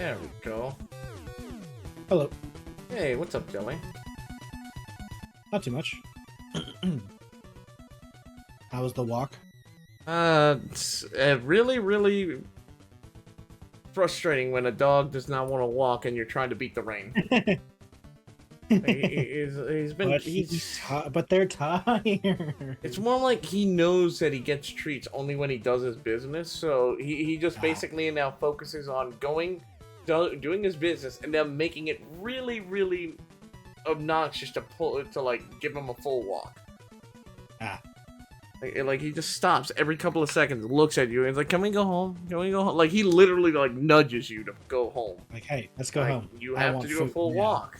There we go. Hello. Hey, what's up, Joey? Not too much. How was the walk? It's really, really frustrating when a dog does not want to walk and you're trying to beat the rain. But they're tired. It's more like he knows that he gets treats only when he does his business, so he just basically now focuses on doing his business and then making it really, really obnoxious to like give him a full walk. Like he just stops every couple of seconds, looks at you, and is like, "Can we go home? Can we go home?" Like he literally like nudges you to go home. Like, hey, let's go home. You have to do a full walk.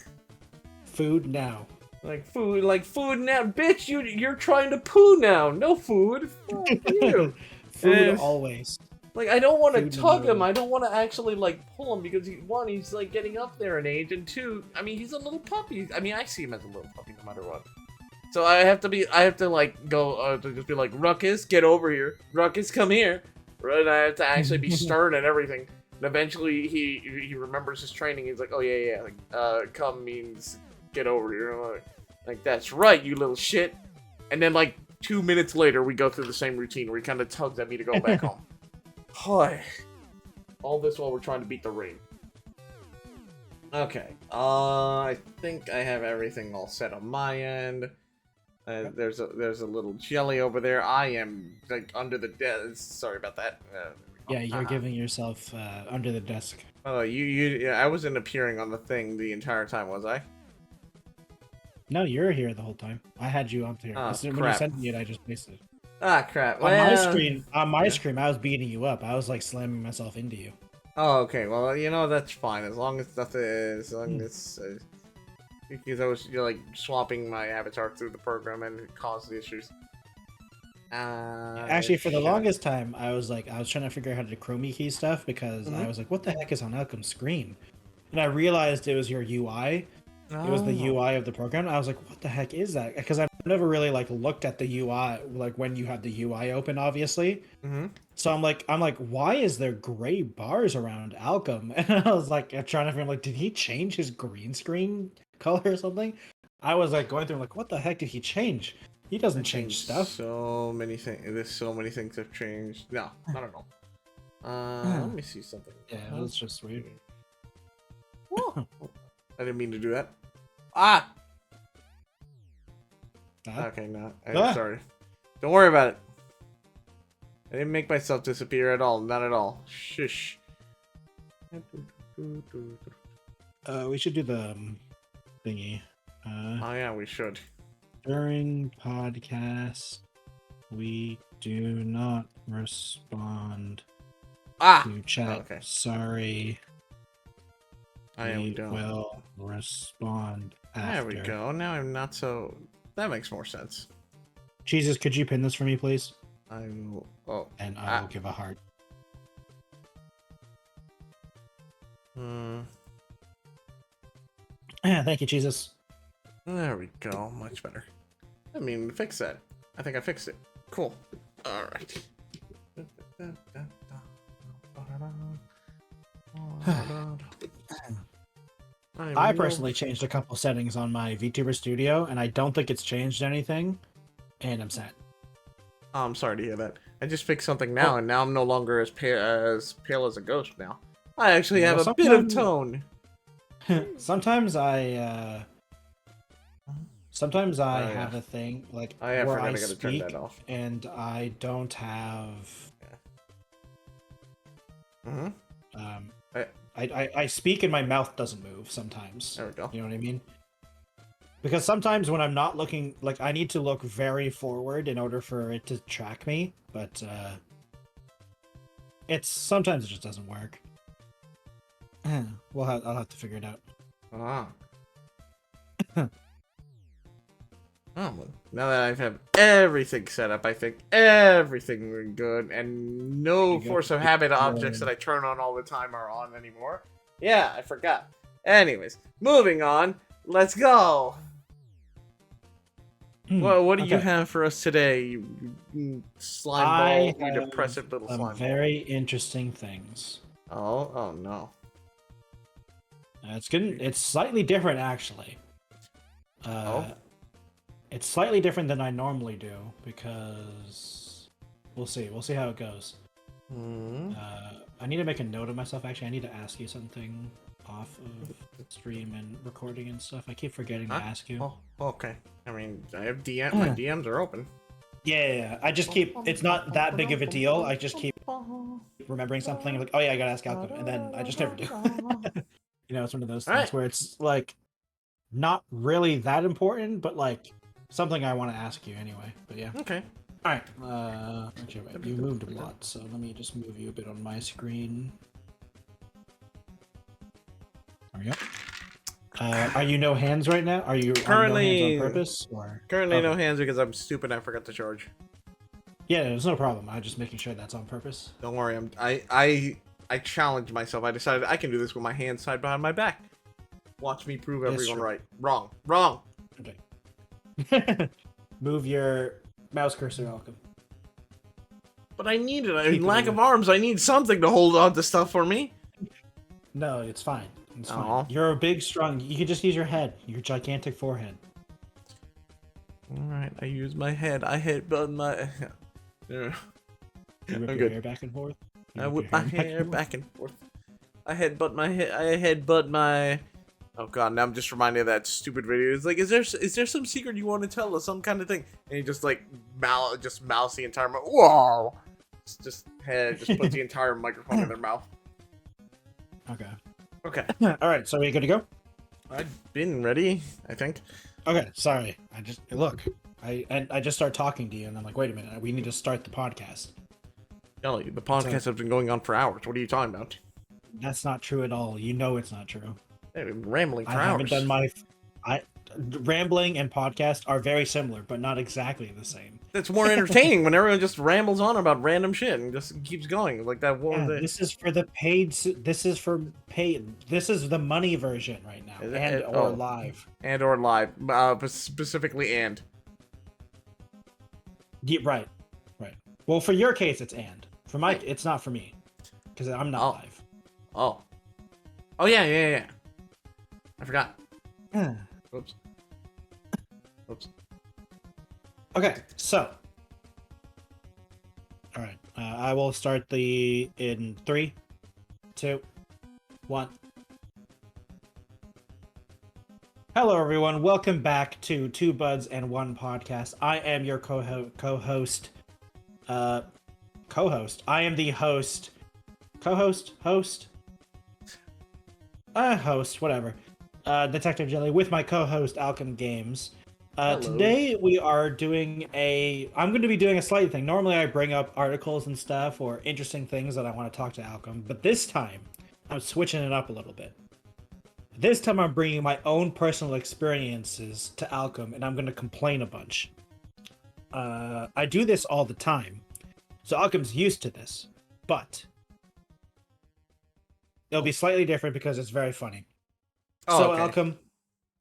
Food now. Like food now, bitch. You're trying to poo now. No food. Fuck you. Food always. Like I don't want to tug him. I don't want to actually like pull him because he's like getting up there in age, and two, I mean he's a little puppy. I mean I see him as a little puppy no matter what. So I have to like go to just be like, Ruckus, get over here. Ruckus, come here. Right? I have to actually be stern and everything. And eventually he remembers his training. He's like, oh yeah. Like, come means get over here. Like that's right, you little shit. And then like 2 minutes later, we go through the same routine where he kind of tugs at me to go back home. Hi. All this while we're trying to beat the rain. Okay. I think I have everything all set on my end. There's a little jelly over there. I am like under the desk. Sorry about that. Yeah, you're giving yourself under the desk. Oh, yeah, I wasn't appearing on the thing the entire time, was I? No, you're here the whole time. I had you up here. Oh, when you sent me it, I just placed it. Ah, crap. On my screen, I was beating you up. I was like slamming myself into you. Oh, okay. Well, you know that's fine as long as nothing. As long as because you're like swapping my avatar through the program and it caused the issues. Actually, for the longest time, I was trying to figure out how to do chromie key stuff because I was like, what the heck is on Alchem's screen? And I realized it was your UI. It was the UI of the program. I was like, what the heck is that? Because I've never really like looked at the UI like when you have the UI open, obviously. So I'm like, why is there gray bars around Alchem? And I was like, I'm trying to figure, like, did he change his green screen color or something? I was like going through, like, what the heck did he change? He doesn't change stuff. So many things. There's so many things have changed. No, I don't know. Let me see something. Yeah, that's just weird. I didn't mean to do that. Ah. Okay, no. I'm sorry. Don't worry about it. I didn't make myself disappear at all. Not at all. Shush. We should do the thingy. Oh yeah, we should. During podcast, we do not respond to chat. Okay. Sorry. We will respond after. There we go. Now I'm not so... That makes more sense. Jesus, could you pin this for me, please? I will... Oh. And I will give a heart. Thank you, Jesus. There we go. Much better. I mean, fix that. I think I fixed it. Cool. Alright. I personally changed a couple settings on my VTuber Studio, and I don't think it's changed anything, and I'm sad. Oh, I'm sorry to hear that. I just fixed something now, and now I'm no longer as pale as a ghost now. I actually have a bit of tone. Sometimes I have a thing like where I speak, and I don't have. I speak and my mouth doesn't move sometimes. There we go. You know what I mean? Because sometimes when I'm not looking, like I need to look very forward in order for it to track me, but sometimes it just doesn't work. I'll have to figure it out. Well, now that I have everything set up, I think everything is good, and no force of habit objects that I turn on all the time are on anymore. Yeah, I forgot. Anyways, moving on. Let's go. Well, what do you have for us today, you slime ball, you depressive little slime ball? Very interesting things. Oh no. It's good. It's slightly different, actually. It's slightly different than I normally do because we'll see. We'll see how it goes. I need to make a note of myself. Actually, I need to ask you something off of stream and recording and stuff. I keep forgetting to ask you. Oh, okay. I mean, I have DM. My DMs are open. Yeah. I just keep. It's not that big of a deal. I just keep remembering something like, oh yeah, I gotta ask Alchem, and then I just never do. You know, it's one of those things where it's like not really that important, but like something I want to ask you anyway. But yeah. Okay. All right. Actually, wait, you moved a lot, so let me just move you a bit on my screen. There we go. Are you no hands right now? Are you currently on no hands on purpose? Or currently no hands because I'm stupid and I forgot to charge. Yeah, there's no problem. I'm just making sure that's on purpose. Don't worry. I challenged myself. I decided I can do this with my hands tied behind my back. Watch me prove everyone right. Wrong. Okay. Move your mouse cursor, Alchem. But I need it. I mean, lack of arms. I need something to hold on to stuff for me. No, it's fine. It's fine. You're a big, strong. You can just use your head. Your gigantic forehead. All right. I use my head. I headbutt my. You whip your hair back and forth. I whip my hair back and forth. I headbutt my head. I headbutt my. Oh god! Now I'm just reminded of that stupid video. It's like, is there some secret you want to tell us? Some kind of thing? And he just like mouse the entire. Whoa! Just put the entire microphone in their mouth. Okay. All right. So are you good to go? I've been ready, I think. Okay. Sorry. I just start talking to you, and I'm like, wait a minute. We need to start the podcast. Ellie, the podcast has been going on for hours. What are you talking about? That's not true at all. You know it's not true. I've been rambling for hours. I haven't done rambling and podcast are very similar, but not exactly the same. It's more entertaining when everyone just rambles on about random shit and just keeps going like that. This is for the paid. This is for paid. This is the money version right now, live. And or live, specifically and. Yeah, right. Well, for your case, it's and. For my, it's not for me, because I'm not live. Oh yeah. I forgot. Oops. Okay, so. All right, I will start in 3, 2, 1. Hello, everyone. Welcome back to Two Buds and One Podcast. I am your co-host. I am the host. Host, whatever. Detective Jelly with my co-host Alchem Games. Today we are doing I'm going to be doing a slight thing. Normally I bring up articles and stuff or interesting things that I want to talk to Alchem, but this time I'm switching it up a little bit. This time I'm bringing my own personal experiences to Alchem, and I'm going to complain a bunch. I do this all the time, so Alchem's used to this, but it'll be slightly different because it's very funny. Alchem,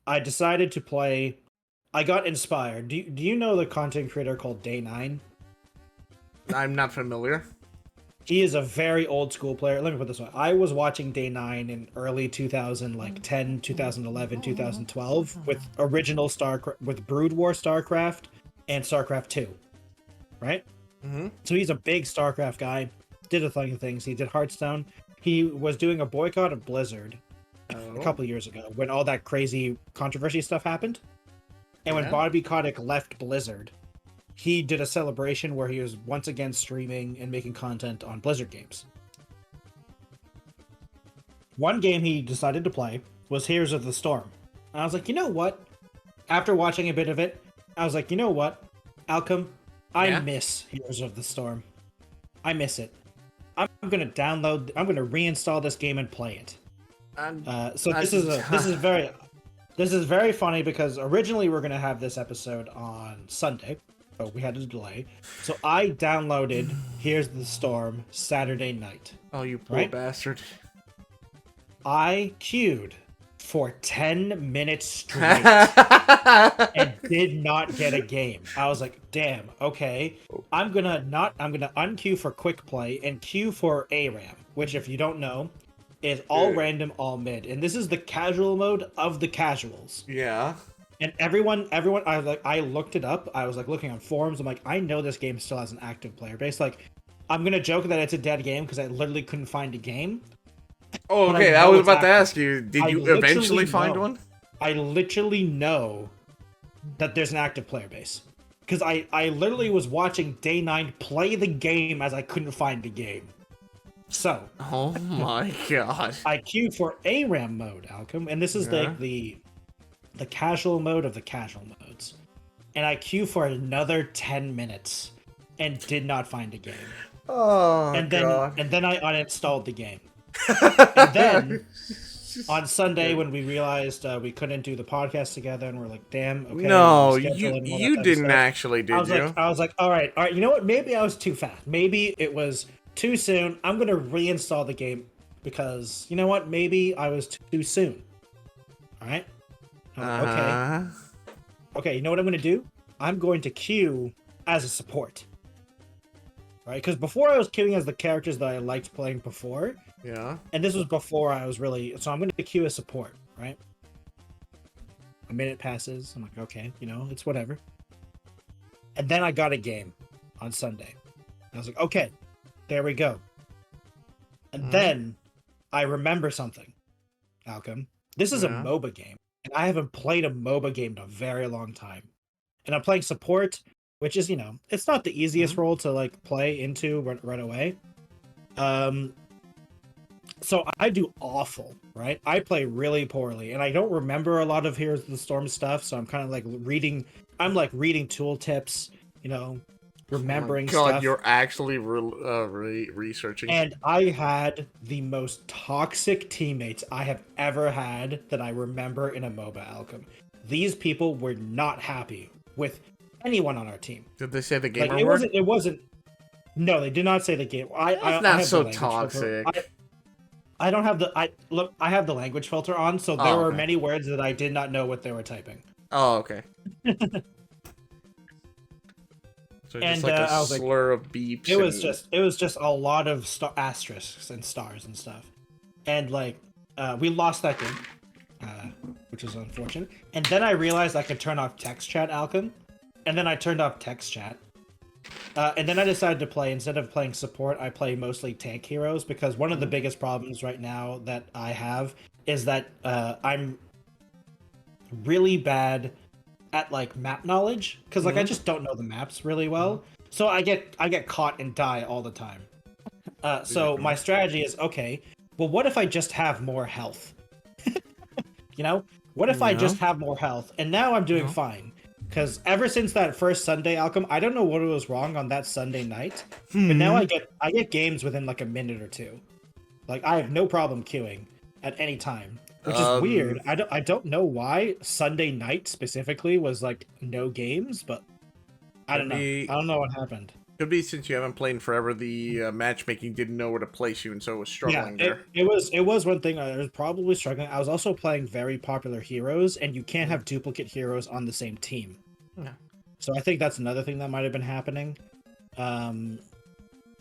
I decided to play. I got inspired. Do you know the content creator called Day9? I'm not familiar. He is a very old school player. Let me put this way. I was watching Day9 in early 2010, 2011, 2012 with original with Brood War StarCraft and StarCraft 2. Right? Mm-hmm. So he's a big StarCraft guy. Did a ton of things. He did Hearthstone. He was doing a boycott of Blizzard a couple years ago when all that crazy controversy stuff happened. And when Bobby Kotick left Blizzard, he did a celebration where he was once again streaming and making content on Blizzard games. One game he decided to play was Heroes of the Storm. And I was like, you know what? After watching a bit of it, I was like, you know what? Alchem, I miss Heroes of the Storm. I miss it. I'm going to reinstall this game and play it. This is very funny because originally we were going to have this episode on Sunday, but we had a delay. So I downloaded Here's the Storm Saturday night. Oh, you poor bastard. I queued for 10 minutes straight and did not get a game. I was like, damn, okay. I'm gonna unqueue for quick play and queue for ARAM, which if you don't know, is all Yeah. random, all mid, and this is the casual mode of the casuals. Yeah. And everyone, I looked it up. I was like looking on forums. I'm like, I know this game still has an active player base. Like, I'm gonna joke that it's a dead game because I literally couldn't find a game. Oh, But okay. I know was it's about to active. ask you, did I you literally eventually find know. one? I literally know that there's an active player base because I literally was watching Day9 play the game as I couldn't find the game. So, Oh my god. I queued for ARAM mode, Alchem, and this is Yeah. like the casual mode of the casual modes. And I queued for another 10 minutes and did not find a game. Oh And then I uninstalled the game. and then on Sunday when we realized we couldn't do the podcast together and we're like, damn, okay. No, schedule and all that you type of didn't stuff. actually, did you? I was like, all right, you know what? Maybe I was too fast. Maybe it was too soon. I'm gonna reinstall the game because you know what? Maybe I was too soon. All right. I'm like, okay. Okay, you know what I'm going to do? I'm going to queue as a support. Right? Because before I was queuing as the characters that I liked playing before. Yeah. And this was before I was really... So I'm going to queue as support, right? A minute passes. I'm like, okay, you know, it's whatever. And then I got a game on Sunday. I was like, okay, there we go. And then I remember something, Alchem. This is a MOBA game. And I haven't played a MOBA game in a very long time. And I'm playing support, which is, you know, it's not the easiest role to like play into right away. So I do awful, right? I play really poorly, and I don't remember a lot of Heroes of the Storm stuff. So I'm kind of like reading tooltips, you know, remembering God, stuff. you're actually researching. And I had the most toxic teammates I have ever had that I remember in a MOBA, Alchem. These people were not happy with anyone on our team. Did they say the gamer like, word? It wasn't. No, they did not say the game. It's not so toxic. I don't have the. I have the language filter on, so there were many words that I did not know what they were typing. Oh, okay. So just like a slur of beeps. It was just a lot of asterisks and stars and stuff, and like we lost that game, which was unfortunate. And then I realized I could turn off text chat, Alchem, and then I turned off text chat. And then I decided to play, instead of playing support, I play mostly tank heroes because one of the biggest problems right now that I have is that I'm really bad at like map knowledge because like I just don't know the maps really well. So I get caught and die all the time. So my strategy is, okay, well, what if I just have more health? You know, what if I just have more health? And now I'm doing fine. Because ever since that first Sunday, Alchem, I don't know what was wrong on that Sunday night, but now I get games within like a minute or two. Like I have no problem queuing at any time, which is weird. I don't know why Sunday night specifically was like no games, but I don't know. I don't know what happened. Could be since you haven't played in forever, the matchmaking didn't know where to place you, and so it was struggling there. It was one thing I was probably struggling. I was also playing very popular heroes, and you can't have duplicate heroes on the same team. Yeah. So I think that's another thing that might have been happening.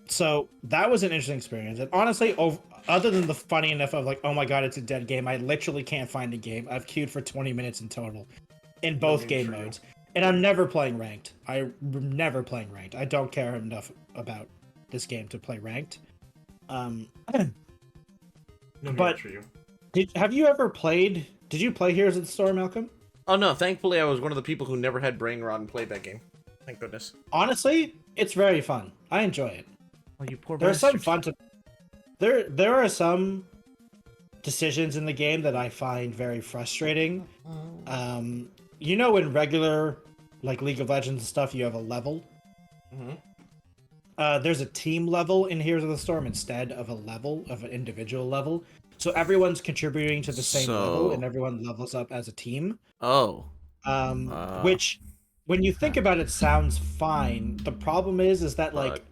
So that was an interesting experience. And honestly, other than the funny enough of like, oh my god, it's a dead game, I literally can't find a game. I've queued for 20 minutes in total in both game modes. And I'm never playing ranked. I'm never playing ranked. I don't care enough about this game to play ranked. But have you ever played? Did you play Heroes of the Storm, Malcolm? Oh no, thankfully I was one of the people who never had Brain Rot and played that game. Thank goodness. Honestly, it's very fun. I enjoy it. Oh, you poor There's some fun to. There are some decisions in the game that I find very frustrating. You know, in regular, like League of Legends and stuff, you have a level. There's a team level in Heroes of the Storm instead of an individual level. So everyone's contributing to the same level, and everyone levels up as a team. Which, when you think about it, sounds fine. The problem is that like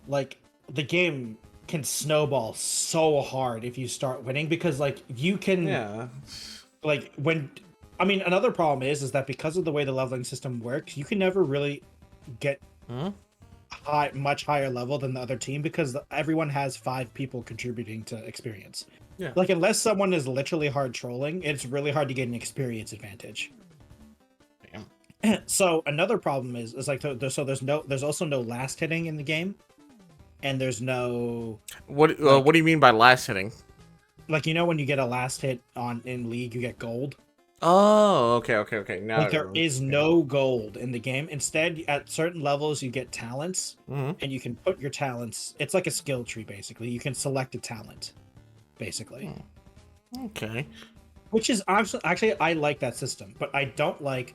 like the game can snowball so hard if you start winning because like you can like when another problem is that because of the way the leveling system works, you can never really get much higher level than the other team because everyone has 5 people contributing to experience. Yeah. Like unless someone is literally hard trolling, it's really hard to get an experience advantage. Damn. So another problem is like there's also no last hitting in the game, and there's no What do you mean by last hitting? like when you get a last hit in League, you get gold. Oh, okay. Now Like there is no gold in the game. Instead, at certain levels, you get talents, and you can put your talents. It's like a skill tree, basically. You can select a talent, basically. Okay. Which is actually I like that system, but I don't like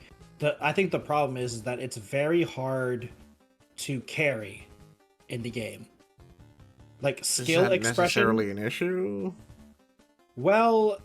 I think the problem is that it's very hard to carry in the game. Like skill is that expression. necessarily an issue? Well,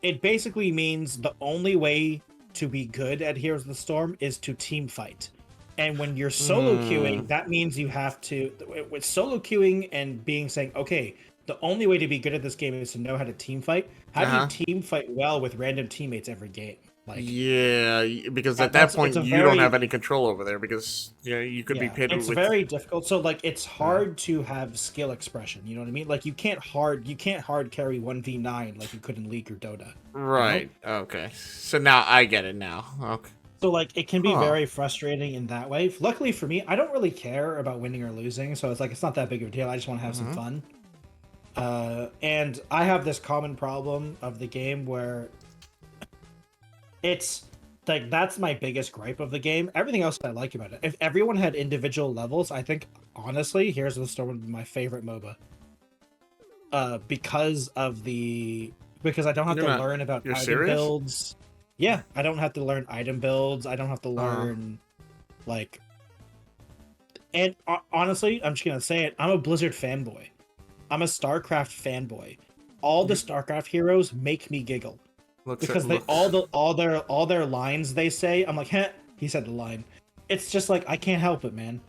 it basically means the only way to be good at Heroes of the Storm is to team fight. And when you're solo queuing, that means you have to with solo queuing and saying, okay, the only way to be good at this game is to know how to team fight. How do you team fight well with random teammates every game? Like, yeah, because at that point you don't have any control over there because you could be pitted with. It's very difficult. So like it's hard to have skill expression. You know what I mean? Like you can't hard carry 1v9 like you could in League or Dota. Right. You know? Okay. So now I get it now. Okay. So like it can be very frustrating in that way. Luckily for me, I don't really care about winning or losing, so it's not that big of a deal. I just want to have some fun. And I have this common problem of the game where it's like that's my biggest gripe of the game. Everything else I like about it. If everyone had individual levels, I think honestly, Heroes of the Storm would be my favorite MOBA. Because I don't have to learn about item builds. Yeah, I don't have to learn item builds. I don't have to learn and honestly, I'm just gonna say it. I'm a Blizzard fanboy. I'm a StarCraft fanboy. All the StarCraft heroes make me giggle. Because all their lines they say, I'm like, heh, he said the line. It's just like I can't help it, man.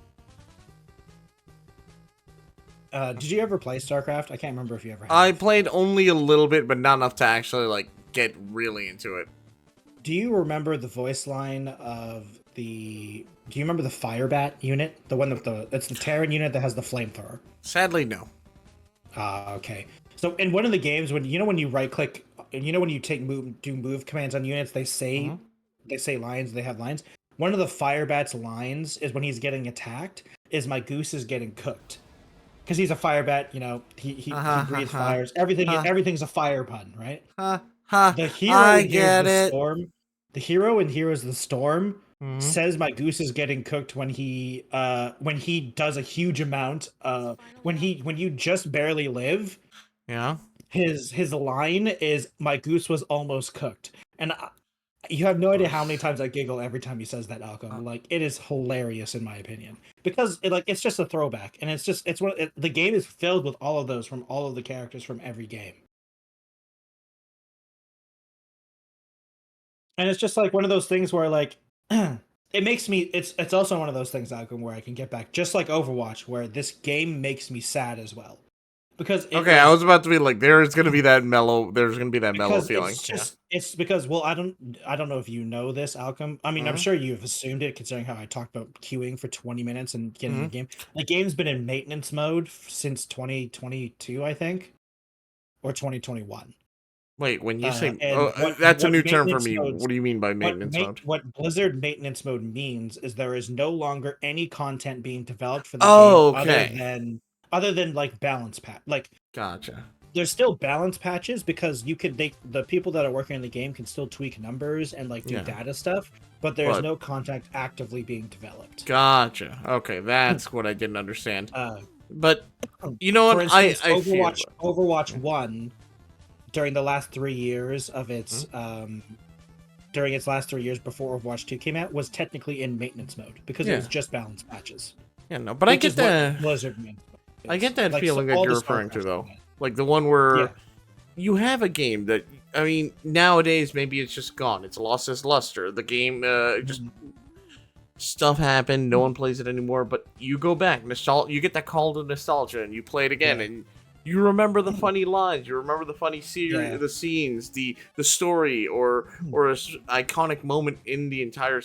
Did you ever play StarCraft? I can't remember if you ever have. I played only a little bit, but not enough to actually get really into it. Do you remember the voice line of do you remember the Firebat unit? The one with it's the Terran unit that has the flamethrower. Sadly, no. Okay. So in one of the games, when you right click, and when you do move commands on units, they say lines. They have lines. One of the Firebat's lines is when he's getting attacked. Is my goose is getting cooked, because he's a Firebat. He breathes fires. Everything's a fire pun, right? The hero in the Storm. The hero in Heroes of the Storm says my goose is getting cooked when he does a huge amount. When you just barely live. Yeah. His line is my goose was almost cooked, and you have no idea how many times I giggle every time he says that outcome. Like it is hilarious in my opinion because it's just a throwback, and the game is filled with all of those from all of the characters from every game. And it's just like one of those things where it makes me it's also one of those things, Malcolm, where I can get back, just like Overwatch, where this game makes me sad as well. Because I was about to be like, there's gonna be that mellow feeling. It's because I don't know if you know this, Malcolm. I mean, I'm sure you've assumed it considering how I talked about queuing for 20 minutes and getting the game. The game's been in maintenance mode since 2022, I think, or 2021. Wait, when you say that's a new term for me. What do you mean by maintenance mode? What Blizzard maintenance mode means is there is no longer any content being developed for the game other than balance patch. Gotcha. There's still balance patches because the people that are working on the game can still tweak numbers and do data stuff, but there's no content actively being developed. Gotcha. Okay, that's what I didn't understand. But you know what? For instance, Overwatch 1 during the last 3 years of its during its last 3 years before Overwatch 2 came out was technically in maintenance mode because it was just balance patches. Yeah, no, but I get the Blizzard means. I get that feeling that you're referring to, though. Like the one where you have a game that, I mean, nowadays maybe it's just gone. It's lost its luster. The game just stuff happened. No one plays it anymore. But you go back, you get that call to nostalgia, and you play it again, and you remember the funny lines. You remember the funny the scenes, the story, or an iconic moment in the entire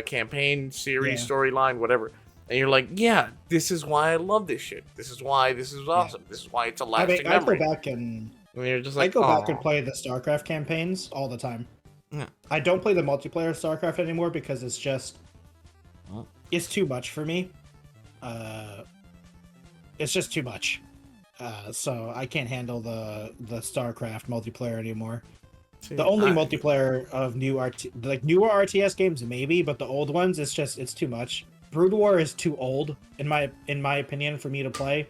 campaign, series, storyline, whatever. and you're like, yeah, this is why I love this shit. This is why this is awesome. This is why it's a I lasting mean, I memory. go back and you're just I like, go back "Aw." and play the StarCraft campaigns all the time. Yeah. I don't play the multiplayer StarCraft anymore because it's just Huh? it's too much for me. It's just too much. So I can't handle the StarCraft multiplayer anymore. See, The only I- multiplayer of newer RTS games maybe, but the old ones it's too much. Brood War is too old in my opinion for me to play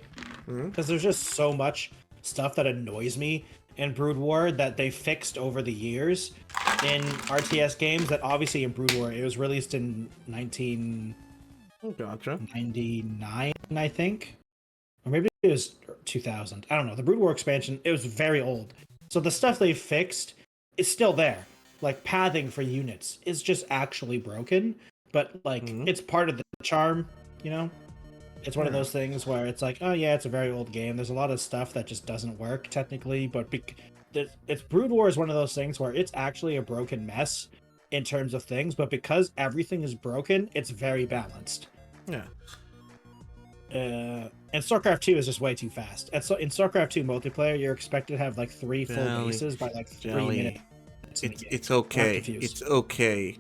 Mhm. because there's just so much stuff that annoys me in Brood War that they fixed over the years in RTS games. That obviously in Brood War it was released in 1999, Gotcha. I think, or maybe it was 2000. I don't know. The Brood War expansion, it was very old, so the stuff they fixed is still there. Like pathing for units is just actually broken, but like Mhm. it's part of the charm, you know. It's one of Yeah. those things where it's like, oh yeah, it's a very old game. There's a lot of stuff that just doesn't work technically, but it's Brood War is one of those things where it's actually a broken mess in terms of things, but because everything is broken, it's very balanced. Yeah. And StarCraft 2 is just way too fast. And so in StarCraft 2 multiplayer, you're expected to have like 3 full Jelly. bases by like 3 Jelly. minutes. in a game. It's okay. confused. It's okay.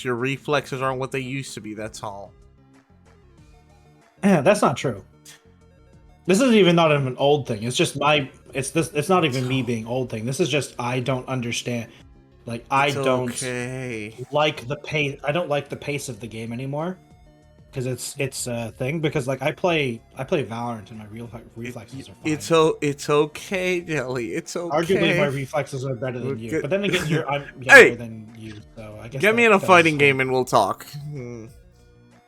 Your reflexes aren't what they used to be. That's all. Yeah, that's not true. This isn't even not an old thing. It's just it's not even me being old thing. This is just I don't understand. Like I It's don't okay. like the pace. I don't like the pace of the game anymore. Because it's a thing. Because like I play Valorant and my reflexes are fine. It's okay, Jelly. It's okay. Arguably, my reflexes are better We'll than you. get- But then again, I'm younger Hey! than you, so I guess. Get me that in a does fighting help. game and we'll talk. Hmm.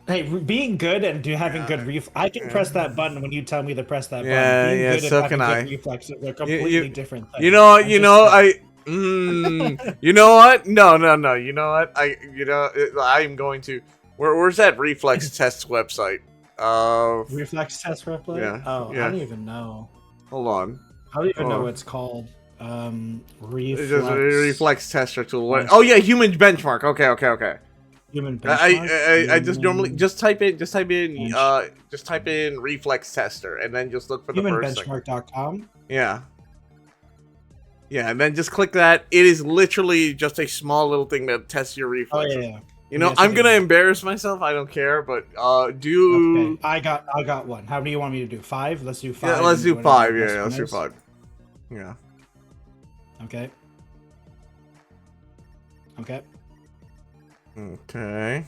Hey, being good and having Yeah. good I can Yeah. press that button when you tell me to press that Yeah, button. Being yeah, good so and can having I. good reflexes are completely different things. You know, I'm you just know, saying. you know what? No. You know what? I'm going to. Where's that reflex test website? Reflex test replay? Yeah, Oh, yeah. I don't even know. Hold on. I don't even Hold know on. what it's called. It's just a reflex tester tool. Nice. Oh yeah, human benchmark. Okay. Human benchmark. I just normally Human- just type in bench- just type in reflex tester and then just look for the first thing. humanbenchmark.com. Yeah. Yeah, and then just click that. It is literally just a small little thing that tests your Oh reflexes. yeah. You know, Yes, I'm it gonna is. embarrass myself. I don't care, but do. Okay. I got one. How many you want me to do? 5? Let's do 5. Yeah, let's do and 5. whatever the Yeah, let's best do one 5. Yeah. is. Okay. Okay. Okay.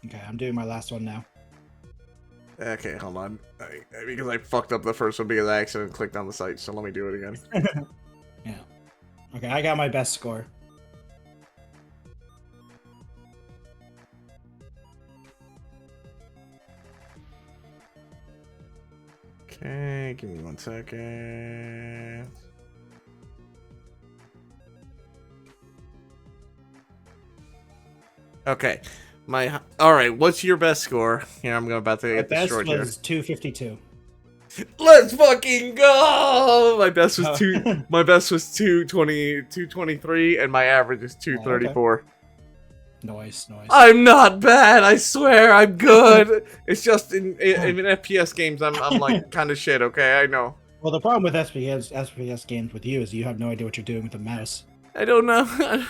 Okay, I'm doing my last one now. Okay, hold on. Because I fucked up the first one because I accidentally clicked on the site, so let me do it again. Yeah. Okay, I got my best score. Okay, give me 1 second. Okay, all right. What's your best score? Here, I'm about to My get best destroyed here. was 252. Let's fucking go! My best was Oh. My best was 223, and my average is 234. Noise. I'm not bad. I swear, I'm good. It's just in FPS games, I'm like kind of shit. Okay, I know. Well, the problem with FPS games with you is you have no idea what you're doing with the mouse. I don't know. I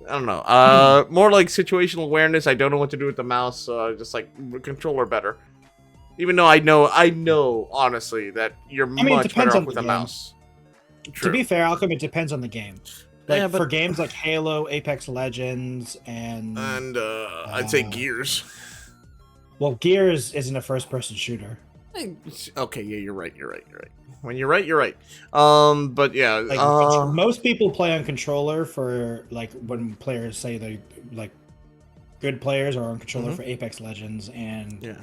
don't know. More like situational awareness. I don't know what to do with the mouse, so I just like controller better. Even though I know honestly that you're much depends better on off with the a game. mouse. To True. be fair, Alchem, it depends on the game. Like Yeah, but- for games like Halo, Apex Legends, and I'd say Gears. well, Gears isn't a first-person shooter. Okay, yeah, you're right. When you're right, you're right. But yeah, Like most people play on controller for like when players say they like good players are on controller for Apex Legends and yeah,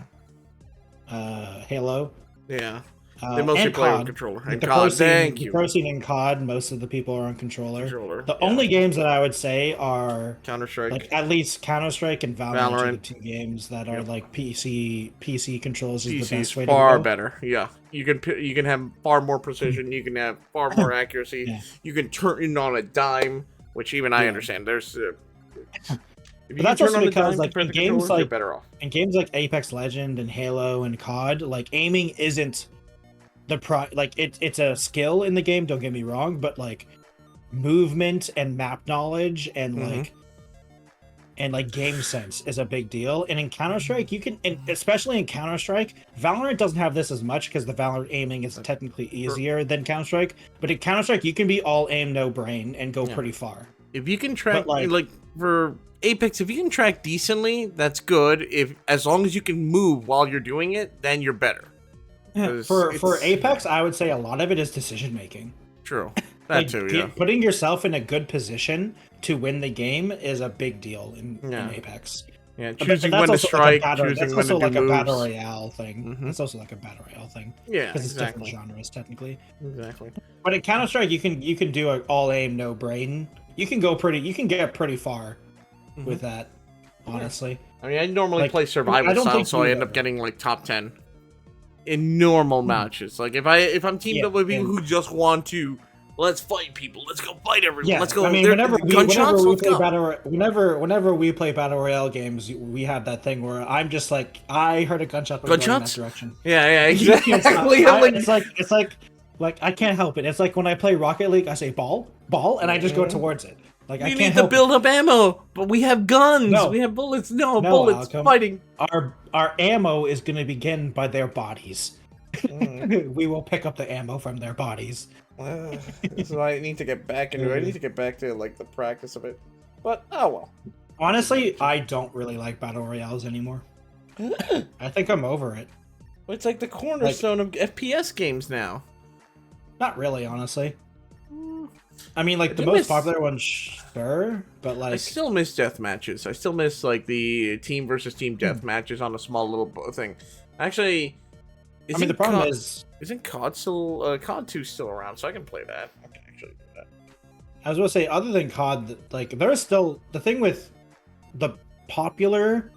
Halo. yeah. They mostly and play with COD. controller. With And the COD, pro thank scene, the you. pro scene in COD, most of the people are on controller. The Yeah. only games that I would say are Counter-Strike. like at least Counter-Strike and Valorant are the Valorant. two games that are like PC controls is the PC is best way to far go. better. Yeah, you can have far more precision. You can have far more accuracy. Yeah. You can turn it on a dime, which even I understand. There's if you But that's can turn also on a because dime like compared in to games controllers, you're like better off. in games like Apex Legend and Halo and COD, like aiming isn't like it's a skill in the game, don't get me wrong, but like movement and map knowledge and like game sense is a big deal. And in Counter-Strike, you can, and especially in Counter-Strike, Valorant doesn't have this as much because the Valorant aiming is technically easier than Counter-Strike. But in Counter-Strike, you can be all aim, no brain, and go pretty far. If you can track, But, like for Apex, if you can track decently, that's good. If as long as you can move while you're doing it, then you're better. For Apex, I would say a lot of it is decision making. True, that too. Yeah, putting yourself in a good position to win the game is a big deal in Apex. Yeah, But choosing that's when to also strike, like choosing that's when to also do like moves. a battle royale thing. It's also like a battle royale thing. Yeah, because it's exactly. different genres technically. Exactly. But in Counter Strike, you can do an all aim, no brain. You can get pretty far with that. Honestly, I mean, I normally Like, play survival style, think so I you end up ever- getting like top 10 in normal matches. Like if I'm teamed Yeah, up with people and- who just want to, let's fight people, let's go fight everyone, yeah. let's go. I mean, there- whenever gunshots, we let's play go. whenever we play battle royale games, we have that thing where I'm just like, I heard a gunshot going in that Gunshots? direction. Yeah, You can't stop. exactly. I'm It's like I can't help it. It's like when I play Rocket League, I say ball, and I just go towards it. Like I we can't need to help build up ammo, but we have guns. No. We have bullets. No, No, bullets. Alchem. Fighting. Our ammo is going to begin by their bodies. We will pick up the ammo from their bodies. So I need to get back into it. I need to get back to like the practice of it. But oh well. Honestly, I don't really like battle royales anymore. I think I'm over it. It's like the cornerstone of FPS games now. Not really, honestly. I mean, like I the do most miss- popular one, sure, but I like still miss death matches. I still miss like the team versus team death matches on a small little thing. Actually, I mean, the problem COD, is, isn't COD still COD 2 still around? So I can play that. I can actually do that. I was gonna say, other than COD, like there's still the thing with the popular,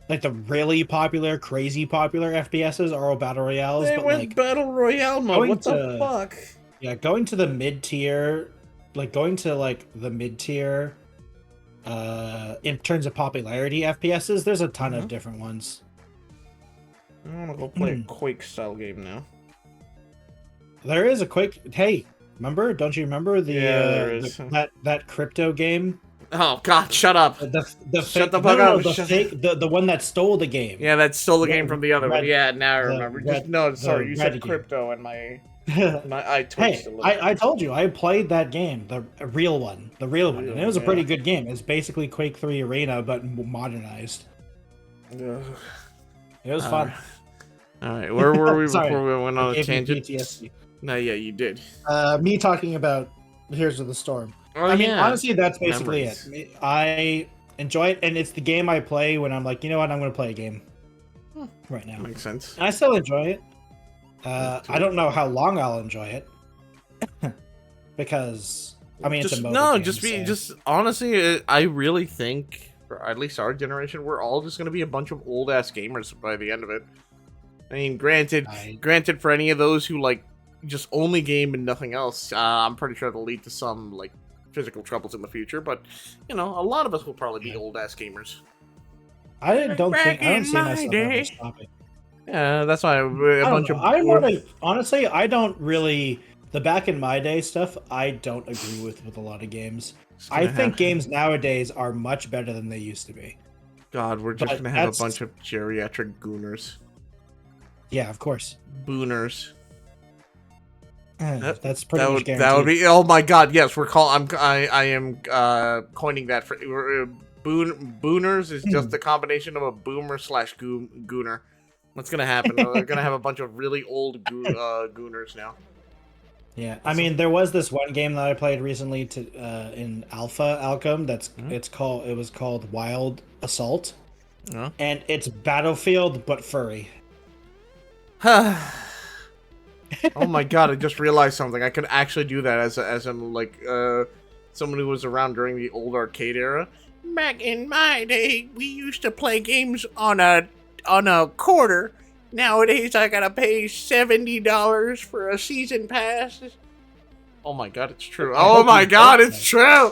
like the really popular, crazy popular FPSs are all battle royales. They But went like, battle royale mode. going What the to- fuck? yeah, going to the mid tier, the mid tier, in terms of popularity FPSs, there's a ton of different ones. I want to go play a Quake style game now. There is a quick. Hey, remember? Don't you remember there is. that crypto game? Oh God, shut up. The Shut fake, the fuck no, up. the Shut- fake, the one that stole the game. Yeah, that stole the Red- game from the other one. red- Yeah, now I the remember. red- No, sorry, the you red said game. crypto, and my eye twitched Hey, a little. I told you I played that game, the real one, and it was a Yeah. pretty good game. It's basically Quake 3 Arena but modernized. Ugh. It was fun. All right, where were we Sorry, before we went on a Gave me tangent? PTSD. No, yeah, you did. Me talking about Heroes of the Storm. Oh, I mean, yeah. honestly, that's basically Memories. it. I enjoy it, and it's the game I play when I'm like, you know what, I'm going to play a game right now. Makes sense. And I still enjoy it. I don't know how long I'll enjoy it because I mean, it's a MOBA game, so- just honestly, I really think for at least our generation, we're all just gonna be a bunch of old ass gamers by the end of it. I mean, granted, for any of those who like just only game and nothing else, I'm pretty sure it'll lead to some like physical troubles in the future. But you know, a lot of us will probably be old ass gamers. I don't see my myself day. ever stopping. Yeah, that's why a I bunch don't of know. I want to honestly. I don't really the back in my day stuff. I don't agree with a lot of games. I think games nowadays are much better than they used to be. God, we're just But gonna have a that's- bunch of geriatric gooners. Yeah, of course. Booners. That's pretty much guaranteed. That would be. Oh my God! Yes, I am coining that for booners is just the combination of a boomer / gooner. What's gonna happen? They're gonna have a bunch of really old gooners now. Yeah, I mean, there was this one game that I played recently in Alpha Alchem. It was called Wild Assault, and it's Battlefield but furry. Oh my god, I just realized something. I could actually do that as I'm like someone who was around during the old arcade era. Back in my day, we used to play games on a quarter. Nowadays I gotta pay $70 for a season pass. Oh my god, it's true. Oh my god, it's true.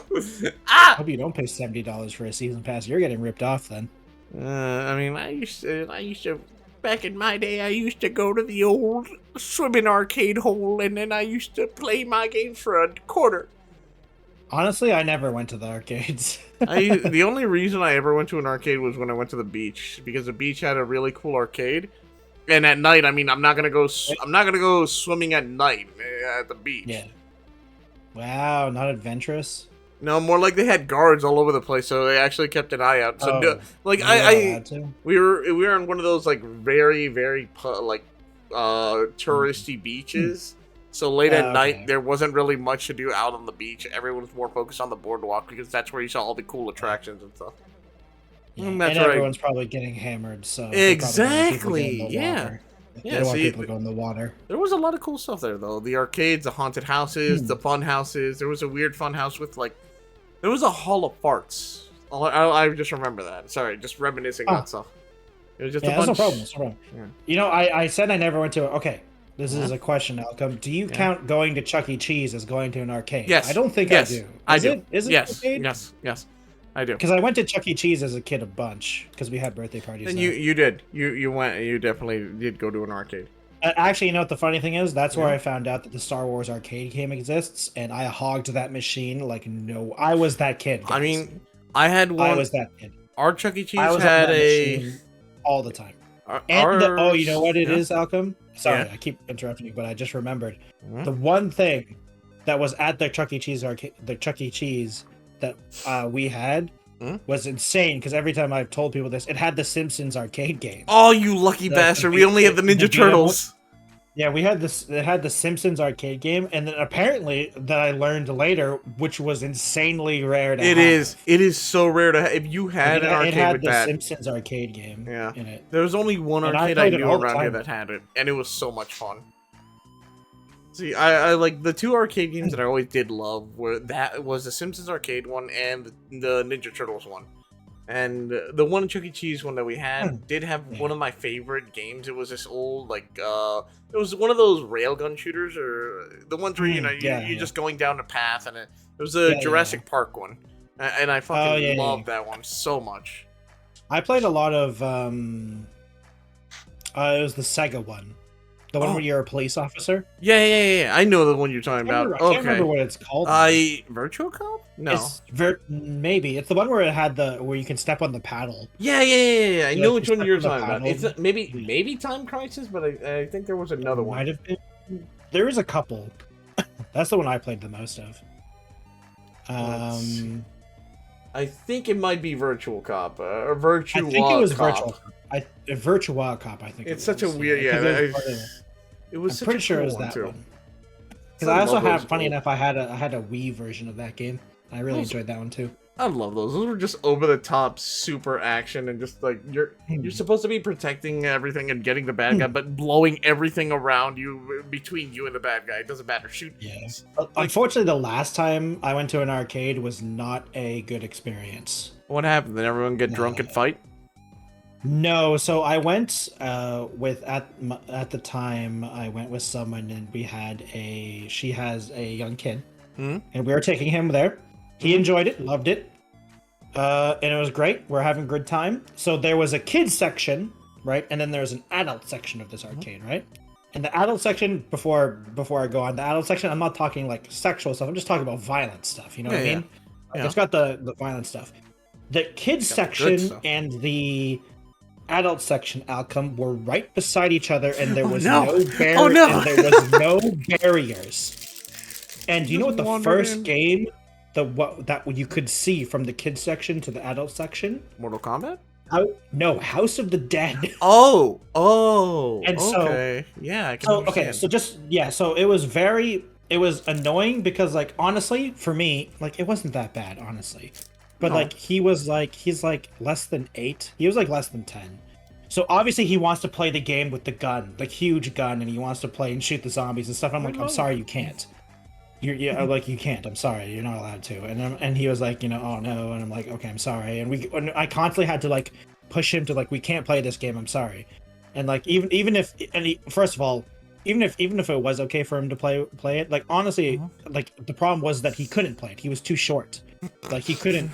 I hope you don't pay $70 for a season pass. You're getting ripped off then. I mean, I used to, back in my day, I used to go to the old swimming arcade hole, and then I used to play my games for a quarter. Honestly, I never went to the arcades. The only reason I ever went to an arcade was when I went to the beach, because the beach had a really cool arcade. And at night, I mean, I'm not gonna go swimming at night at the beach. Yeah. Wow, not adventurous. No, more like they had guards all over the place, so they actually kept an eye out. So, we were on one of those like very touristy beaches. So late at night, there wasn't really much to do out on the beach. Everyone was more focused on the boardwalk because that's where you saw all the cool attractions and stuff. Yeah, and everyone's probably getting hammered, so exactly, yeah. They don't want people to go in the water. There was a lot of cool stuff there, though. The arcades, the haunted houses, the fun houses. There was a weird fun house with, like... There was a Hall of Farts. I just remember that. Sorry, just reminiscing that stuff. It was just a bunch... no problem. Yeah. You know, I said I never went to... Okay, this is a question, Malcolm. Do you count going to Chuck E. Cheese as going to an arcade? Yes. I don't think I do. I do. Is it yes. arcade? Yes. I do. Because I went to Chuck E. Cheese as a kid a bunch because we had birthday parties. And you did. You definitely did go to an arcade. Actually, you know what the funny thing is? That's where I found out that the Star Wars arcade game exists, and I hogged that machine like no. I was that kid. Guys. I mean, I had one. I was that kid. Our Chuck E. Cheese had a all the time. You know what it is, Alcom? Sorry, I keep interrupting you, but I just remembered the one thing that was at the Chuck E. Cheese arcade, the Chuck E. Cheese that we had was insane because every time I've told people this, it had the Simpsons arcade game. Oh, you lucky bastard! We only had the Ninja Turtles. Yeah, we had this. It had the Simpsons arcade game, and then apparently that I learned later, which was insanely rare to have. It is so rare to have. If you had an arcade with that, Simpsons arcade game. Yeah. In it. There was only one arcade I knew around here that had it, and it was so much fun. See, I like the two arcade games that I always did love were that was the Simpsons arcade one and the Ninja Turtles one. And the one Chuck E. Cheese one that we had did have one of my favorite games. It was this old, like, it was one of those railgun shooters, or the ones where, you're just going down a path, and it was a Jurassic Park one. And I fucking loved that one so much. I played a lot of, it was the Sega one. The one where you're a police officer? Yeah. I know the one you're talking about. I can't remember what it's called. Virtual Cop? No. Maybe. It's the one where it had where you can step on the paddle. Yeah. I know which one you're talking about. It's maybe Time Crisis, but I think there was another one. Might have been. There is a couple. That's the one I played the most of. I think it might be Virtual Cop or Virtual Cop. I think it was Virtual Cop. Virtual Cop, I think. It's such a weird, It was. I'm pretty sure it was that one. Because I also had, funny enough, I had a Wii version of that game. I really enjoyed that one too. I love those. Those were just over the top, super action, and just like you're supposed to be protecting everything and getting the bad guy, but blowing everything around you between you and the bad guy. It doesn't matter. Shoot. Yes. Unfortunately, the last time I went to an arcade was not a good experience. What happened? Did everyone get drunk and fight? No, so I went with at the time I went with someone, and she has a young kid, and we were taking him there. He enjoyed it, loved it, and it was great. We're having a good time. So there was a kids section, right, and then there's an adult section of this arcade, right? And the adult section, before I go on, the adult section, I'm not talking like sexual stuff. I'm just talking about violent stuff. You know what I mean? Yeah. It's got the violent stuff. The kids section and the adult section outcome were right beside each other, and there was no barriers. And you know what the first game that you could see from the kids section to the adult section? Mortal Kombat? No, House of the Dead. And okay. Yeah, I can understand. So it was annoying because, like, honestly, for me, like, it wasn't that bad, honestly. But he's like less than 8. He was like less than 10. So obviously he wants to play the game with the gun, the huge gun, and he wants to play and shoot the zombies and stuff. I'm like, I'm sorry, you can't. You're like, you can't. I'm sorry, you're not allowed to. And he was like, oh no, and I'm like, okay, I'm sorry. And I constantly had to like push him to like, we can't play this game. I'm sorry. And like even if first of all, even if it was okay for him to play it, like honestly, like the problem was that he couldn't play it. He was too short. Like he couldn't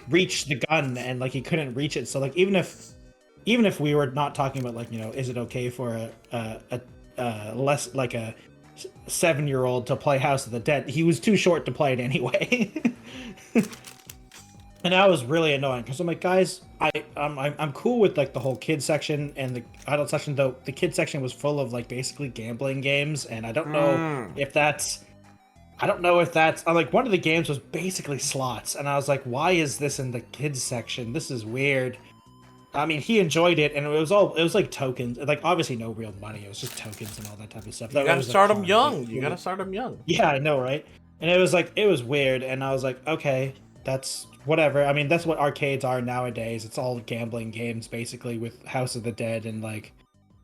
reach the gun, and like he couldn't reach it. So like even if we were not talking about like is it okay for a less like a 7-year-old to play House of the Dead, he was too short to play it anyway. And that was really annoying because I'm like, guys, I'm cool with like the whole kids section and the adult section, though the kids section was full of like basically gambling games, and I don't know if that's I'm like, one of the games was basically slots, and I was like, why is this in the kids section? This is weird. I mean, he enjoyed it, and it was like tokens, like obviously no real money. It was just tokens and all that type of stuff. You gotta start them young. You gotta start them young. Yeah, I know, right? And it was weird, and I was like, okay, that's whatever. I mean, that's what arcades are nowadays. It's all gambling games, basically, with House of the Dead and like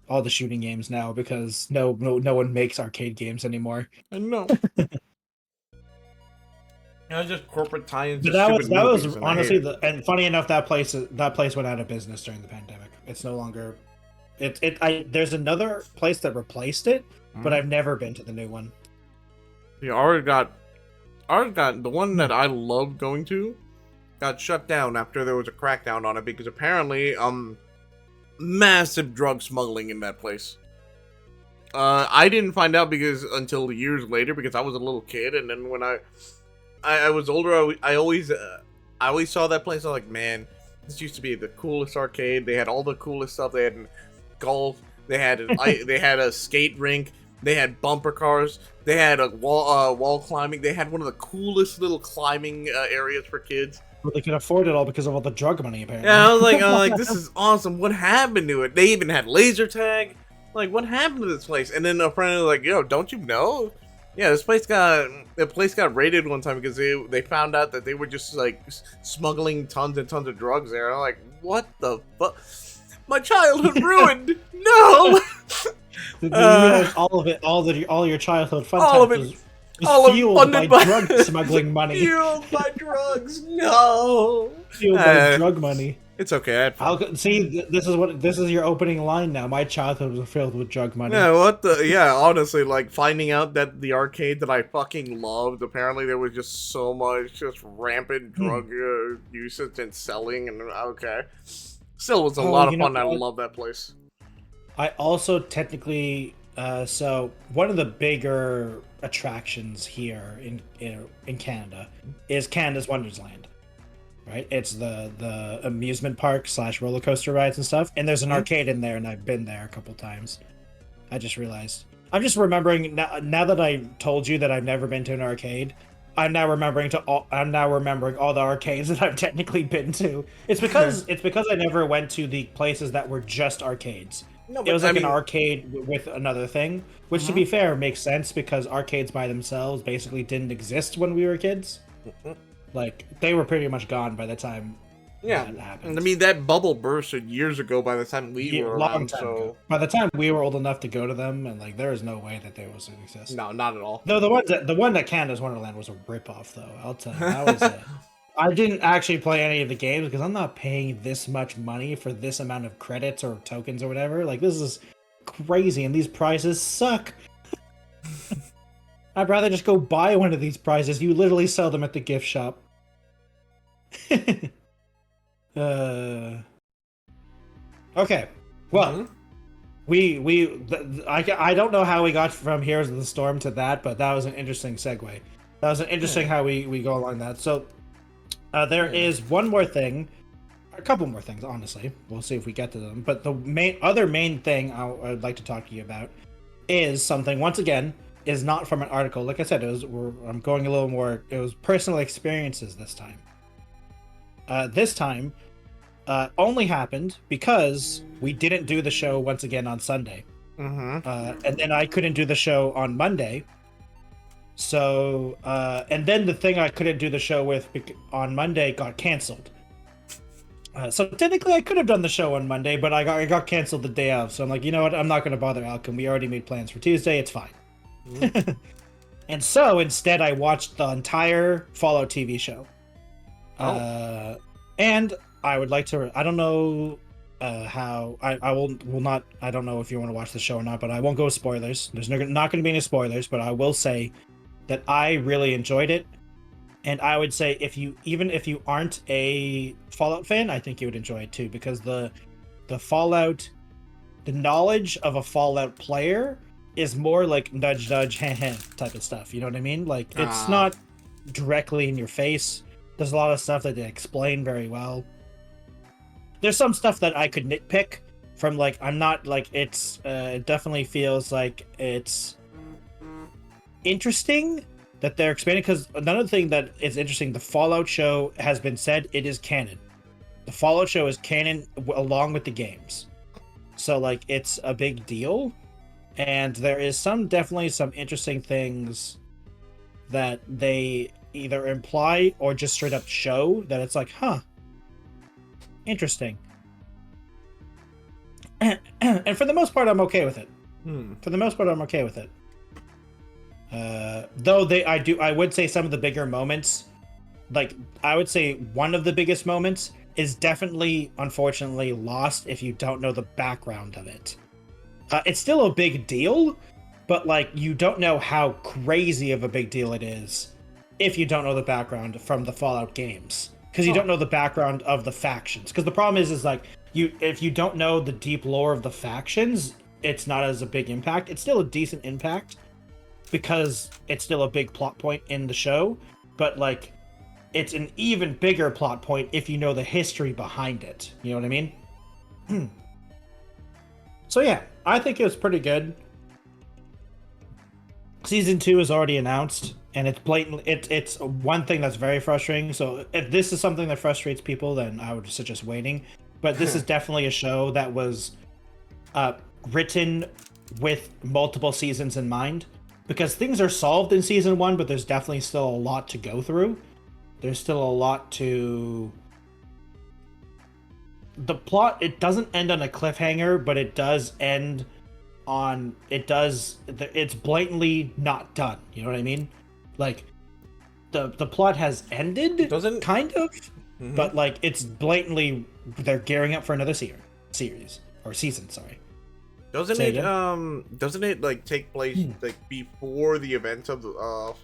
all the shooting games now, because no one makes arcade games anymore. I know. Just corporate tie-ins. But that was honestly and funny enough, that place went out of business during the pandemic. It's no longer. There's another place that replaced it, but I've never been to the new one. Yeah, ours got the one that I loved going to got shut down after there was a crackdown on it because apparently massive drug smuggling in that place. I didn't find out until years later because I was a little kid, and then when I was older, I always saw that place. I was like, man, this used to be the coolest arcade. They had all the coolest stuff. They had golf. They had they had a skate rink. They had bumper cars. They had a wall climbing. They had one of the coolest little climbing areas for kids. But they could afford it all because of all the drug money, apparently. Yeah, I was like, this is awesome. What happened to it? They even had laser tag. Like, what happened to this place? And then a friend was like, yo, don't you know? Yeah, the place got raided one time because they found out that they were just like smuggling tons and tons of drugs there. And I'm like, what the fuck? My childhood ruined. No. All of it, all your childhood fun all times of it, was fueled by drug smuggling money. Fueled by drugs. No. Fueled by drug money. It's okay. See, this is your opening line now. My childhood was filled with drug money. Yeah, honestly, like finding out that the arcade that I fucking loved, apparently there was just so much just rampant drug usage and selling, and okay. Still was a lot of fun. I love that place. I also technically, so one of the bigger attractions here in Canada is Canada's Wonderland. Right, it's the amusement park / roller coaster rides and stuff, and there's an arcade in there, and I've been there a couple times. I just realized. I'm just remembering now that I told you that I've never been to an arcade. I'm now remembering all the arcades that I've technically been to. It's because I never went to the places that were just arcades. No, it was like an arcade with another thing, which to be fair makes sense because arcades by themselves basically didn't exist when we were kids. Like, they were pretty much gone by the time that happened. I mean, that bubble bursted years ago by the time we were around, so... By the time we were old enough to go to them, and, like, there is no way that they was to exist. No, not at all. No, the one that Canada's Wonderland was a ripoff, though. I'll tell you. That was I didn't actually play any of the games because I'm not paying this much money for this amount of credits or tokens or whatever. Like, this is crazy, and these prizes suck. I'd rather just go buy one of these prizes. You literally sell them at the gift shop. Okay. Well, I don't know how we got from Heroes of the Storm to that, but that was an interesting segue. That was an interesting how we go along that. So there is one more thing, a couple more things, honestly. We'll see if we get to them. But the main thing I'd like to talk to you about is something, once again, is not from an article. Like I said, I'm going a little more. It was personal experiences this time. This time only happened because we didn't do the show once again on Sunday. And then I couldn't do the show on Monday. So, and then the thing I couldn't do the show with on Monday got canceled. So technically, I could have done the show on Monday, but I got canceled the day of. So I'm like, you know what? I'm not going to bother Alchem. We already made plans for Tuesday. It's fine. And so instead, I watched the entire Fallout TV show. And I would like to. I don't know how. I will not. I don't know if you want to watch the show or not, but I won't go with spoilers. There's not going to be any spoilers, but I will say that I really enjoyed it. And I would say if you aren't a Fallout fan, I think you would enjoy it too, because the Fallout, the knowledge of a Fallout player is more like nudge nudge type of stuff. You know what I mean? Like it's not directly in your face. There's a lot of stuff that they explain very well. There's some stuff that I could nitpick from, like, I'm not like it's it definitely feels like it's interesting that they're expanding, because another thing that is interesting, the Fallout show has been said it is canon. The Fallout show is canon along with the games. So, like, it's a big deal. And there is definitely some interesting things that they either imply or just straight up show that it's like, huh, interesting. And for the most part, I'm okay with it. For the most part, I'm okay with it. Though I would say some of the bigger moments, like I would say one of the biggest moments is definitely, unfortunately, lost if you don't know the background of it. It's still a big deal, but like you don't know how crazy of a big deal it is if you don't know the background from the Fallout games, because you don't know the background of the factions. Because the problem is like if you don't know the deep lore of the factions, it's not as a big impact. It's still a decent impact, because it's still a big plot point in the show, but like it's an even bigger plot point if you know the history behind it. You know what I mean? So yeah, I think it was pretty good. Season 2 is already announced, and it's blatant. It's one thing that's very frustrating. So if this is something that frustrates people, then I would suggest waiting. But this is definitely a show that was written with multiple seasons in mind. Because things are solved in season 1, but there's definitely still a lot to go through. There's still a lot to... The plot, it doesn't end on a cliffhanger, but it does end on... It's blatantly not done. You know what I mean? Like, the plot has ended, kind of, but like, it's blatantly... They're gearing up for another series. Or season, sorry. Doesn't it like take place like before the events of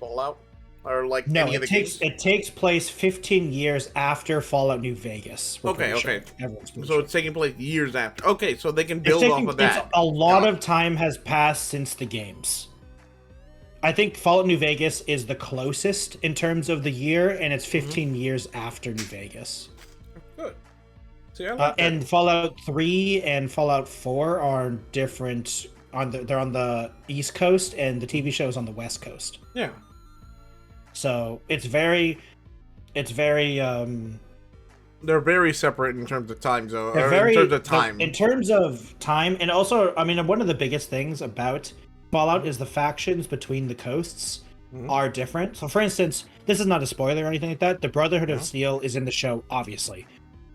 Fallout, or like no? Any of the games? It takes place 15 years after Fallout New Vegas. Okay. Sure. So it's taking place years after. Okay, so they can build off of that. A lot of time has passed since the games. I think Fallout New Vegas is the closest in terms of the year, and it's 15 years after New Vegas. Good. See, I like and Fallout 3 and Fallout 4 are different. They're on the East Coast, and the TV show is on the West Coast. Yeah. So it's very. They're very separate in terms of time zone. In terms of time, and also, I mean, one of the biggest things about Fallout is the factions between the coasts are different. So, for instance, this is not a spoiler or anything like that. The Brotherhood of Steel is in the show, obviously.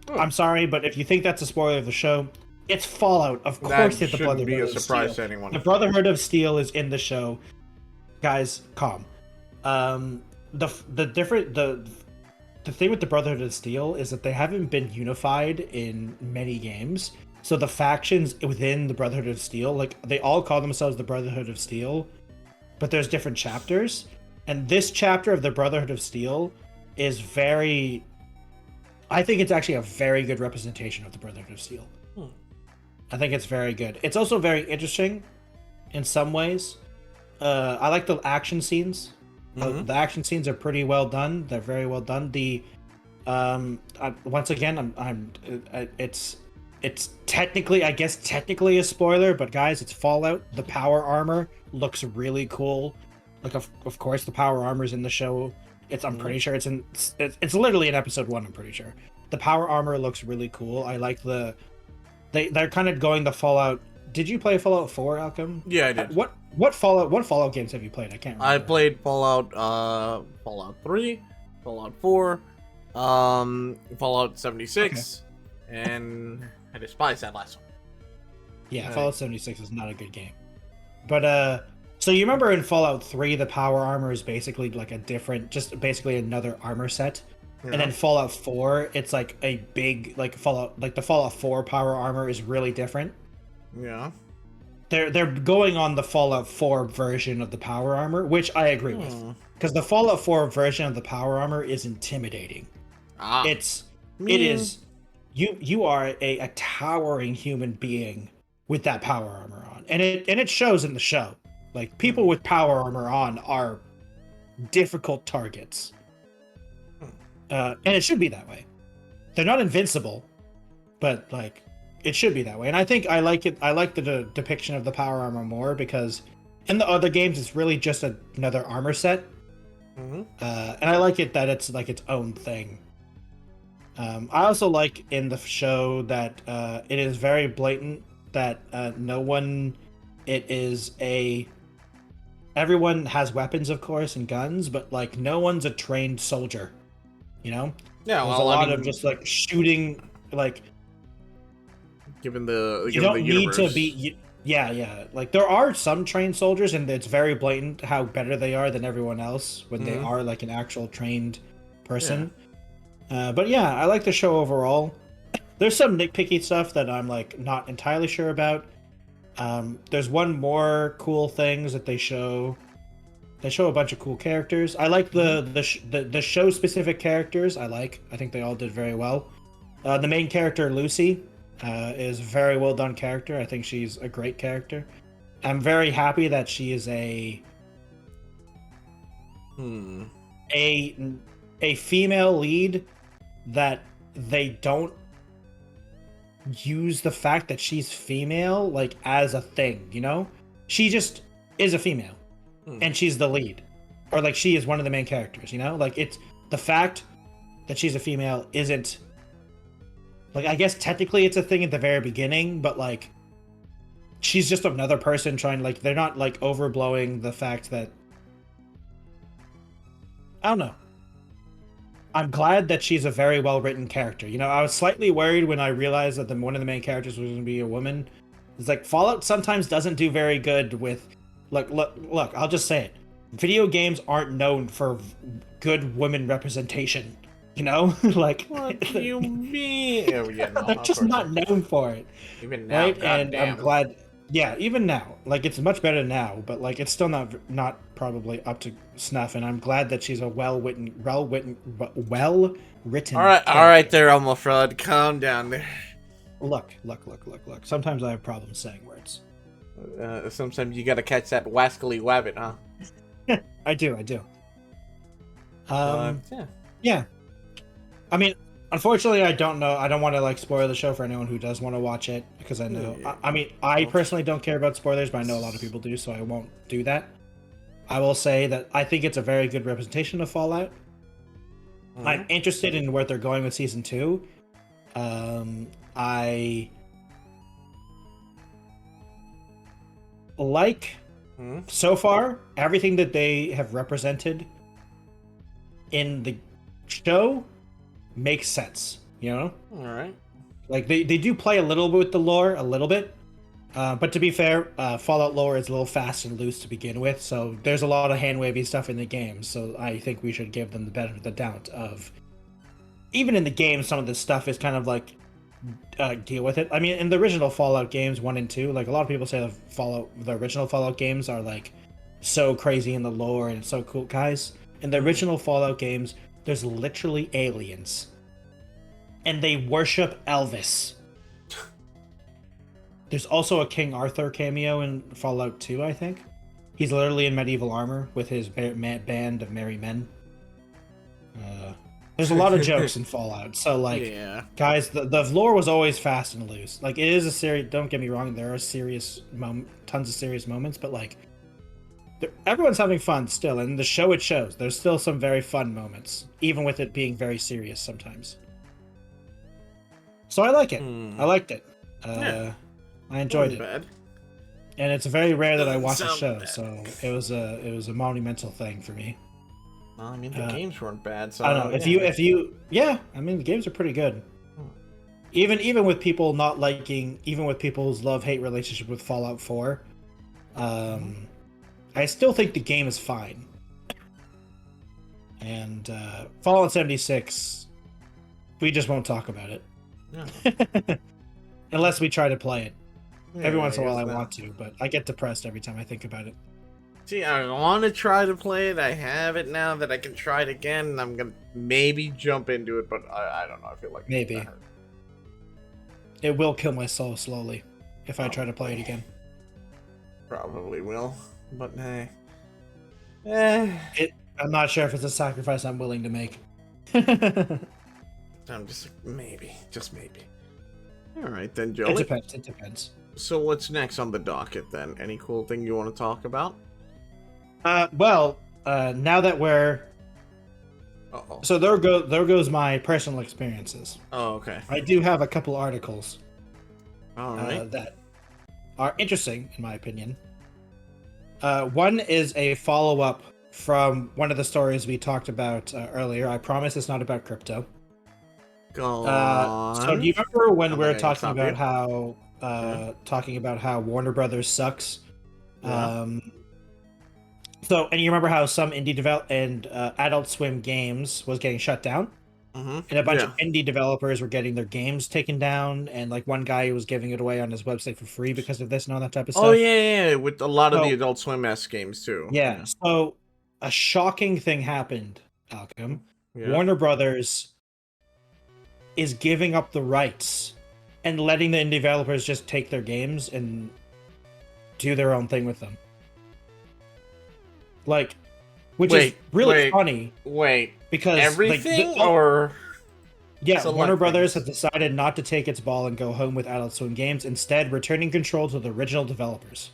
I'm sorry, but if you think that's a spoiler of the show, it's Fallout. Of course, it's the Brotherhood be a of surprise Steel. to anyone. The Brotherhood of Steel is in the show. Guys, calm. The thing with the Brotherhood of Steel is that they haven't been unified in many games. So the factions within the Brotherhood of Steel, like, they all call themselves the Brotherhood of Steel, but there's different chapters. And this chapter of the Brotherhood of Steel is very... I think it's actually a very good representation of the Brotherhood of Steel. I think it's very good. It's also very interesting in some ways. I like the action scenes. The action scenes are pretty well done. They're very well done. Once again, it's technically a spoiler, but guys, it's Fallout. The power armor looks really cool. Like, of course, the power armor's in the show. I'm pretty sure it's literally in episode 1. I'm pretty sure the power armor looks really cool. I like they're kind of going the Fallout. Did you play Fallout 4, Alchem? Yeah, I did. What Fallout games have you played? I can't remember. I played Fallout 3, Fallout 4, Fallout 76, and I despise that last one. Yeah, Right. Fallout 76 is not a good game. But so you remember in Fallout 3 the power armor is basically like a different, just basically another armor set. Yeah. And then Fallout 4, it's like a big like the Fallout 4 power armor is really different. Yeah. They're going on the Fallout 4 version of the power armor, which I agree with. Because the Fallout 4 version of the power armor is intimidating. Ah. It is you are a towering human being with that power armor on. And it shows in the show. Like people with power armor on are difficult targets. And it should be that way. They're not invincible, but like it should be that way. And I think I like it. I like the depiction of the power armor more because in the other games it's really just another armor set. And I like it that it's like its own thing. I also like in the show that it is very blatant that everyone has weapons, of course, and guns, but like no one's a trained soldier, you know? Yeah, There's a lot of just like shooting, like given the you don't need to be. Yeah. Like there are some trained soldiers, and it's very blatant how better they are than everyone else when they are like an actual trained person. But yeah, I like the show overall. There's some nitpicky stuff that I'm like not entirely sure about. There's one more cool things that they show. They show a bunch of cool characters. I like the show specific characters. I think they all did very well. The main character Lucy is a very well done character. I think she's a great character. I'm very happy that she is a female lead that they don't use the fact that she's female like as a thing, you know? She just is a female and she's the lead, or like she is one of the main characters, you know? Like it's the fact that she's a female isn't like, I guess technically it's a thing at the very beginning, but like she's just another person trying, like they're not like overblowing the fact that I don't know. I'm glad that she's a very well-written character. You know, I was slightly worried when I realized that one of the main characters was going to be a woman. It's like Fallout sometimes doesn't do very good with... Look, I'll just say it. Video games aren't known for good women representation. You know? Like... What do you mean? Oh, yeah, no, they're just not known for it. Even now, right? And goddamn. I'm glad... Yeah, even now. Like, it's much better now, but, like, it's still not probably up to snuff, and I'm glad that she's a well-written All right, character. there, Elmo Fraud. Calm down there. Look. Sometimes I have problems saying words. Sometimes you gotta catch that wascally wabbit, huh? I do. Yeah. Yeah. I mean, unfortunately, I don't know. I don't want to like spoil the show for anyone who does want to watch it because I know. I mean, I personally don't care about spoilers, but I know a lot of people do, so I won't do that. I will say that I think it's a very good representation of Fallout. I'm interested in where they're going with season 2. I like so far everything that they have represented in the show makes sense, you know? All right. Like they do play a little bit with the lore, a little bit. But to be fair, Fallout lore is a little fast and loose to begin with, so there's a lot of hand-wavy stuff in the game, so I think we should give them the benefit of the doubt of... Even in the game, some of this stuff is kind of like, deal with it. I mean, in the original Fallout games, 1 and 2, like a lot of people say the original Fallout games are like so crazy in the lore and it's so cool. Guys, in the original Fallout games, there's literally aliens. And they worship Elvis. There's also a King Arthur cameo in Fallout 2, I think. He's literally in medieval armor with his band of merry men. There's a lot of jokes in Fallout, so like, Yeah. guys, the lore was always fast and loose. Like, it is a serious. Don't get me wrong, there are tons of serious moments, but like, everyone's having fun still, and the show it shows. There's still some very fun moments, even with it being very serious sometimes. So I like it. I liked it. Yeah. I enjoyed it, Bad. and it's very rare that I Doesn't watch a sound show, bad. so it was a monumental thing for me. Well, I mean, the games weren't bad, so I don't know if you, yeah. I mean, the games are pretty good. even with people not liking, even with people's love-hate relationship with Fallout 4, I still think the game is fine. And Fallout 76, we just won't talk about it. Yeah. Unless we try to play it. Yeah, Every once in a while guess I not. want to, but I get depressed every time I think about it. See, I want to try to play it. I have it now that I can try it again. I'm gonna maybe jump into it, but I don't know. I feel like Maybe. that hurt. It will kill my soul slowly if I try to play it again. Probably will, but hey. I'm not sure if it's a sacrifice I'm willing to make. I'm just maybe, just maybe. All right then, It Joey. depends. It depends. So what's next on the docket then? Any cool thing you want to talk about? Well, now that we're Uh-oh. so there goes my personal experiences. Oh, okay. I do have a couple articles All right. that are interesting in my opinion. One is a follow-up from one of the stories we talked about earlier. I promise it's not about crypto. Go on. So do you remember when I'm we were gonna talking stop about you. how Warner Brothers sucks? Yeah. So, and you remember how some indie and Adult Swim games was getting shut down, and a bunch of indie developers were getting their games taken down, and like one guy was giving it away on his website for free because of this and all that type of stuff. Oh yeah, with a lot of So- the Adult Swim S games too. Yeah. So a shocking thing happened, Alchem. Yeah. Warner Brothers is giving up the rights and letting the indie developers just take their games and do their own thing with them. Like, which is really funny Wait, because everything or yeah, select Warner Brothers things? have decided not to take its ball and go home with Adult Swim games, instead returning control to the original developers.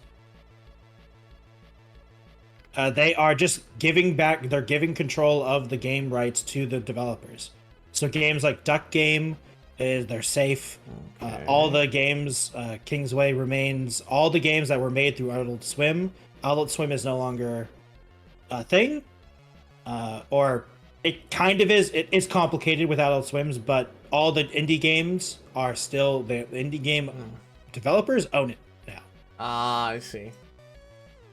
They are just giving control of the game rights to the developers. So games like Duck Game, they're safe. Okay. All the games, Kingsway remains. All the games that were made through Adult Swim is no longer a thing. Or it kind of is. It is complicated with Adult Swims, but all the indie games are still the indie game developers own it now. Ah, I see.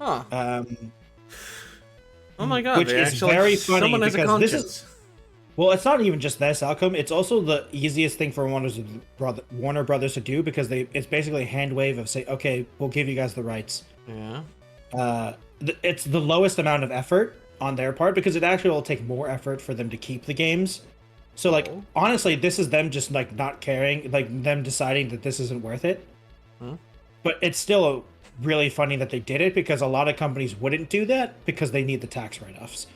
Huh. Oh my god, which they is actually, very funny someone has a because this conscience. is- Well, it's not even just this outcome. It's also the easiest thing for Warner Brothers to do because it's basically a hand wave of say, okay, we'll give you guys the rights. Yeah. It's the lowest amount of effort on their part because it actually will take more effort for them to keep the games. So like, honestly, this is them just like not caring, like them deciding that this isn't worth it. But it's still really funny that they did it because a lot of companies wouldn't do that because they need the tax write-offs.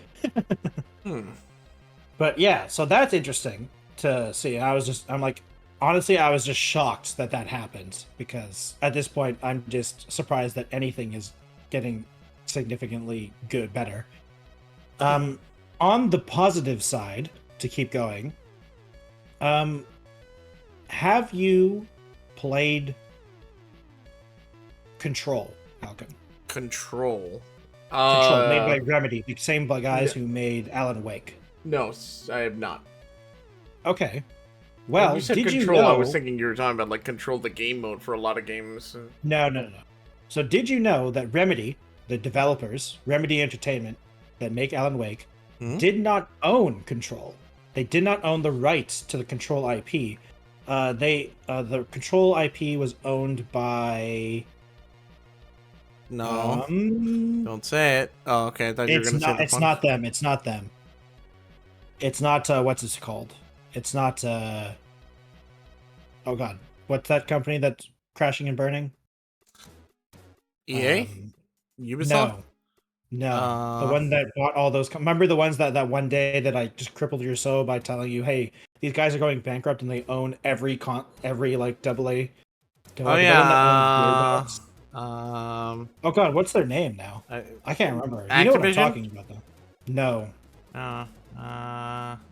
But yeah, so that's interesting to see. I'm like, honestly, I was just shocked that happened because at this point, I'm just surprised that anything is getting significantly better. On the positive side, to keep going, have you played Control, Malcolm? Control. Control, made by Remedy, the same guys who made Alan Wake. No, I have not. Okay. Well, when you said did Control, you know... I was thinking you were talking about like Control the game mode for a lot of games. No. So did you know that Remedy, the developers, Remedy Entertainment, that make Alan Wake, did not own Control? They did not own the rights to the Control IP. The Control IP was owned by... No. Don't say it. Oh, okay. I thought you were going to say the It's not them. It's not them. It's not, what's it called? It's not, oh god. What's that company that's crashing and burning? EA? Ubisoft? No. The one that bought all those... Remember the ones that one day that I just crippled your soul by telling you, hey, these guys are going bankrupt and they own every like AA... Oh, yeah. Oh god, what's their name now? I can't remember. Activision? You know what I'm talking about, though. No.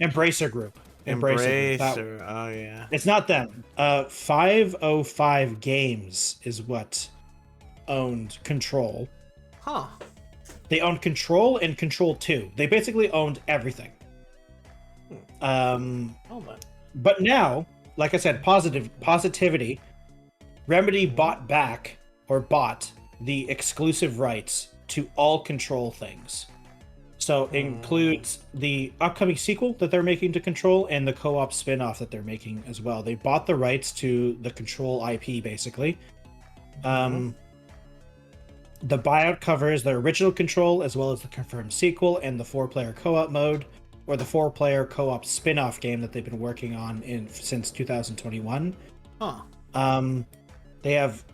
Embracer Group. Embracer. Oh yeah. It's not them. 505 Games is what owned Control. Huh. They owned Control and Control 2. They basically owned everything. Oh man. But now like I said, positivity. Remedy bought the exclusive rights to all Control things. So it includes the upcoming sequel that they're making to Control and the co-op spin-off that they're making as well. They bought the rights to the Control IP, basically. The buyout covers the original Control as well as the confirmed sequel and the 4-player co-op mode, or the 4-player co-op spin-off game that they've been working on since 2021. They have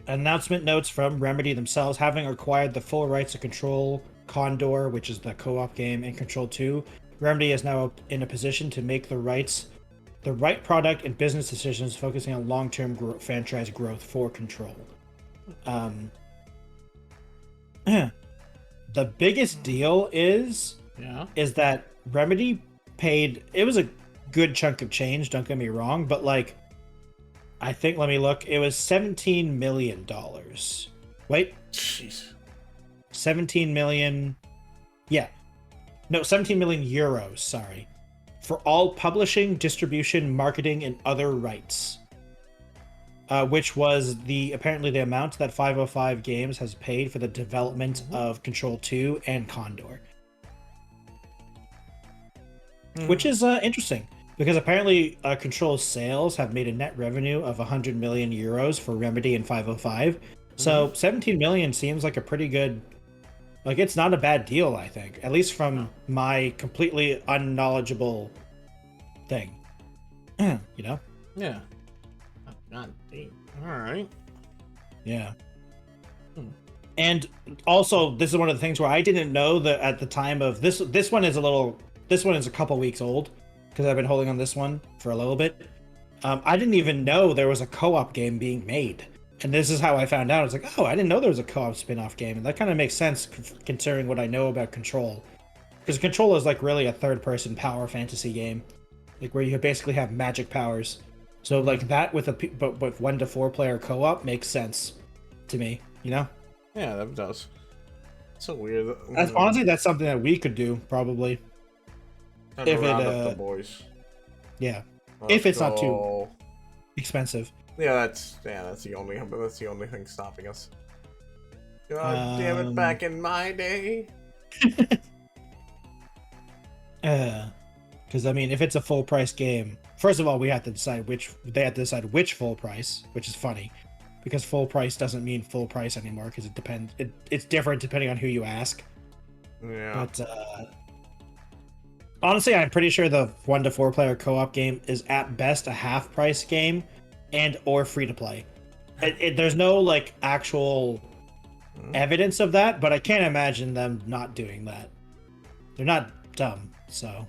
announcement notes from Remedy themselves, having acquired the full rights to Control, Condor, which is the co-op game, and Control 2. Remedy is now in a position to make the right product and business decisions, focusing on long-term franchise growth for Control. The biggest deal is that Remedy paid. It was a good chunk of change. Don't get me wrong, but like, I think, let me look. It was $17 million. Wait. Jeez. 17 million. Yeah. No, 17 million euros, sorry. For all publishing, distribution, marketing, and other rights. Which was apparently the amount that 505 Games has paid for the development of Control 2 and Condor. Which is interesting. Because apparently Control sales have made a net revenue of 100 million euros for Remedy and 505. So 17 million seems like a pretty good... Like, it's not a bad deal, I think. At least from my completely unknowledgeable thing. You know? Yeah. Oh, God damn. Alright. Yeah. And also, this is one of the things where I didn't know that at the time of... This one is a couple weeks old. Because I've been holding on this one for a little bit. I didn't even know there was a co-op game being made. And this is how I found out. I was like, oh, I didn't know there was a co-op spin-off game. And that kind of makes sense considering what I know about Control. Because Control is like really a third-person power fantasy game. Like where you basically have magic powers. So like that with with 1 to 4 player co-op makes sense to me, you know? Yeah, that does. It's so weird. Honestly, that's something that we could do, probably. If the boys. Yeah. If it's not too expensive. Yeah, that's the only thing stopping us. God damn it! Back in my day. Because I mean, if it's a full price game, first of all, they have to decide which full price, which is funny, because full price doesn't mean full price anymore. Because it depends. It's different depending on who you ask. Yeah. But honestly, I'm pretty sure the 1 to 4 player co-op game is at best a half price game and or free to play. There's no like actual evidence of that, but I can't imagine them not doing that. They're not dumb, so.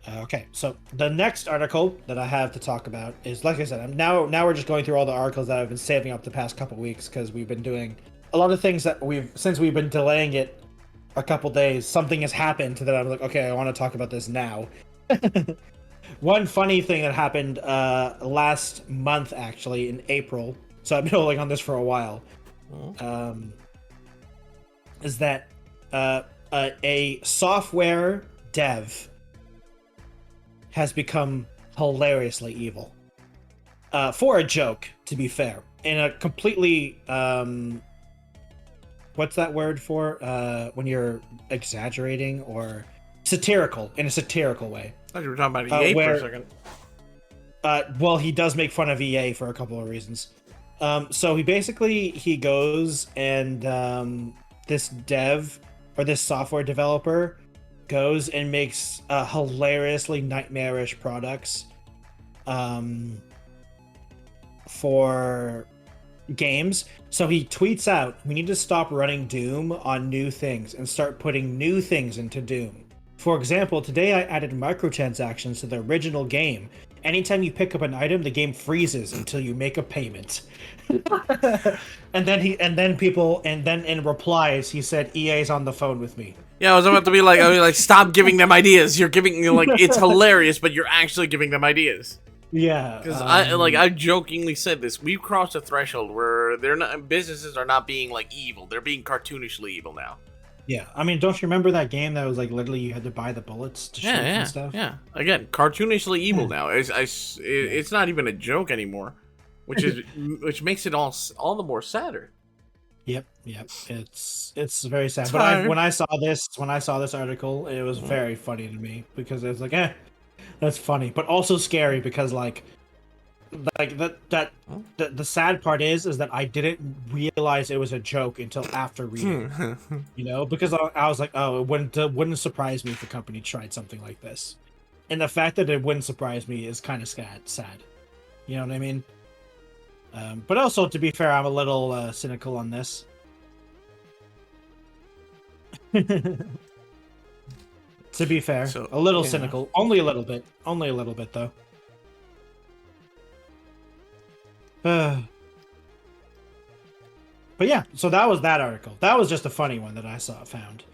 Okay, so the next article that I have to talk about is, like I said, now we're just going through all the articles that I've been saving up the past couple weeks because we've been doing a lot of things that since we've been delaying it a couple days. Something has happened that I'm like, okay, I want to talk about this now. One funny thing that happened last month, actually, in April, so I've been holding on this for a while, is that a software dev has become hilariously evil. For a joke, to be fair. In a completely... what's that word for when you're exaggerating or satirical, in a satirical way. I thought you were talking about EA for a second. Well, he does make fun of EA for a couple of reasons. So he goes and this dev or this software developer goes and makes hilariously nightmarish products for games. So he tweets out, we need to stop running Doom on new things and start putting new things into Doom. For example, today I added microtransactions to the original game. Anytime you pick up an item, the game freezes until you make a payment. and then in replies he said, EA's on the phone with me. Yeah, I was about to be like, stop giving them ideas. You're giving like it's hilarious, but you're actually giving them ideas. Yeah, Because I jokingly said this. We've crossed a threshold where businesses are not being like evil. They're being cartoonishly evil now. yeah. I mean, don't you remember that game that was like literally you had to buy the bullets to shoot and stuff? Yeah. Again, cartoonishly evil now. It's not even a joke anymore, which makes it all the more sadder. Yep. It's very sad. But when I saw this article, it was very funny to me because it was like, that's funny, but also scary because like the sad part is that I didn't realize it was a joke until after reading, because I was like, oh, it wouldn't surprise me if a company tried something like this, and the fact that it wouldn't surprise me is kind of sad. You know what I mean? But also, to be fair, I'm a little cynical on this. To be fair, a little cynical, only a little bit though. But yeah, so that was that article. That was just a funny one that I found.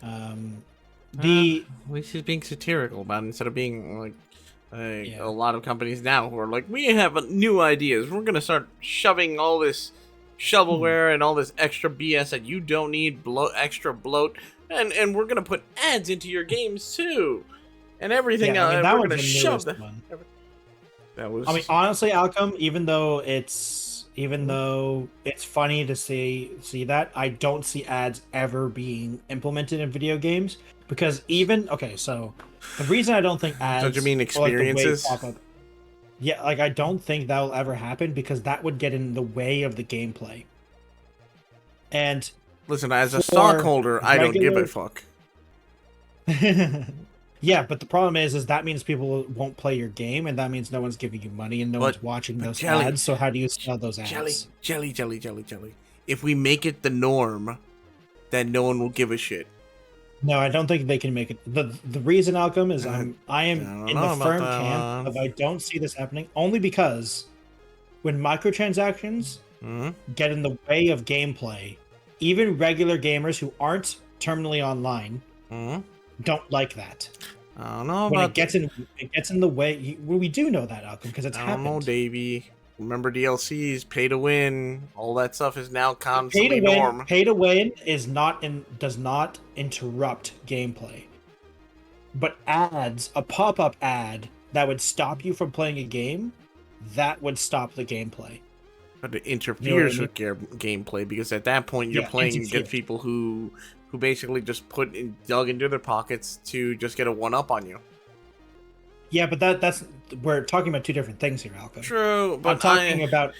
At least he's being satirical about it instead of being like a lot of companies now who are like, we have new ideas. We're gonna start shoving all this shovelware and all this extra BS that you don't need, extra bloat, and we're gonna put ads into your games too, and everything. We're gonna shove that. That was. I mean, honestly, Alcom, even though it's funny to see that, I don't see ads ever being implemented in video games because so the reason I don't think ads. Don't you mean experiences? Yeah, like I don't think that will ever happen because that would get in the way of the gameplay. And listen, as a stockholder, I don't give a fuck. Yeah, but the problem is that means people won't play your game, and that means no one's giving you money and no one's watching those ads. So how do you sell those ads? Jelly. If we make it the norm, then no one will give a shit. No, I don't think they can make it. The reason, Alcom, is I am in the firm camp of I don't see this happening only because when microtransactions get in the way of gameplay, even regular gamers who aren't terminally online don't like that. I don't know when about it gets in the way. We do know that, Alcom, because it's happened. I don't know, Davey. Remember DLCs, pay to win, all that stuff is now constantly norm. Pay to win does not interrupt gameplay. But ads, a pop-up ad that would stop you from playing a game, that would stop the gameplay. But it interferes with gameplay because at that point you're playing against people who basically just dug into their pockets to just get a one-up on you. Yeah, but that's we're talking about two different things here, Alcom. True, but I'm talking about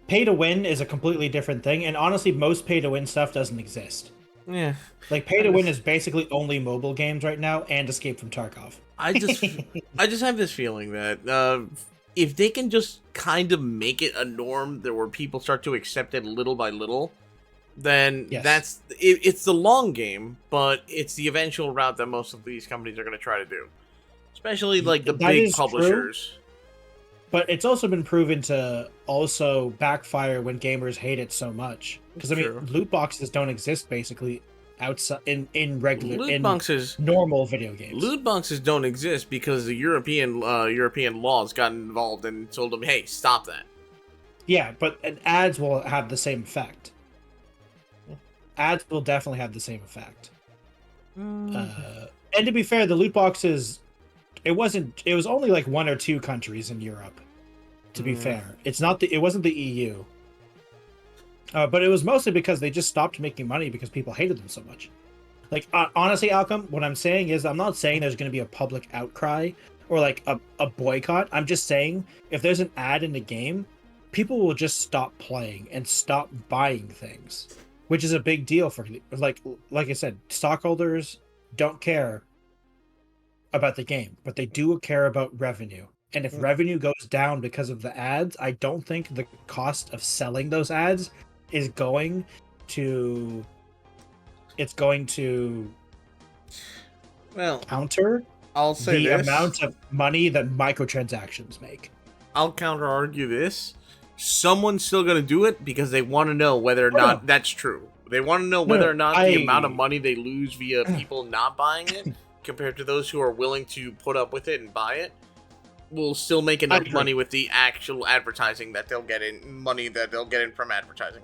pay to win is a completely different thing, and honestly, most pay to win stuff doesn't exist. Yeah, like pay to win is basically only mobile games right now, and Escape from Tarkov. I just have this feeling that if they can just kind of make it a norm where people start to accept it little by little, then it's the long game, but it's the eventual route that most of these companies are going to try to do. Especially like the big publishers. True, but it's also been proven to also backfire when gamers hate it so much. Because I mean, loot boxes don't exist basically outside in regular normal video games. Loot boxes don't exist because the European laws got involved and told them, "Hey, stop that." Yeah, but ads will have the same effect. Ads will definitely have the same effect. And to be fair, the loot boxes. It was only like 1 or 2 countries in Europe, to be fair. It wasn't the EU. But it was mostly because they just stopped making money because people hated them so much. Like, honestly, Alcom, what I'm saying is I'm not saying there's going to be a public outcry or like a boycott. I'm just saying if there's an ad in the game, people will just stop playing and stop buying things, which is a big deal for, like I said, stockholders don't care about the game, but they do care about revenue. And if revenue goes down because of the ads, I don't think the cost of selling those ads is going to counter the amount of money that microtransactions make. I'll counter argue this. Someone's still going to do it because they want to know whether or not that's true. They want to know whether or not the amount of money they lose via people not buying it compared to those who are willing to put up with it and buy it. will still make enough agree. money with the actual advertising that they'll get in from advertising.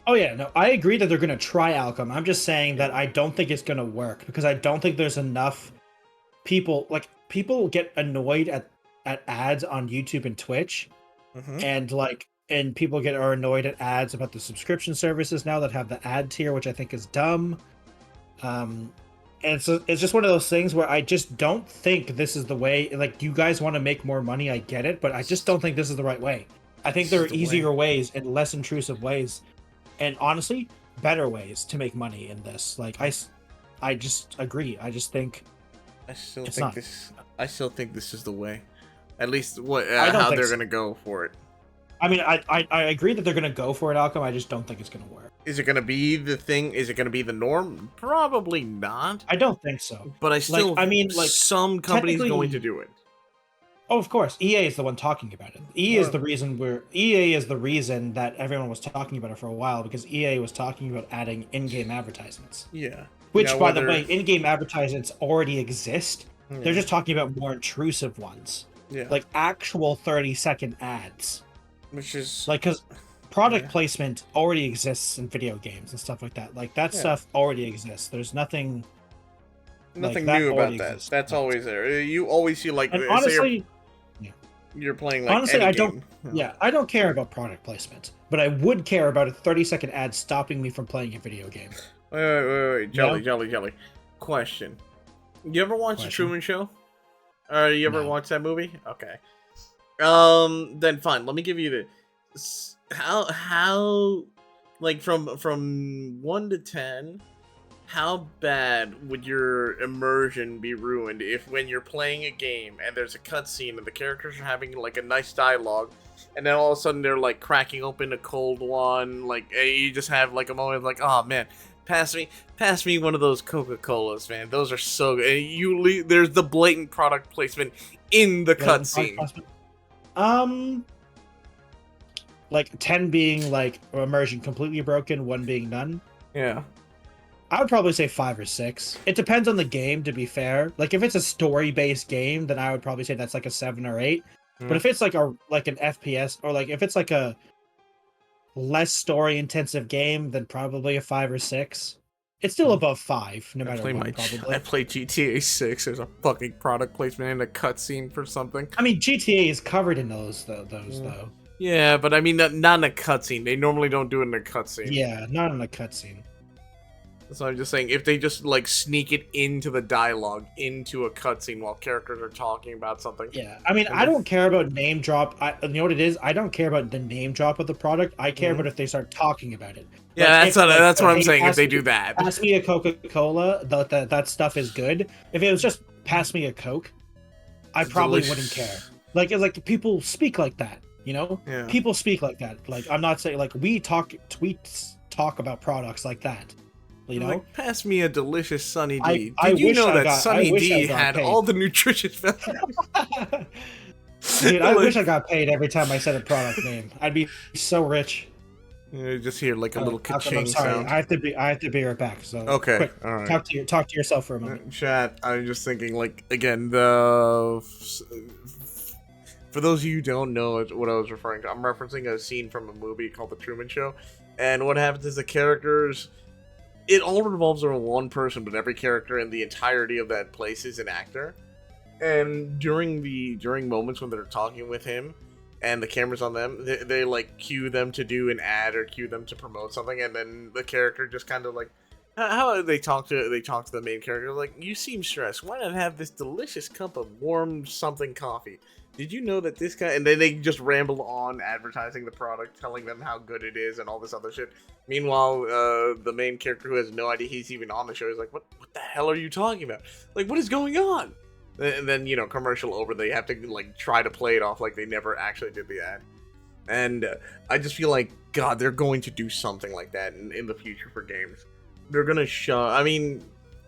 Oh yeah, no, I agree that they're gonna try Alchem. I'm just saying that I don't think it's gonna work because I don't think there's enough people. Like people get annoyed at ads on YouTube and Twitch, and people are annoyed at ads about the subscription services now that have the ad tier, which I think is dumb. And so it's just one of those things where I just don't think this is the way. Like, you guys want to make more money, I get it, but I just don't think this is the right way. I think there are easier ways and less intrusive ways, and honestly, better ways to make money in this. Like, I just agree. I just think I still think this is the way. At least how they're gonna go for it. I mean, I agree that they're gonna go for it, Alchem. I just don't think it's gonna work. Is it gonna be the thing? Is it gonna be the norm? Probably not. I don't think so. But I still, some companies going to do it. Oh, of course. EA is the one talking about it. EA is the reason that everyone was talking about it for a while, because EA was talking about adding in-game advertisements. Yeah. Which, by the way, in-game advertisements already exist. Yeah. They're just talking about more intrusive ones. Yeah. Like actual 30-second ads. Which is like, because product placement already exists in video games and stuff like that. Like, that stuff already exists. There's nothing new about that. That's always there. You always see, like, and honestly, you're playing, like, honestly, I don't care about product placement, but I would care about a 30-second ad stopping me from playing a video game. Wait. Jelly. Question. You ever watch The Truman Show? Or you ever watch that movie? Okay. Then fine. Let me give you the how like from 1 to 10, how bad would your immersion be ruined if, when you're playing a game and there's a cutscene and the characters are having like a nice dialogue, and then all of a sudden they're like cracking open a cold one, like you just have like a moment of like, oh man, pass me one of those Coca-Colas, man. Those are so good. And there's the blatant product placement in the cutscene. Like 10 being like immersion completely broken, 1 being none. Yeah. I would probably say 5 or 6. It depends on the game, to be fair. Like, if it's a story-based game, then I would probably say that's like a 7 or 8. But if it's like an FPS, or like if it's like a less story-intensive game, then probably a 5 or 6. It's still above 5, no matter what, probably. I played GTA 6. There's a fucking product placement and a cutscene for something. I mean, GTA is covered in those though. Yeah, but I mean, not in a cutscene. They normally don't do it in a cutscene. Yeah, not in a cutscene. So I'm just saying, if they just like sneak it into the dialogue, into a cutscene while characters are talking about something. Yeah, I mean, I don't care about name drop. You know what it is? I don't care about the name drop of the product. I care about if they start talking about it. Yeah, that's what I'm saying. If they do that, pass me a Coca-Cola. That stuff is good. If it was just pass me a Coke, I probably wouldn't care. Like, it's like people speak like that. You know, people speak like that. Like, I'm not saying like tweets talk about products like that. You know, like, pass me a delicious Sunny D. Did you know that Sunny D had all the nutritious values? Dude, I wish I got paid every time I said a product name. I'd be so rich. You just hear like a little ka-ching sound. I have to be right back. So okay, quick, all right. Talk to yourself for a moment. Chat. I'm just thinking, like, again, for those of you who don't know what I was referring to, I'm referencing a scene from a movie called The Truman Show, and what happens is the characters. It all revolves around one person, but every character in the entirety of that place is an actor. And during moments when they're talking with him, and the camera's on them, they like cue them to do an ad or cue them to promote something, and then the character just kind of like, how they talk to the main character, like, you seem stressed. Why not have this delicious cup of warm something coffee? Did you know that this guy... And then they just ramble on advertising the product, telling them how good it is and all this other shit. Meanwhile, the main character, who has no idea he's even on the show, is like, what the hell are you talking about? Like, what is going on? And then, you know, commercial over, they have to, like, try to play it off like they never actually did the ad. And I just feel like, God, they're going to do something like that in the future for games. They're going to show... I mean...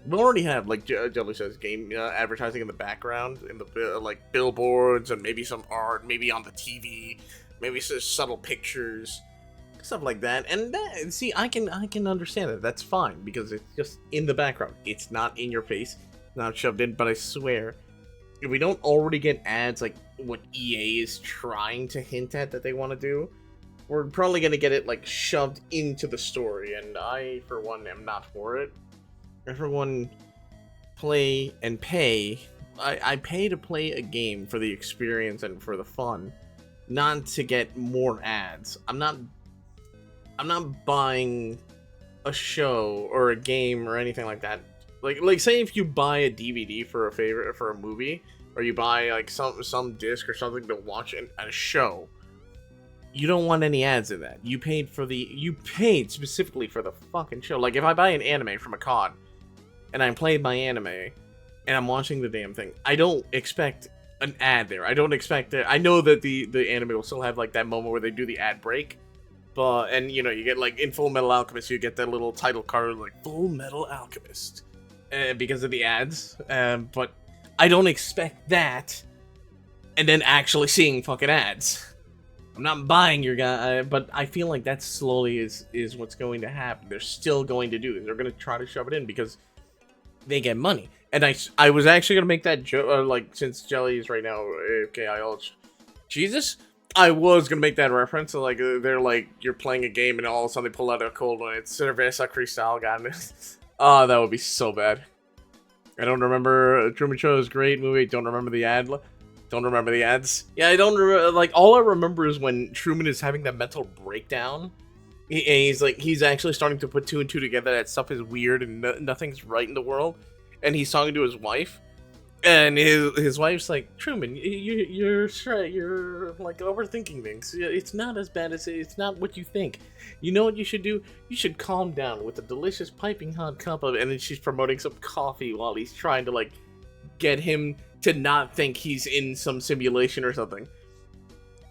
We already have, like Jelly says, game advertising in the background, in the like billboards, and maybe some art, maybe on the TV, maybe some subtle pictures, stuff like that. And see, I can understand that. That's fine, because it's just in the background. It's not in your face, not shoved in. But I swear, if we don't already get ads like what EA is trying to hint at that they want to do, we're probably going to get it like shoved into the story, and I for one am not for it. Everyone play and pay. I pay to play a game for the experience and for the fun, not to get more ads. I'm not buying a show or a game or anything like that. Like say if you buy a DVD for a movie, or you buy like some disc or something to watch a show, you don't want any ads in that. You paid specifically for the fucking show. Like if I buy an anime from a COD and I'm playing my anime and I'm watching the damn thing, I don't expect an ad there. I don't expect it. I know that the anime will still have like that moment where they do the ad break. But, and you know, you get like in Full Metal Alchemist, you get that little title card like Full Metal Alchemist because of the ads. But I don't expect that and then actually seeing fucking ads. I'm not buying your guy, but I feel like that slowly is what's going to happen. They're still going to do it. They're going to try to shove it in because they get money. And I was actually going to make that joke, like, since Jelly is right now AFK Jesus? I was going to make that reference. So, like, they're like, you're playing a game and all of a sudden they pull out a cold one. It's Cerveza Cristal, God. Oh, that would be so bad. I don't remember. Truman Show is a great movie. Don't remember the ad. Don't remember the ads. Yeah, I don't remember. Like, all I remember is when Truman is having that mental breakdown. And he's actually starting to put two and two together. That stuff is weird and nothing's right in the world. And he's talking to his wife. And his wife's like, Truman, you're straight. You're like overthinking things. It's not as bad as it's not what you think. You know what you should do? You should calm down with a delicious piping hot cup of. And then she's promoting some coffee while he's trying to like get him to not think he's in some simulation or something.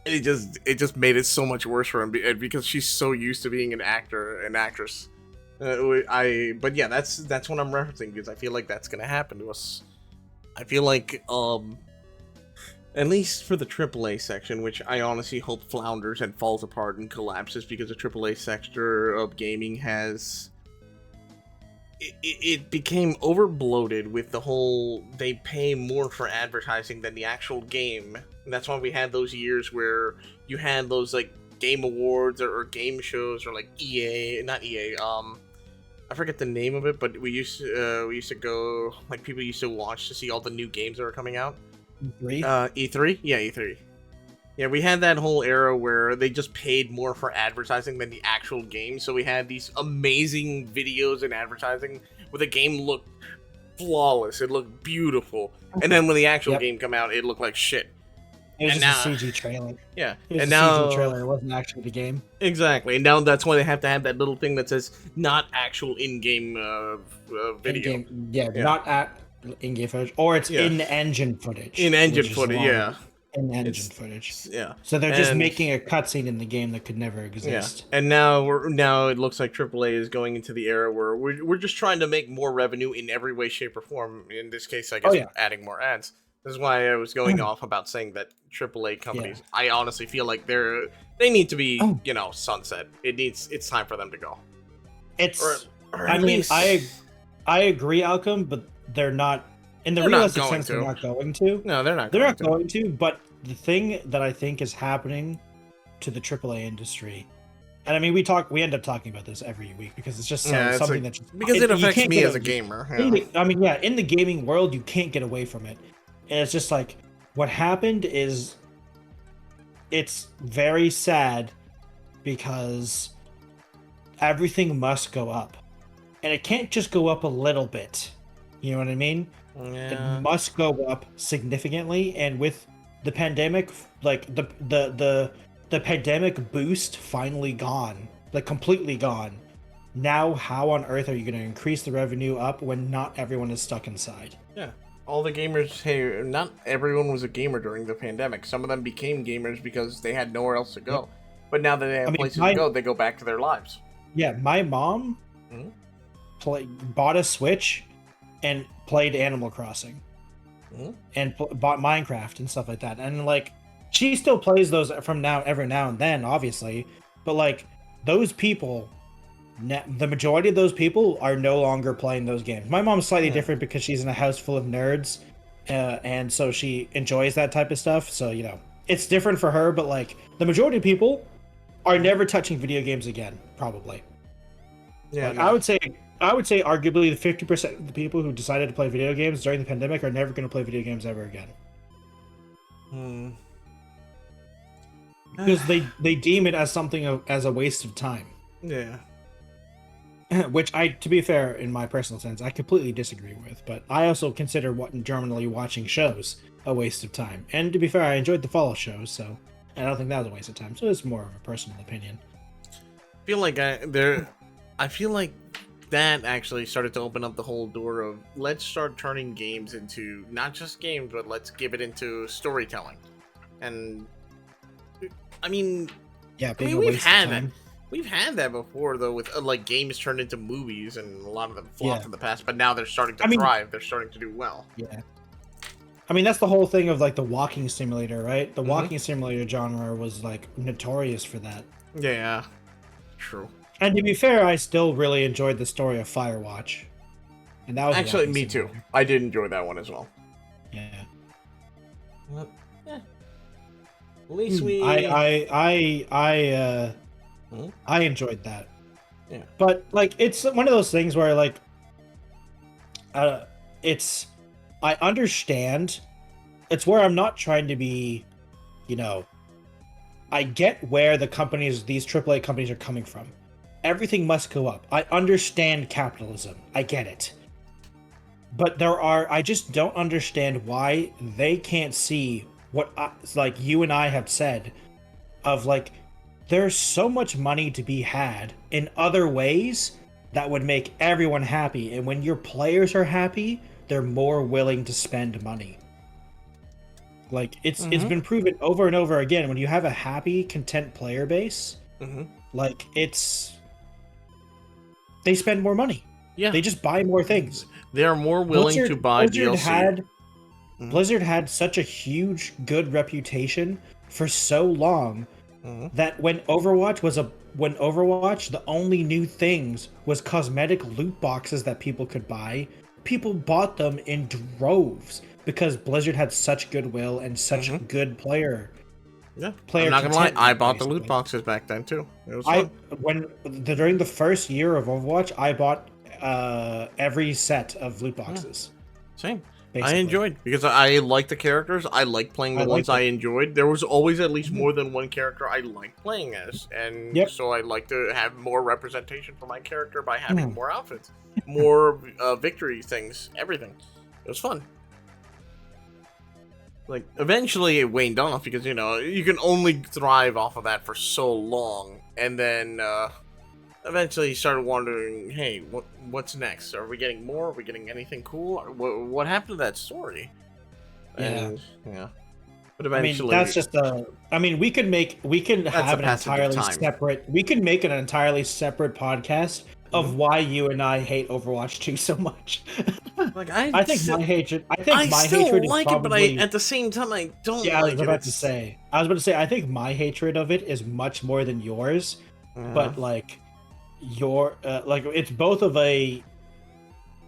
It just made it so much worse for him because she's so used to being an actress. But yeah, that's what I'm referencing because I feel like that's gonna happen to us. I feel like, at least for the AAA section, which I honestly hope flounders and falls apart and collapses because the AAA sector of gaming has... It became overbloated with the whole, they pay more for advertising than the actual game. And that's why we had those years where you had those, like, game awards or game shows or, like, not EA, I forget the name of it, but we used to go, like, people used to watch to see all the new games that were coming out. E3? E3? Yeah, E3. Yeah, we had that whole era where they just paid more for advertising than the actual game, so we had these amazing videos and advertising where the game looked flawless, it looked beautiful, and then when the actual game come out, it looked like shit. It was just a CG trailer. Yeah, it was and a now CG trailer. It wasn't actually the game. Exactly, and now that's why they have to have that little thing that says not actual in-game video. Not at in-game footage, or it's in-engine footage. In-engine footage, yeah. In-engine footage. Yeah. So they're just making a cutscene in the game that could never exist. Yeah. And now it looks like AAA is going into the era where we're just trying to make more revenue in every way, shape, or form. In this case, I guess adding more ads. This is why I was going off about saying that AAA companies. Yeah. I honestly feel like they need to be sunset. It's time for them to go. I agree, Alchem, but they're not. In the realistic sense, they're not going to. No, they're not. They're not going to. But the thing that I think is happening to the AAA industry, and I mean, we end up talking about this every week because it's just something that because it affects me as a gamer. Yeah. In the gaming world, you can't get away from it, and it's just like what happened is. It's very sad because everything must go up, and it can't just go up a little bit. You know what I mean? Yeah. It must go up significantly, and with the pandemic, like the pandemic boost finally gone, like completely gone. Now, how on earth are you going to increase the revenue up when not everyone is stuck inside? Yeah, all the gamers. Hey, not everyone was a gamer during the pandemic. Some of them became gamers because they had nowhere else to go. Yep. But now that they have places to go, they go back to their lives. Yeah, my mom bought a Switch and played Animal Crossing and bought Minecraft and stuff like that. And like, she still plays those every now and then, obviously. But like, those people, the majority of those people are no longer playing those games. My mom's slightly different because she's in a house full of nerds and so she enjoys that type of stuff. So you know, it's different for her. But like the majority of people are never touching video games again, probably. Yeah, Like, no. I would say arguably the 50% of the people who decided to play video games during the pandemic are never going to play video games ever again. Hmm. Because they deem it as something as a waste of time. Yeah. Which to be fair, in my personal sense, I completely disagree with. But I also consider what generally watching shows a waste of time. And to be fair, I enjoyed the Fallout shows, so I don't think that was a waste of time. So it's more of a personal opinion. I feel like that actually started to open up the whole door of let's start turning games into not just games, but let's give it into storytelling. And I mean, Yeah, being a we've waste of had that. time. We've had that before, though, with like games turned into movies, and a lot of them flopped Yeah. in the past. But now they're starting to I mean- thrive. They're starting to do well. Yeah. I mean, that's the whole thing of like the walking simulator, right? The Mhm. walking simulator genre was like notorious for that. Yeah, true. And to be fair, I still really enjoyed the story of Firewatch. And that was a Actually, walking me too. simulator. I did enjoy that one as well. Yeah. Well, yeah. At least we. Hmm? I enjoyed that. Yeah. But like it's one of those things where like it's I understand. It's where I'm not trying to be, you know, I get where these AAA companies are coming from. Everything must go up. I understand capitalism. I get it. But I just don't understand why they can't see what like you and I have said of like there's so much money to be had in other ways that would make everyone happy. And when your players are happy, they're more willing to spend money. Like it's been proven over and over again when you have a happy, content player base, like they spend more money. Yeah, They just buy more things. they are more willing to buy DLC. Blizzard had such a huge good reputation for so long that when Overwatch the only new things was cosmetic loot boxes that people could buy, people bought them in droves because Blizzard had such goodwill and such good player. Yeah, Player I'm not gonna lie. content, I bought the loot basically. boxes back then too. It was fun. During the first year of Overwatch, I bought every set of loot boxes. Same. Basically. I enjoyed because I like the characters. I like playing the ones I enjoyed. There was always at least more than one character I liked playing as, and so I like to have more representation for my character by having more outfits, more victory things, everything. It was fun. Like eventually it waned off because you know you can only thrive off of that for so long, and then eventually you started wondering, hey, what's next? Are we getting more? Are we getting anything cool? Or what happened to that story? And, yeah. But eventually, I mean, that's just we can have an entirely separate. We can make an entirely separate podcast of why you and I hate Overwatch 2 so much. Like I think my hatred. I my still hatred like is it, but probably, at the same time, I don't. Yeah, like I was about to say. I think my hatred of it is much more than yours, but like your like it's both of a.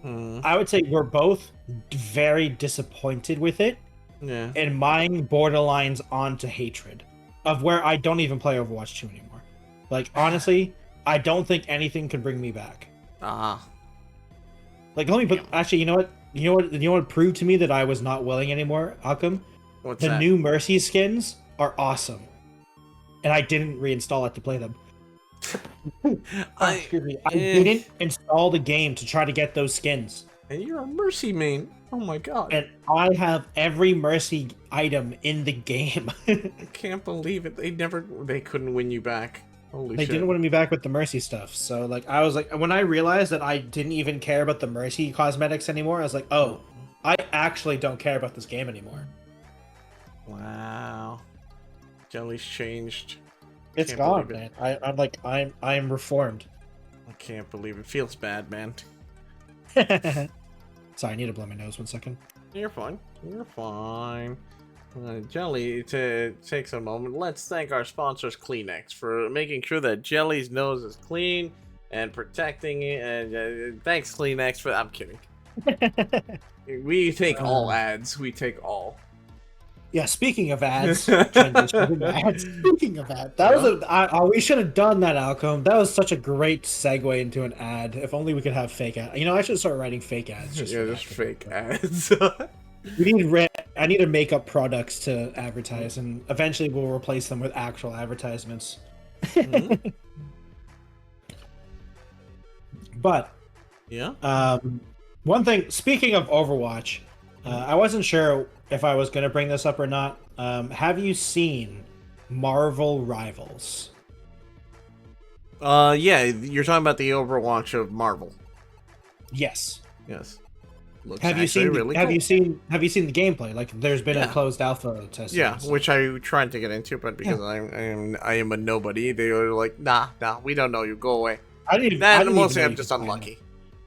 I would say we're both very disappointed with it. Yeah. And mine borderlines onto hatred, of where I don't even play Overwatch 2 anymore. Like honestly, I don't think anything could bring me back. Like let me put. Actually, you know what proved to me that I was not willing anymore, Akam? What's the that? new Mercy skins are awesome, and I didn't reinstall it to play them. Excuse me. I didn't install the game to try to get those skins. And you're a Mercy main. Oh my god. And I have every Mercy item in the game. I can't believe it. They couldn't win you back. Holy They shit. didn't win me back with the Mercy stuff. So like I was like, when I realized that I didn't even care about the Mercy cosmetics anymore, I was like, oh, I actually don't care about this game anymore. Wow. Jelly's changed. It's Can't gone, believe man. I'm reformed. I can't believe it. Feels bad, man. Sorry, I need to blow my nose 1 second. You're fine. You're fine. Jelly, to take a moment, let's thank our sponsors, Kleenex, for making sure that Jelly's nose is clean and protecting it. And thanks, Kleenex, for. I'm kidding. We take all ads. We take all. Yeah, speaking of ads, transition to ads. Speaking of ads, that was we should have done that, Alcom. That was such a great segue into an ad. If only we could have fake ads. You know, I should start writing fake ads. Yeah, just fake ads. I need to make up products to advertise, and eventually we'll replace them with actual advertisements. Mhm. But Yeah. one thing. Speaking of Overwatch, I wasn't sure if I was going to bring this up or not. Have you seen Marvel Rivals? Yeah, you're talking about the Overwatch of Marvel. Yes. Yes. Looks Have you seen? really Have cool. you seen? Have you seen the gameplay? Like, there's been a Yeah. closed alpha test. Yeah, which I tried to get into, but because I am a nobody, they were like, nah, we don't know you. Go away. I didn't. I That didn't mostly even know I'm you just could find unlucky. it.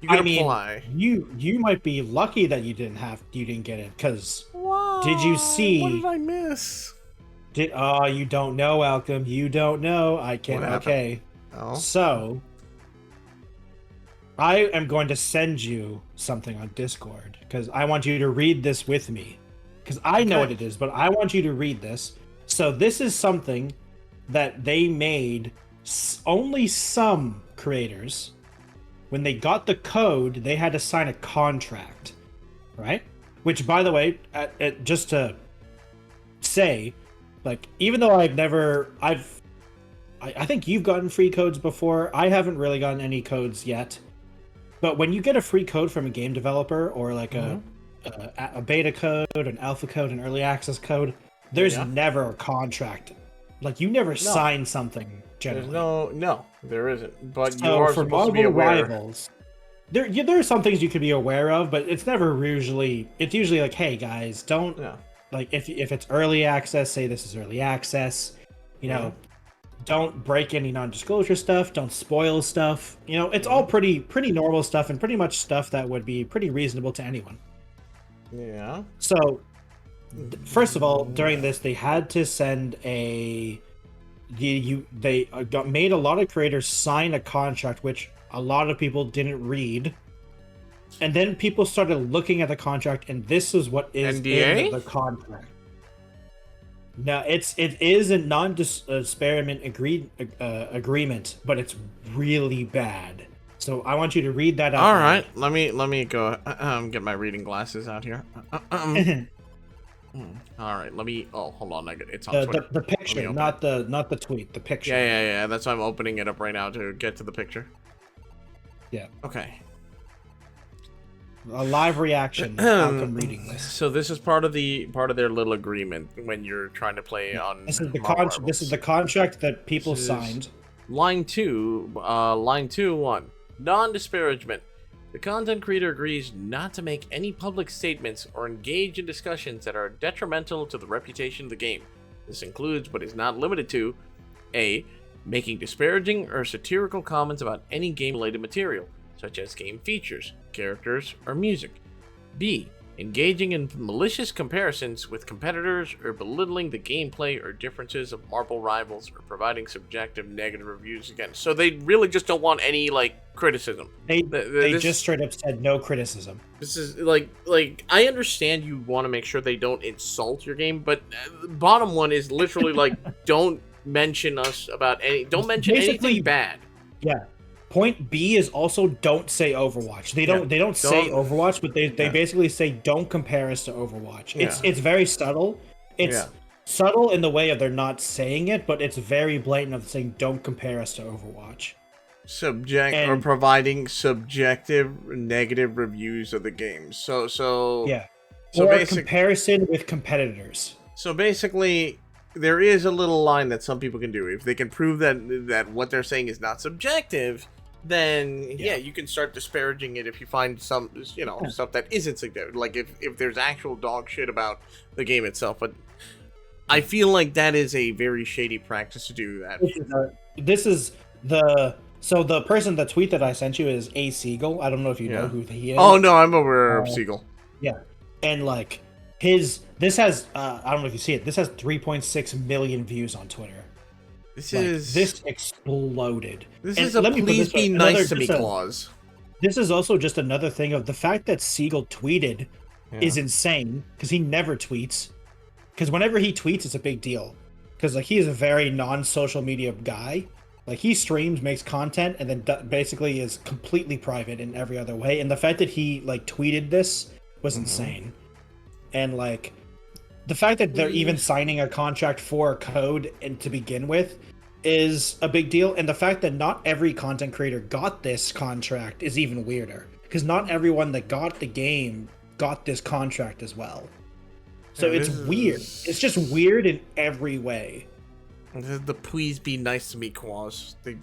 You can I mean, apply. you might be lucky that you didn't get it, because Wow. did you see- What did I miss? you don't know, Alchem. You don't know. I can't. What happened? Okay. Oh. So, I am going to send you something on Discord because I want you to read this with me. Because I know Okay. what it is, but I want you to read this. So, this is something that they made only some creators. When they got the code, they had to sign a contract, right? Which, by the way, just to say, like, even though I think you've gotten free codes before. I haven't really gotten any codes yet. But when you get a free code from a game developer, or like a beta code, an alpha code, an early access code, there's Yeah. never a contract. Like, you never sign something generally. No, there isn't. But you So are for supposed to be Marvel aware. Rivals, there are some things you could be aware of, but it's never usually. It's usually like, hey guys, don't Yeah. like if it's early access, say this is early access. You know, don't break any non-disclosure stuff. Don't spoil stuff. You know, it's all pretty normal stuff and pretty much stuff that would be pretty reasonable to anyone. Yeah. So, first of all, during this, they had to send made a lot of creators sign a contract, which a lot of people didn't read. And then people started looking at the contract, and this is what is NDA? in the contract. Now, it is a non-disparagement agreement, but it's really bad. So I want you to read that out. All right. Let me go. Get my reading glasses out here. All right. Let me. Oh, hold on. It's on Twitter. The picture, open not the tweet. The picture. Yeah. That's why I'm opening it up right now to get to the picture. Yeah. Okay. A live reaction. Outcome reading this. So this is part of their little agreement when you're trying to play on. This is the Marvel Rivals. This is the contract that people This is- signed. Line 2, 1. Non-disparagement. The content creator agrees not to make any public statements or engage in discussions that are detrimental to the reputation of the game. This includes, but is not limited to, A. Making disparaging or satirical comments about any game-related material, such as game features, characters, or music. B. Engaging in malicious comparisons with competitors or belittling the gameplay or differences of Marvel Rivals or providing subjective negative reviews again. So they really just don't want any, criticism. They This- just straight up said no criticism. This is like I understand you want to make sure they don't insult your game, but the bottom one is literally don't mention us about don't mention Basically- anything bad. Yeah. Point B is also don't say Overwatch. They don't say Overwatch, but they basically say don't compare us to Overwatch. Yeah. It's very subtle. It's subtle in the way of they're not saying it, but it's very blatant of saying don't compare us to Overwatch. Or providing subjective negative reviews of the game. So Yeah. So or basic- comparison with competitors. So basically, there is a little line that some people can do. If they can prove that what they're saying is not subjective, then you can start disparaging it if you find some stuff that isn't subjective. Like if there's actual dog shit about the game itself. But I feel like that is a very shady practice to do that. So the person, the tweet that I sent you is A Siegel. I don't know if you know who he is. Oh no, I'm aware of Siegel. Yeah, and this has I don't know if you see it. This has 3.6 million views on Twitter. This This exploded. This And is a let me put please this way, be another- nice to me just a- clause. this is also just another thing of the fact that Siegel tweeted is insane because he never tweets. Because whenever he tweets, it's a big deal. Because like he is a very non-social media guy. Like he streams, makes content, and then basically is completely private in every other way. And the fact that he like tweeted this was insane. And like the fact that they're even signing a contract for a code and to begin with is a big deal. And the fact that not every content creator got this contract is even weirder. Because not everyone that got the game got this contract as well. So it's weird. It's just weird in every way. The please be nice to me clause. They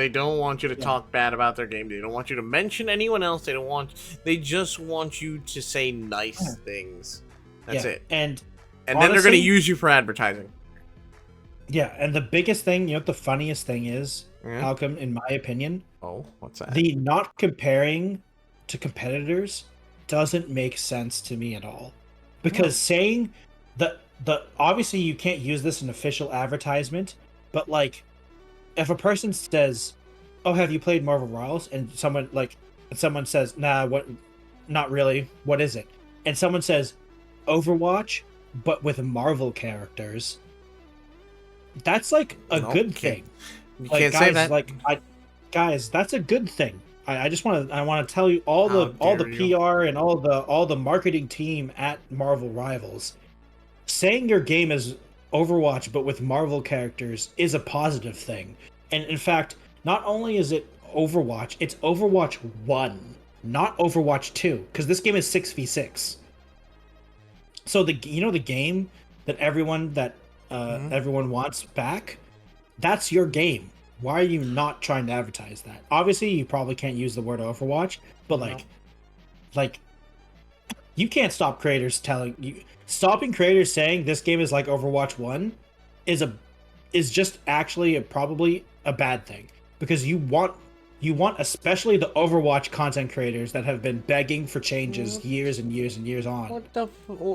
don't want you to talk bad about their game. They don't want you to mention anyone else. They just want you to say nice things. That's it. And honestly, then they're going to use you for advertising. Yeah, and the biggest thing, you know what the funniest thing is, Malcolm, in my opinion? Oh, what's that? The not comparing to competitors doesn't make sense to me at all. Because saying that obviously you can't use this in official advertisement, but like if a person says, "Oh, have you played Marvel Rivals?" and someone says, "Nah, what? Not really. What is it?" and someone says, "Overwatch, but with Marvel characters," that's like a good thing. You like, can't guys, say that. Like, guys, that's a good thing. I just want to tell you all the PR and all the marketing team at Marvel Rivals saying your game is Overwatch but with Marvel characters is a positive thing. And in fact, not only is it Overwatch, it's Overwatch 1, not Overwatch 2, because this game is 6v6. So the game that everyone wants back, that's your game. Why are you not trying to advertise that? Obviously, you probably can't use the word Overwatch, but like you can't stop creators stopping creators saying this game is like Overwatch 1 is just actually probably a bad thing, because you want especially the Overwatch content creators that have been begging for changes years and years and years on. What the?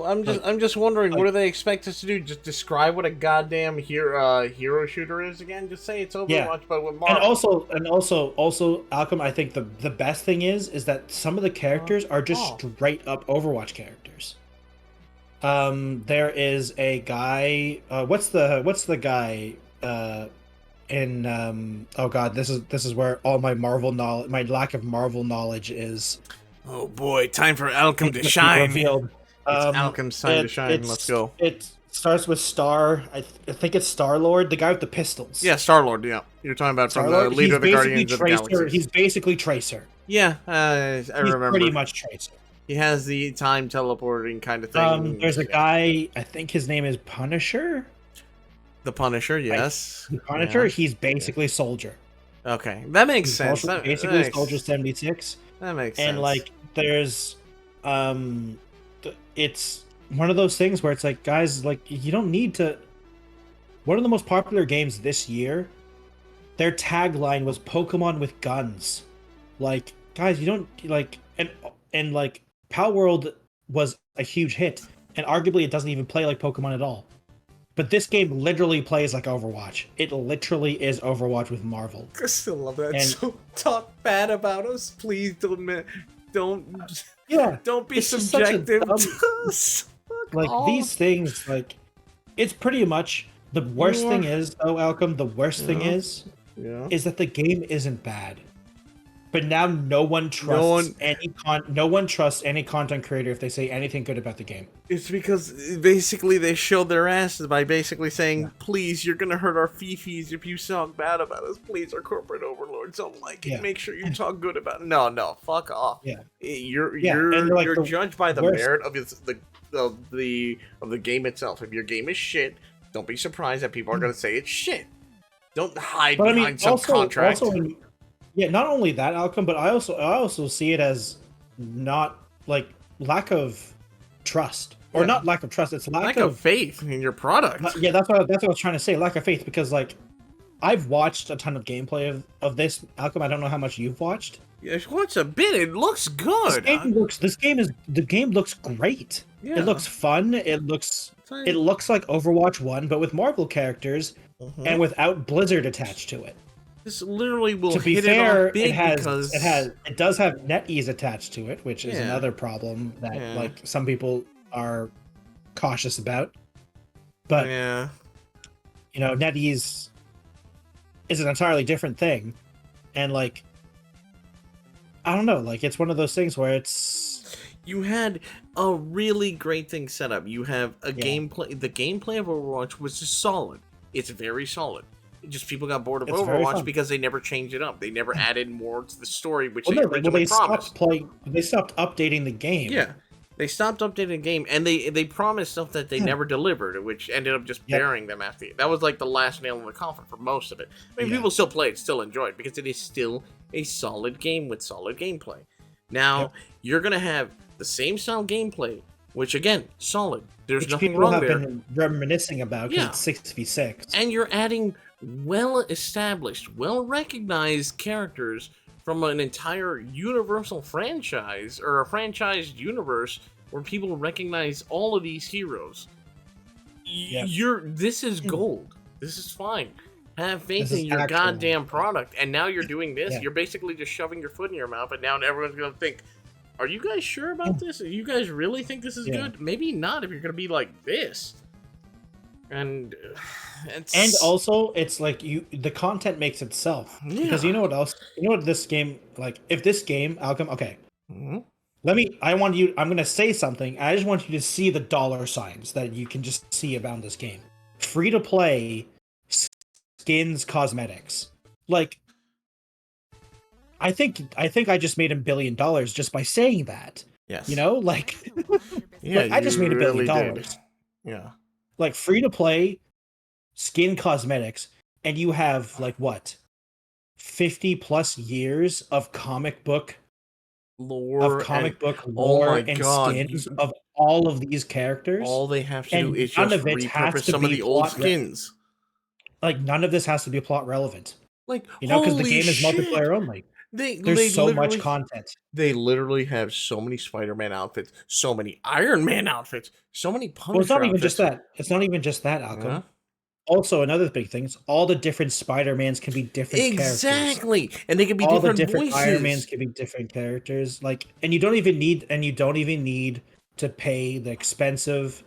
I'm just wondering, what do they expect us to do? Just describe what a goddamn hero shooter is again? Just say it's Overwatch, but with Marvel. And also, Alchem, I think the best thing is that some of the characters are just straight up Overwatch characters. There is a guy. What's the guy? Oh god, this is where all my lack of Marvel knowledge is. Oh boy, time for Alchem to shine. Revealed. It's Alchem's time to shine. Let's go. It starts with Star. I think it's Star-Lord, the guy with the pistols. Yeah, Star-Lord. Yeah, you're talking about Star-Lord? from the leader of the Guardians of the Galaxy. He's basically Tracer. Yeah, I remember. Pretty much Tracer. He has the time teleporting kind of thing. There's a guy. I think his name is Punisher. The Punisher, yes. The Punisher, he's basically Soldier. Okay, that makes sense. Basically, Soldier 76. That makes sense. And like, there's, it's one of those things where it's like, guys, like, you don't need to. One of the most popular games this year, their tagline was "Pokemon with guns." Like, guys, you don't like, and like, Pal World was a huge hit, and arguably it doesn't even play like Pokemon at all. But this game literally plays like Overwatch. It literally is Overwatch with Marvel. I still love that. And so talk bad about us, please. Don't be subjective to us. Like these things, like it's pretty much the worst thing is, Alchem. The worst thing is that the game isn't bad. But now no one trusts any content creator if they say anything good about the game. It's because basically they showed their asses by basically saying, "Please, you're gonna hurt our fifis if you talk bad about us. Please, our corporate overlords don't like it. Make sure you talk good about it." No, fuck off. Yeah, you're like judged by the merit of the game itself. If your game is shit, don't be surprised that people are gonna say it's shit. Don't hide behind some contract. Yeah, not only that, Alchem, but I also see it as not like lack of trust, or not lack of trust. It's lack of faith in your product. Yeah, that's what I was trying to say. Lack of faith, because like I've watched a ton of gameplay of this, Alchem. I don't know how much you've watched. Yeah, I've watched a bit. It looks good. The game looks great. Yeah. It looks fun. It looks like Overwatch 1, but with Marvel characters and without Blizzard attached to it. This literally will To be hit fair, it off big because it does have NetEase attached to it, which is Yeah. another problem that Yeah. like some people are cautious about. But yeah. you know, NetEase is an entirely different thing, and like I don't know, like it's one of those things where it's You had a really great thing set up. You have a Yeah. gameplay. The gameplay of Overwatch was just solid. It's very solid. Just people got bored of It's very Overwatch fun. because they never changed it up. They never added more to the story, which well, they no, well, originally they stopped promised. playing. They stopped updating the game. Yeah, they stopped updating the game, and they promised stuff that they never delivered, which ended up just Yep. burying them after. That was like the last nail in the coffin for most of it. I mean, Yeah. people still play it, still enjoy it, because it is still a solid game with solid gameplay. Now, Yep. you're gonna have the same style gameplay, which again, solid. There's Which nothing people wrong have there. been reminiscing about because Yeah. it's 6v6. And you're adding well-established, well-recognized characters from an entire universal franchise, or a franchised universe where people recognize all of these heroes. Yep. This is gold. This is fine. Have faith This in is your actual- goddamn product. And now you're doing this. Yeah. You're basically just shoving your foot in your mouth, and now everyone's gonna think, are you guys sure about this? Do you guys really think this is Yeah. good? Maybe not if you're gonna be like this. And it's And also, it's like the content makes itself. Because you know what else? You know what this game, like, if this game, Alchem, okay, Mhm. I'm gonna say something. I just want you to see the dollar signs that you can just see about this game. Free to play skins, cosmetics. Like, I think I just made $1 billion just by saying that. Yes. You know, like, Yeah, like, I just you made $1 billion. really did. Yeah. Like free to play skin cosmetics, and you have like what 50 plus years of comic book Lore book oh lore my and God, skins of all of these characters. all they have to and do is none just of it has repurpose to some of be the old plot skins. Like none of this has to be plot relevant, Like, you know, because the holy game is shit. multiplayer only. They There's so much literally- content. They literally have so many Spider-Man outfits, so many Iron Man outfits, so many Punisher Well, it's not even outfits. just that. It's not even just that, Alchem. Yeah. Also, another big thing is all the different Spider-Mans can be different characters. Exactly, and they can be All the different different voices. Iron Mans can be different characters. Like, and you don't even need to pay the expensive,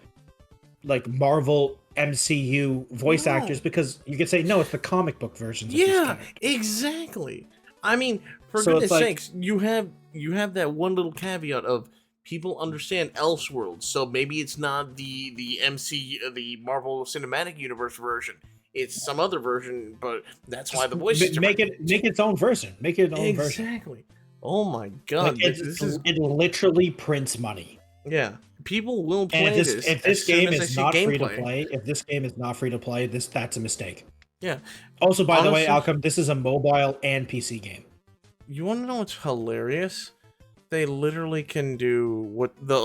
like Marvel MCU voice No. actors, because you could say no, it's the comic book versions. Of these Yeah, characters. exactly. I mean, for So it's goodness like- sakes, you have that one little caveat of people understand Elseworlds, so maybe it's not the the Marvel Cinematic Universe version. It's some other version, but that's why the voice is make its own version. Make it its own version. exactly. Oh my god, Like, this is it literally prints money. yeah. People will play And this. if this as soon game as they is see not free to gameplay. play, that's a mistake. Yeah. Also, by the way, Honestly- Alchem, this is a mobile and PC game. You want to know what's hilarious? They literally can do what the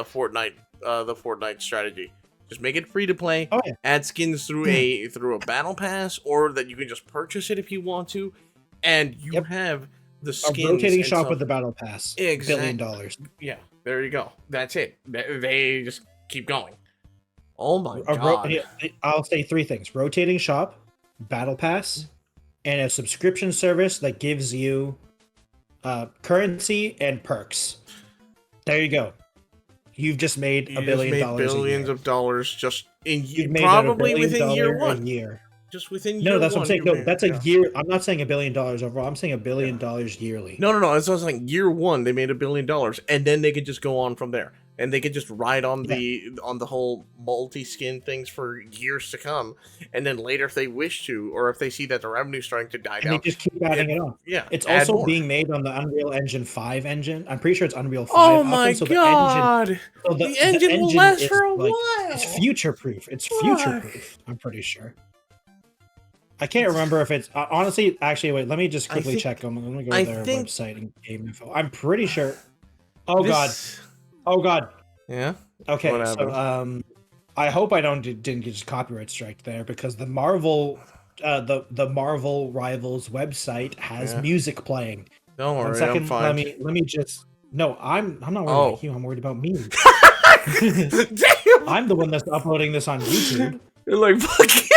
Fortnite strategy. Just make it free to play. Oh yeah. Add skins through a battle pass, or that you can just purchase it if you want to, and you Yep. have the A skins. rotating and shop stuff. with the battle pass. Exact- $1 billion. Yeah, there you go. That's it. They just keep going. Oh my A god. I'll say three things: rotating shop, battle pass, and a subscription service that gives you currency and perks. There you go. You've just made You $1 just billion. made A billions year. of dollars just in You've made probably $1 within billion year a one. year. Just within year No, that's what I'm one, saying. you No, made- that's a yeah. year. I'm not saying $1 billion overall. I'm saying $1 billion yearly. No. That's what I was like. Year one, they made $1 billion, and then they could just go on from there, and they could just ride on the whole multi-skin things for years to come, and then later, if they wish to, or if they see that the revenue's starting to die And they down, just keep adding it on. yeah, It's add also more. being made on the Unreal Engine 5 engine. I'm pretty sure it's Unreal 5. Oh Alpha, my so god! so The engine will last is, for a like, while. It's future proof. It's future proof. I'm pretty sure. I can't remember if it's honestly. Actually, wait. Let me just I quickly think- check them. Let me go I to their think- website and game info. I'm pretty sure. Oh god. This- Oh god. Yeah. Okay. What So I hope I didn't get just copyright strike there, because the Marvel, the Marvel Rivals website has Yeah. music playing. Don't One worry, second. I'm fine. Let me just. No, I'm not worried Oh. about you. I'm worried about me. Damn! I'm the one that's uploading this on YouTube. You're like fuck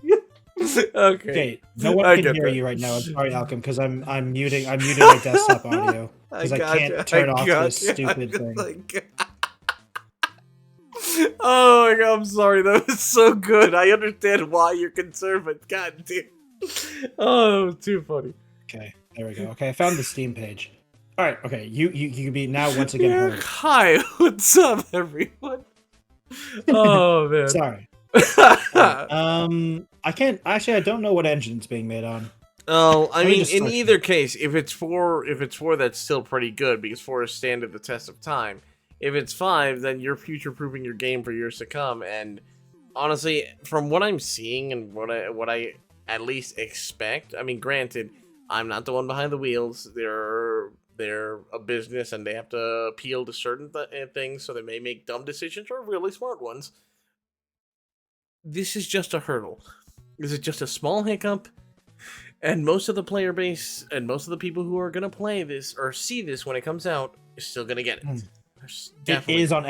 you. Okay. Okay, no one I can get hear that. you right now. I'm sorry, Alchem, because I'm muting my desktop audio because I gotcha, can't turn off this gotcha, stupid thing. Oh my god, I'm sorry. That was so good. I understand why you're concerned, but god damn. Oh, that was too funny. Okay, there we go. Okay, I found the Steam page. All right, okay, you can be now once again Yeah, heard. hi, what's up, everyone? Oh man. Sorry. I can't actually. I don't know what engine it's being made on. Oh, I Let me mean, just in search either it. case, if it's 4, that's still pretty good because 4 is standard the test of time. If it's 5, then you're future-proofing your game for years to come. And honestly, from what I'm seeing and what I at least expect, I mean, granted, I'm not the one behind the wheels. They're a business and they have to appeal to certain things, so they may make dumb decisions or really smart ones. This is just a hurdle. This is just a small hiccup. And most of the player base and most of the people who are going to play this or see this when it comes out is still going to get it. It is on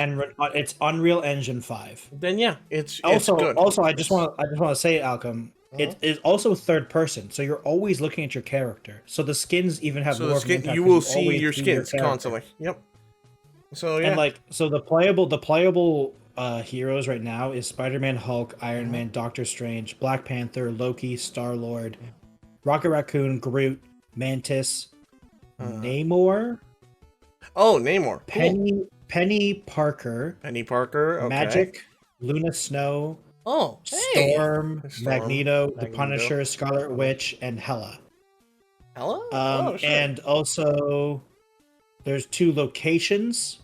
it's Unreal Engine 5. Then yeah, it's Also, good. I just want to say, Alchem, it is also third person, so you're always looking at your character. So the skins even have so more of an impact. you 'cause will see always your see skins character. constantly. Yep. So yeah, And like, so the playable heroes right now is Spider-Man, Hulk, Iron Man, Doctor Strange, Black Panther, Loki, Star-Lord, Rocket Raccoon, Groot, Mantis, Namor, oh, Namor, cool. Penny Parker, Penny Parker, okay. Magic, Luna Snow, Oh, hey. Storm, Magneto, the Magneto. Punisher, Scarlet Witch, and Hela. Hello. Oh, shit. And also there's 2 locations.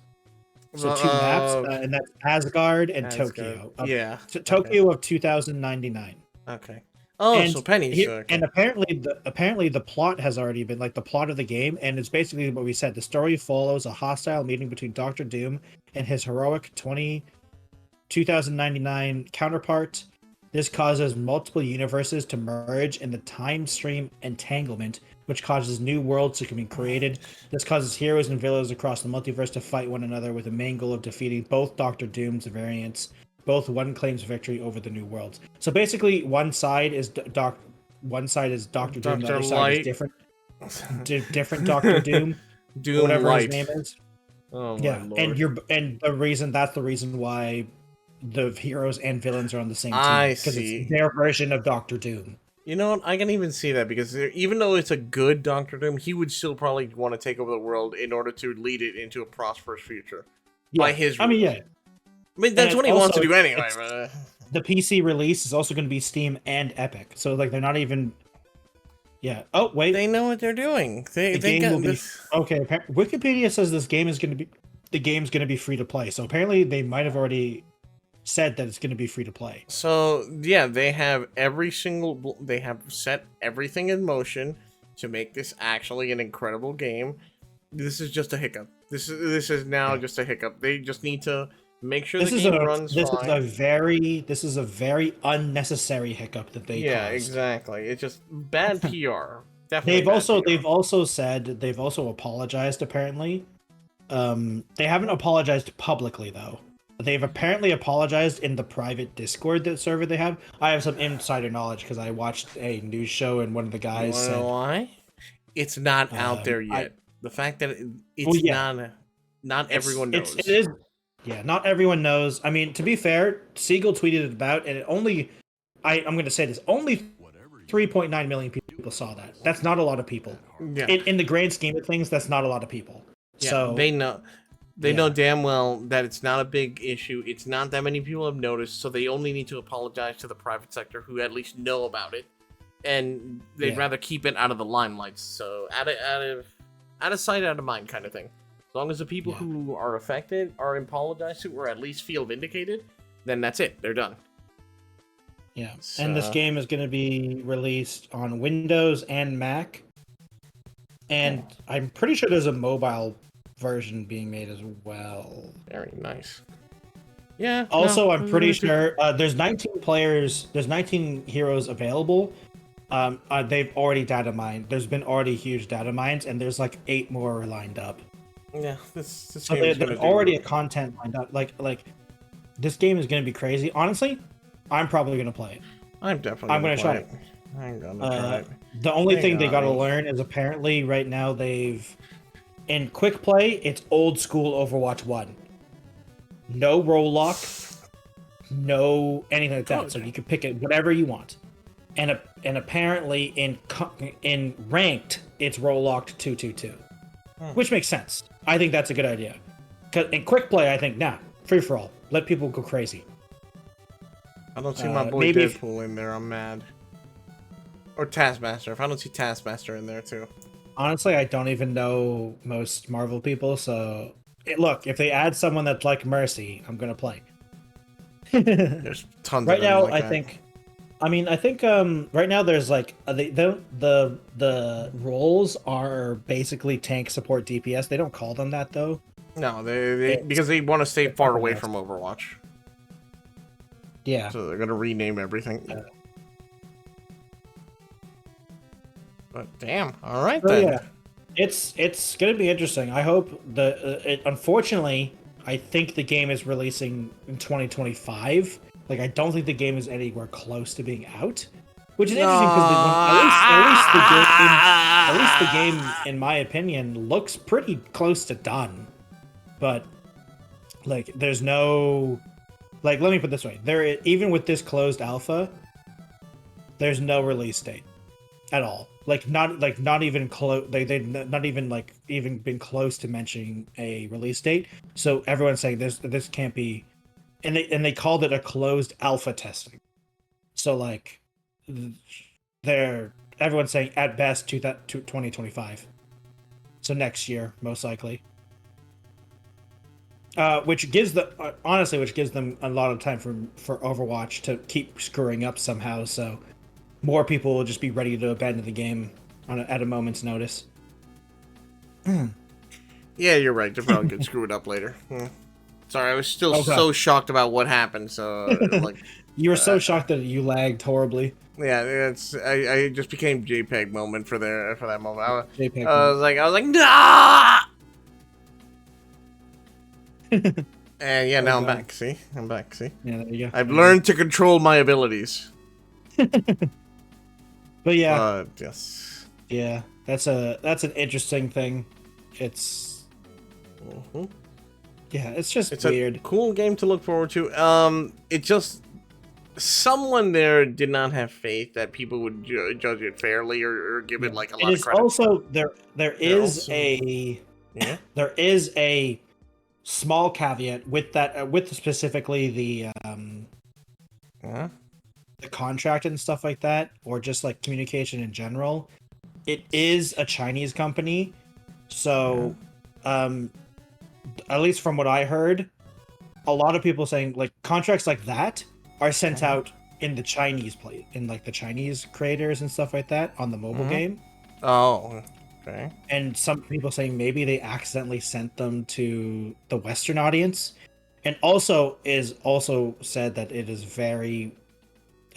So 2 maps, and that's Asgard and Tokyo. Yeah. Tokyo of 2099. Okay. Oh, And so Penny's okay. And apparently the plot has already been like the plot of the game, and it's basically what we said. The story follows a hostile meeting between Doctor Doom and his heroic 2099 counterpart. This causes multiple universes to merge in the time stream entanglement, which causes new worlds to be created. This causes heroes and villains across the multiverse to fight one another with the main goal of defeating both Doctor Doom's variants. Both one claims victory over the new worlds. So basically, one side is Doctor Doom, the other side is different Doctor Doom, Doom whatever Light. his name is. Oh my Yeah, Lord. and that's the reason why the heroes and villains are on the same team. I Because see. it's their version of Doctor Doom. You know what? I can even see that because even though it's a good Doctor Doom, he would still probably want to take over the world in order to lead it into a prosperous future. Yeah, By his rules. I mean, that's And what he wants to also, do anyway. it's- But, The PC release is also going to be Steam and Epic. So like they're not even. Yeah. Oh wait. they know what they're doing. They game got will be this. okay. Wikipedia says the game's going to be free to play. So apparently they might have already said that it's going to be free to play. So yeah, they have they have set everything in motion to make this actually an incredible game. This is just a hiccup. This is now just a hiccup. They just need to make sure the game runs fine. This is a very unnecessary hiccup that they caused. Exactly. It's just bad PR. Definitely. They've also apologized apparently. They haven't apologized publicly though. They've apparently apologized in the private Discord server they have. I have some insider knowledge because I watched a news show and one of the guys said, why? It's not out there yet. The fact that it's not everyone knows. It is. Yeah, not everyone knows. I mean, to be fair, Siegel tweeted it about, and I'm going to say this, only 3.9 million people saw that. That's not a lot of people. Yeah. In the grand scheme of things, that's not a lot of people. Yeah, so they know. They know damn well that it's not a big issue. It's not that many people have noticed, so they only need to apologize to the private sector who at least know about it, and they'd rather keep it out of the limelight. So out of sight, out of mind, kind of thing. As long as the people who are affected are apologized to, or at least feel vindicated, then that's it. They're done. Yeah, and this game is going to be released on Windows and Mac, and I'm pretty sure there's a mobile version being made as well. Very nice. Yeah. Also, I'm pretty sure there's 19 players. There's 19 heroes available. They've already data mined. There's been already huge data mines, and there's like 8 more lined up. Yeah, this so there's already a content lined up. Like this game is going to be crazy. Honestly, I'm probably going to play it. I'm definitely I'm gonna gonna play try it. I'm gonna try it. The only Hang thing they on, gotta me. learn is apparently right now in quick play, it's old school Overwatch 1. No roll lock, no anything like that. So Good. you can pick it whatever you want. And apparently in ranked, it's roll locked 2-2-2, which makes sense. I think that's a good idea. Cause in quick play, I think free for all. Let people go crazy. I don't see my boy maybe Deadpool in there. I'm mad. Or Taskmaster. If I don't see Taskmaster in there too. Honestly, I don't even know most Marvel people, so look, if they add someone that's like Mercy, I'm gonna play. There's tons Right of them now, like I that. think right now there's like the roles are basically tank support DPS. They don't call them that though. No, they It's- because they want to stay far away else. from Overwatch. Yeah. So they're gonna rename everything. But damn, all right So, then. yeah. It's gonna be interesting. I hope unfortunately, I think the game is releasing in 2025. Like, I don't think the game is anywhere close to being out, which is interesting because at least the game, in my opinion, looks pretty close to done. But like, there's no like. Let me put it this way: even with this closed alpha, there's no release date at all. Not even close. They not even been close to mentioning a release date. So everyone's saying this can't be, and they called it a closed alpha testing. So like, everyone's saying at best 2025. So next year, most likely. Which gives them a lot of time for Overwatch to keep screwing up somehow. So more people will just be ready to abandon the game at a moment's notice. Yeah, you're right. They're probably gonna screw it up later. Sorry, I was still so shocked about what happened. So like, You were so shocked that you lagged horribly. yeah, I just became JPEG moment for that moment. JPEG I was like, nah. And yeah, now I'm God. back. See, I'm back. See, Yeah, there you go. I've learned to control my abilities. But yeah, Yes. yeah, that's an interesting thing. It's It's weird. a cool game to look forward to. It just someone there did not have faith that people would judge it fairly or give it like a lot It of is credit. also there is also- a there is a small caveat with that with specifically Yeah. the contract and stuff like that, or just like communication in general. It is a Chinese company, so at least from what I heard, a lot of people saying like contracts like that are sent out in the Chinese like the Chinese creators and stuff like that on the mobile game. Oh. Okay. And some people saying maybe they accidentally sent them to the Western audience, and also said that it is very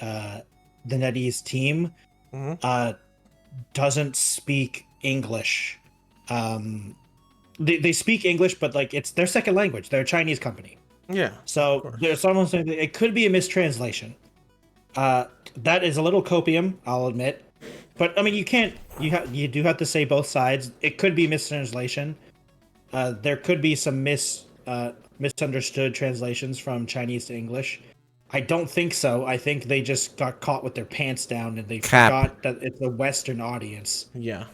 the NetEase team doesn't speak English. They speak English, but like it's their second language. They're a Chinese company, Yeah. so there's someone saying that it could be a mistranslation. That is a little copium, I'll admit. But I mean, you do have to say both sides. It could be mistranslation. There could be some misunderstood translations from Chinese to English. I don't think so. I think they just got caught with their pants down and they forgot that it's a Western audience. Yeah.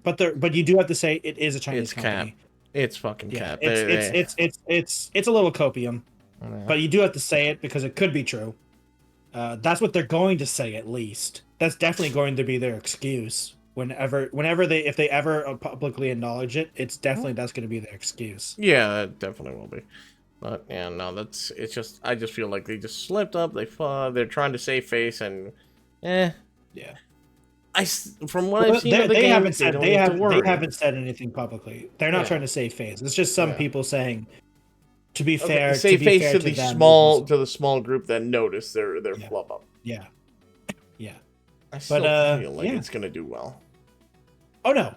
But you do have to say it is a Chinese company. Cap. It's fucking Yeah, cap. it's a little copium, but you do have to say it because it could be true. That's what they're going to say, at least. That's definitely going to be their excuse whenever if they ever publicly acknowledge it. That's going to be their excuse. Yeah, that definitely will be. But yeah, no, it's just I just feel like they just slipped up. They're trying to save face and Yeah. From what I've seen of the they game, haven't said anything publicly. They're not trying to save face. It's just some people saying. To be fair, save face to the small group that noticed their flub up. Yeah. I still feel like it's gonna do well. Oh no,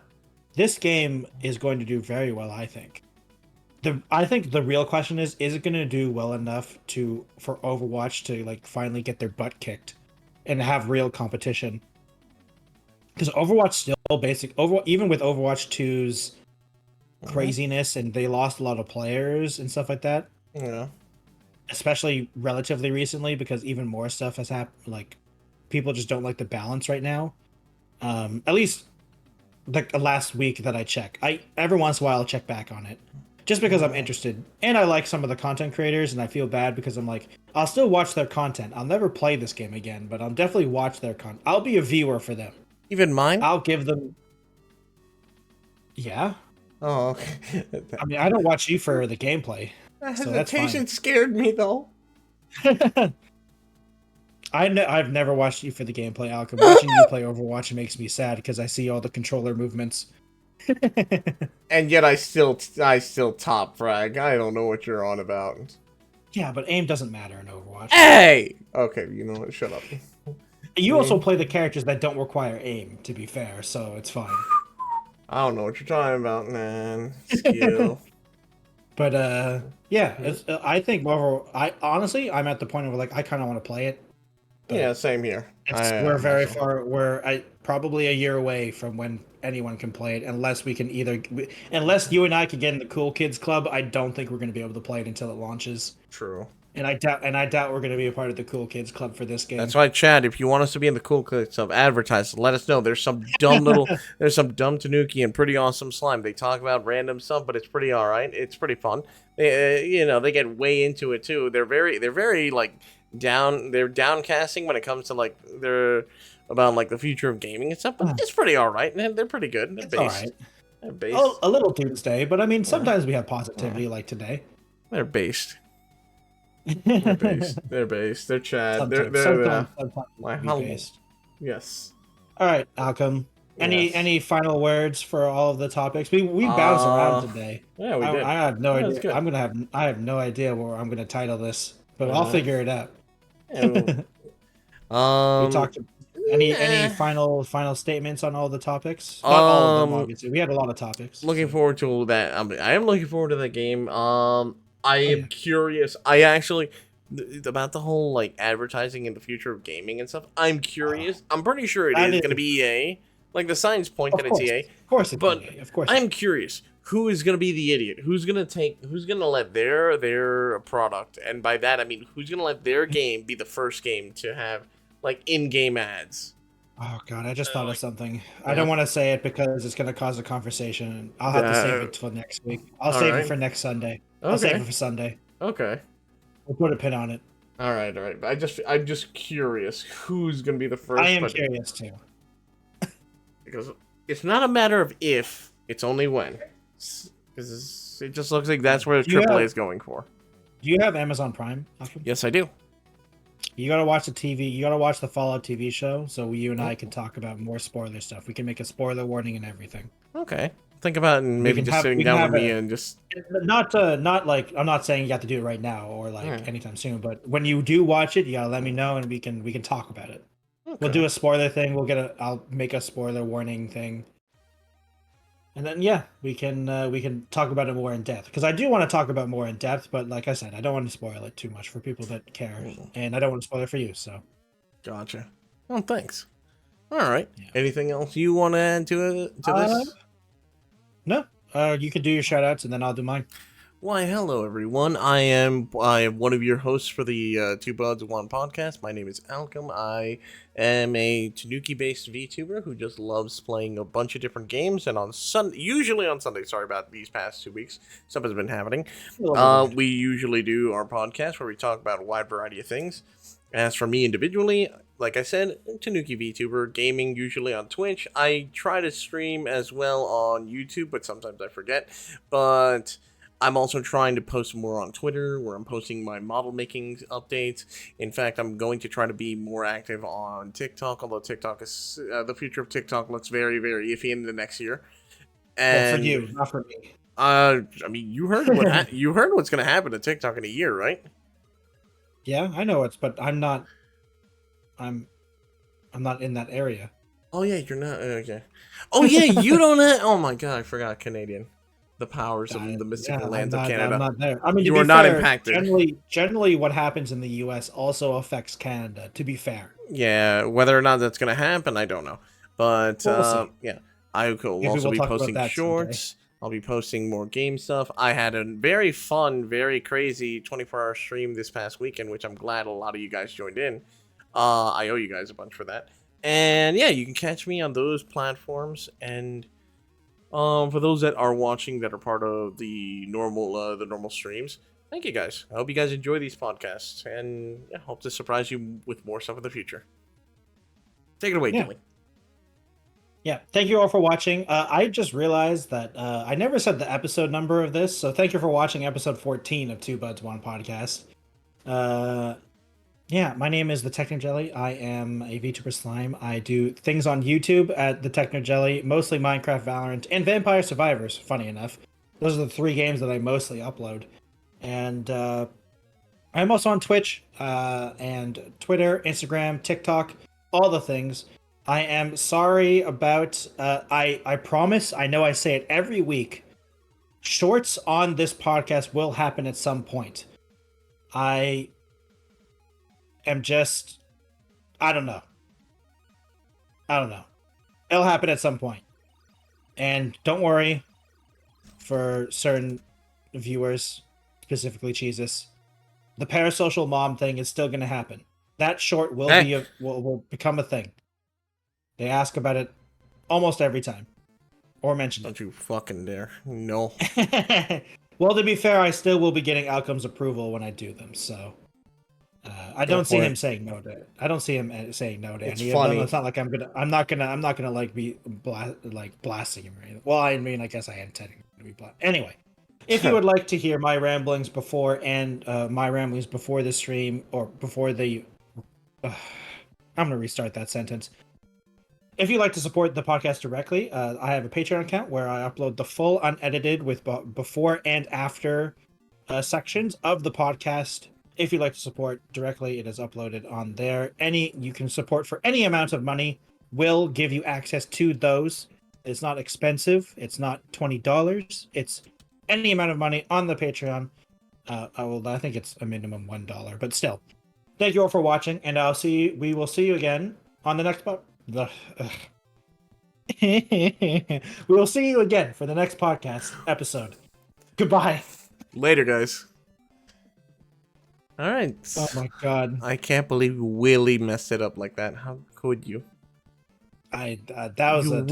this game is going to do very well. I think. I think the real question is it going to do well enough for Overwatch to like finally get their butt kicked and have real competition. Because Overwatch still even with Overwatch 2's craziness, and they lost a lot of players and stuff like that. Yeah. Especially relatively recently, because even more stuff has happened. Like, people just don't like the balance right now. At least like the last week that I check. Every once in a while I'll check back on it. Just because I'm interested. And I like some of the content creators, and I feel bad because I'm like, I'll still watch their content. I'll never play this game again, but I'll definitely watch their content. I'll be a viewer for them. Even mine? I'll give them. Yeah. Oh, okay. I mean, I don't watch you for the gameplay. That So that's fine. hesitation scared me, though. I've never watched you for the gameplay, Alchem. Watching you play Overwatch makes me sad because I see all the controller movements. And yet I still top frag. I don't know what you're on about. Yeah, but aim doesn't matter in Overwatch. Hey! Okay, you know what? Shut up. You also play the characters that don't require aim, to be fair, so it's fine. I don't know what you're talking about, man. Skill. But yeah, it's, I think honestly, I'm at the point where like I kind of want to play it. Yeah, same here. We're very far. We're probably a year away from when anyone can play it, unless unless you and I can get in the Cool Kids Club. I don't think we're going to be able to play it until it launches. True. And I doubt we're going to be a part of the Cool Kids Club for this game. That's why, Chad, if you want us to be in the Cool Kids Club, advertise. Let us know. There's some dumb there's some dumb Tanuki and pretty awesome slime. They talk about random stuff, but it's pretty all right. It's pretty fun. They get way into it too. They're very like they're downcasting when it comes to like about like the future of gaming and stuff. But it's pretty all right. They're pretty good. They're it's based. all right. They're based. A little doomsday, but I mean, sometimes we have positivity like today. They're based. They're based. They're based. They're Chad. Sometimes based. Yes. All right, Alchem. Yes. Any final words for all of the topics? We bounced around today. Yeah, we did. I have no That was idea. good. I have no idea where I'm gonna title this, but I'll figure it out. Yeah, We talked. Any final statements on all the topics? Not all of them, obviously. We had a lot of topics. Looking forward to that. I am looking forward to that game. I am curious. I actually about the whole like advertising in the future of gaming and stuff. I'm curious. I'm pretty sure it is going to be EA. Like the signs point that it's EA. Of course, but EA. Of course. I'm curious. Who is going to be the idiot? Who's going to let their product, and by that I mean who's going to let their game be the first game to have like in-game ads? Oh god, I just thought of something. I don't want to say it because it's going to cause a conversation. I'll have to save it for next week. I'll save it for next Sunday. Okay. I'll save it for Sunday. Okay. We'll put a pin on it. All right. I'm just curious who's going to be the first. I am curious too. Because it's not a matter of if, it's only when. Because it just looks like that's where AAA is going for. Do you have Amazon Prime? Malcolm? Yes, I do. You gotta watch the TV. You gotta watch the Fallout TV show, so you and I can talk about more spoiler stuff. We can make a spoiler warning and everything. Okay. Think about it and maybe just sitting down with me and just not like I'm not saying you have to do it right now or like anytime soon, but when you do watch it, you gotta let me know and we can talk about it. Okay. We'll do a spoiler thing. I'll make a spoiler warning thing. And then we can talk about it more in depth, because I do want to talk about more in depth, but like I said, I don't want to spoil it too much for people that care, and I don't want to spoil it for you. So, gotcha. Oh, thanks. All right. Yeah. Anything else you want to add to this? No. You can do your shout outs and then I'll do mine. Why, hello everyone. I am one of your hosts for the Two Buds One podcast. My name is Alchem. I am a Tanuki-based VTuber who just loves playing a bunch of different games. And usually on Sunday, sorry about these past 2 weeks, stuff has been happening. We usually do our podcast where we talk about a wide variety of things. As for me individually, like I said, Tanuki VTuber, gaming usually on Twitch. I try to stream as well on YouTube, but sometimes I forget. But I'm also trying to post more on Twitter, where I'm posting my model making updates. In fact, I'm going to try to be more active on TikTok, although TikTok is the future of TikTok looks very, very iffy in the next year. And for you, not for me. I mean, you heard what's going to happen to TikTok in a year, right? Yeah, I know but I'm not in that area. Oh yeah, you're not okay. Oh yeah, you don't have. Oh my god, I forgot Canadian. the powers of the mystical Yeah, lands of I'm Canada. not there. I mean, You to are be not fair, impacted. Generally, what happens in the U.S. also affects Canada. To be fair, Yeah, whether or not that's gonna happen, I don't know. But we'll see. yeah, I will Maybe also we'll be talk about posting that someday. shorts. I'll be posting more game stuff. I had a very fun, very crazy 24-hour stream this past weekend, which I'm glad a lot of you guys joined in. I owe you guys a bunch for that. And yeah, you can catch me on those platforms. And for those that are watching that are part of the normal streams, thank you guys. I hope you guys enjoy these podcasts, and yeah, hope to surprise you with more stuff in the future. Take it away, Yeah. Gilly. Yeah, thank you all for watching. I just realized that I never said the episode number of this, so thank you for watching episode 14 of Two Buds One Podcast. Yeah, my name is the Techno Jelly. I am a VTuber slime. I do things on YouTube at the Techno Jelly, mostly Minecraft, Valorant, and Vampire Survivors. Funny enough, those are the 3 games that I mostly upload. And I'm also on Twitch and Twitter, Instagram, TikTok, all the things. I am sorry about. I promise. I know I say it every week. Shorts on this podcast will happen at some point. I am just. I don't know. It'll happen at some point. And don't worry, for certain viewers, specifically Jesus, the parasocial mom thing is still going to happen. That short will will become a thing. They ask about it almost every time, or mention Don't you fucking dare. No. it. Well, to be fair, I still will be getting Outcome's approval when I do them. So I don't see him saying no to it. I don't see him saying no to It's any funny. of them. It's not like I'm not gonna like be blasting him or anything. Well, I mean, I guess I am technically to be blasting. Anyway, if you would like to hear my ramblings before the stream or before the, I'm gonna restart that sentence. If you'd like to support the podcast directly, I have a Patreon account where I upload the full unedited with before and after sections of the podcast. If you'd like to support directly, it is uploaded on there. You can support for any amount of money. Will give you access to those. It's not expensive. It's not $20. It's any amount of money on the Patreon. I think it's a minimum $1, but still. Thank you all for watching, and we will see you again on the next we will see you again for the next podcast episode. Goodbye. Later, guys. All right. Oh my god. I can't believe you really messed it up like that. How could you? That was You a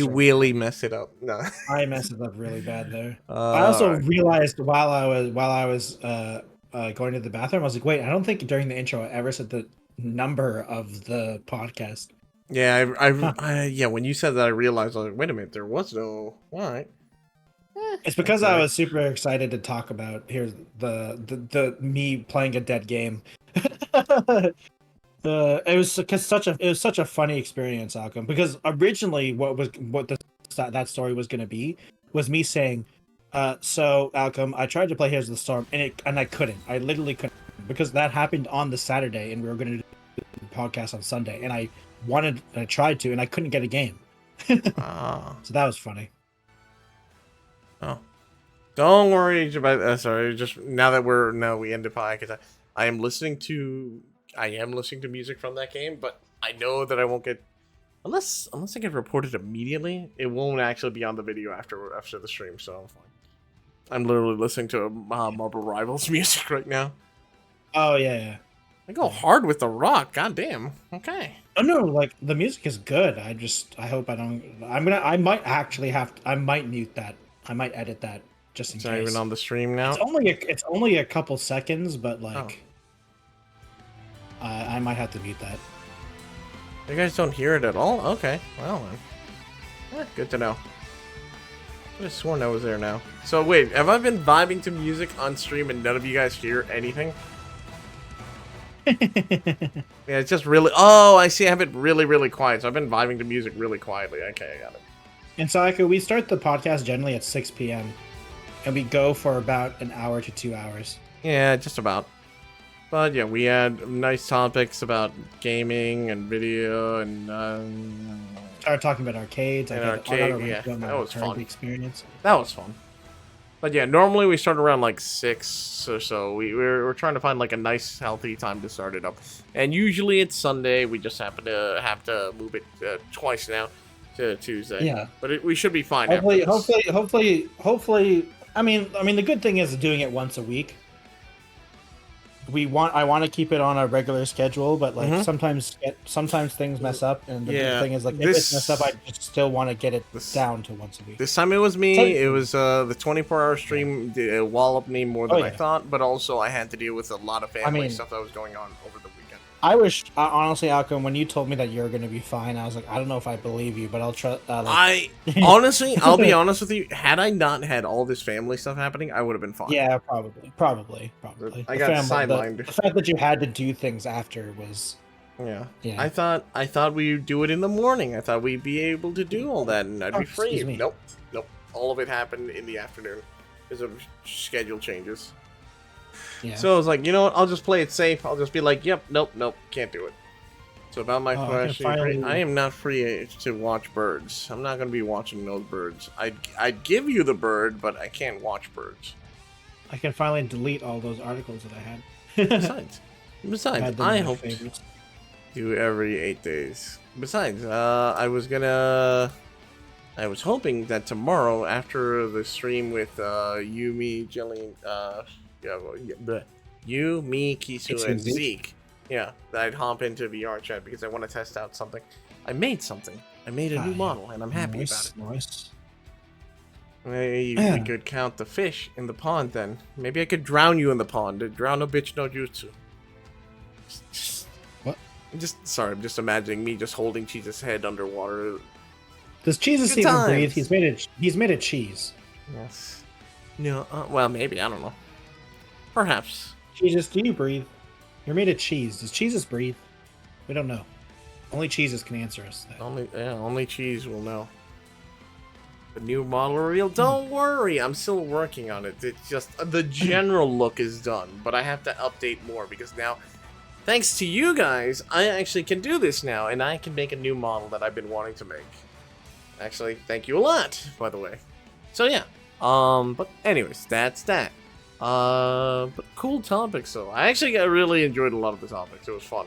really messed it up. No. I messed it up really bad there. I also realized while I was going to the bathroom, I was like, wait, I don't think during the intro I ever said the number of the podcast. Yeah, yeah. When you said that, I realized, I was like, wait a minute, there was no. All right. It's because I was super excited to talk about the me playing a dead game. It was such a funny experience, Alchem. Because originally, that story was going to be was me saying, so Alchem, I tried to play Heroes of the Storm and I couldn't. I literally couldn't because that happened on the Saturday and we were going to do the podcast on Sunday and I tried to and I couldn't get a game. So that was funny. Oh, don't worry about. Sorry, just now we end the podcast. I am listening to music from that game, but I know that I won't get unless I get reported immediately. It won't actually be on the video after the stream, so I'm fine. I'm literally listening to Marble Rivals music right now. Oh yeah. I go hard with the rock. God damn. Okay. Oh no, like the music is good. I hope I don't. I might mute that. I might edit that just in case. It's not even on the stream now. It's only a couple seconds, but like, I might have to mute that. You guys don't hear it at all? Okay. Well then. Good to know. I just sworn I was there now. So wait, have I been vibing to music on stream and none of you guys hear anything? Yeah, it's just really. Oh, I see. I have it really, really quiet. So I've been vibing to music really quietly. Okay, I got it. And Sayaka, we start the podcast generally at 6 p.m. and we go for about an hour to 2 hours. Yeah, just about. But yeah, we had nice topics about gaming and video and. Started talking about arcades. That was fun. Experience. That was fun. But yeah, normally we start around like 6 or so. We're trying to find like a nice, healthy time to start it up. And usually it's Sunday. We just happen to have to move it twice now to Tuesday. Yeah. But we should be fine. Hopefully. I mean, the good thing is doing it once a week. I want to keep it on a regular schedule, but like sometimes things mess up, and the big thing is like if it's messed up, I just still want to get it down to once a week. This time it was me. It was the 24-hour stream walloped me more than I thought, but also I had to deal with a lot of family stuff that was going on over the weekend. I wish, honestly, Alcom, when you told me that you were going to be fine, I was like, I don't know if I believe you, but I'll try. Honestly, I'll be honest with you. Had I not had all this family stuff happening, I would have been fine. Yeah, probably. I got sidelined. The fact that you had to do things after was. Yeah. I thought we'd do it in the morning. I thought we'd be able to do all that, and I'd be free. Nope. All of it happened in the afternoon because of schedule changes. Yeah. So I was like, you know what? I'll just play it safe. I'll just be like, yep, nope, can't do it. So about my question, I am not free to watch birds. I'm not going to be watching those birds. I'd give you the bird, but I can't watch birds. I can finally delete all those articles that I had. Besides, I hope to do every 8 days. Besides, I was hoping that tomorrow after the stream with you, me, Jillian, you, me, Kisu, and Zeke. Yeah, that I'd hop into VR chat because I want to test out something. I made something. I made a new model, and I'm happy about it. Nice. Maybe we could count the fish in the pond then. Maybe I could drown you in the pond. Drown a bitch no jutsu. What? I'm just imagining me just holding Cheese's head underwater. Does Jesus even breathe? He's made of cheese. Yes. No. Well, maybe I don't know. Perhaps. Jesus, do you breathe? You're made of cheese. Does Jesus breathe? We don't know. Only cheeses can answer us. Only cheese will know. The new model reveal. Don't worry, I'm still working on it. It's just the general look is done, but I have to update more because now, thanks to you guys, I actually can do this now, and I can make a new model that I've been wanting to make. Actually, thank you a lot, by the way. So yeah. But anyways, that's that. But cool topics though. I actually really enjoyed a lot of the topics. It was fun.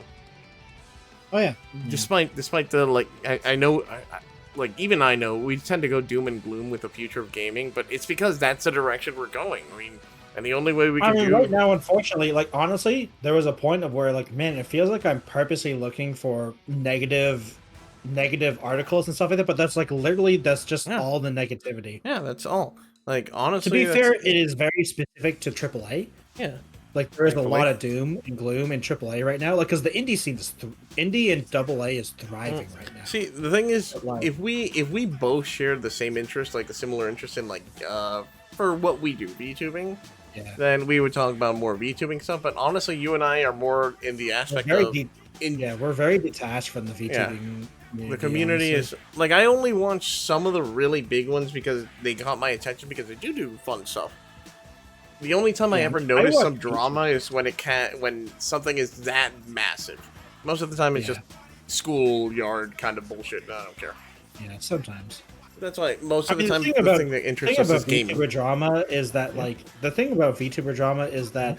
Oh yeah. Despite the I know, even I know we tend to go doom and gloom with the future of gaming, but it's because that's the direction we're going. I mean, and the only way we can right now, unfortunately, honestly, there was a point of where man, it feels like I'm purposely looking for negative articles and stuff like that, but that's literally just all the negativity. Yeah, that's all. Honestly, to be fair, it is very specific to AAA. Yeah. There is a lot of doom and gloom in AAA right now, because the indie scene indie and AA is thriving right now. See, the thing is, if we both shared the same interest, a similar interest in for what we do, VTubing, then we would talk about more VTubing stuff. But honestly, you and I are more in the aspect we're very detached from the VTubing. The community is I only watch some of the really big ones because they got my attention because they do fun stuff. The only time I ever notice some drama is when something is that massive. Most of the time it's just schoolyard kind of bullshit. I don't care. Yeah, sometimes. That's why most of the time the thing that interests us is gaming. VTuber drama is that the thing about VTuber drama is that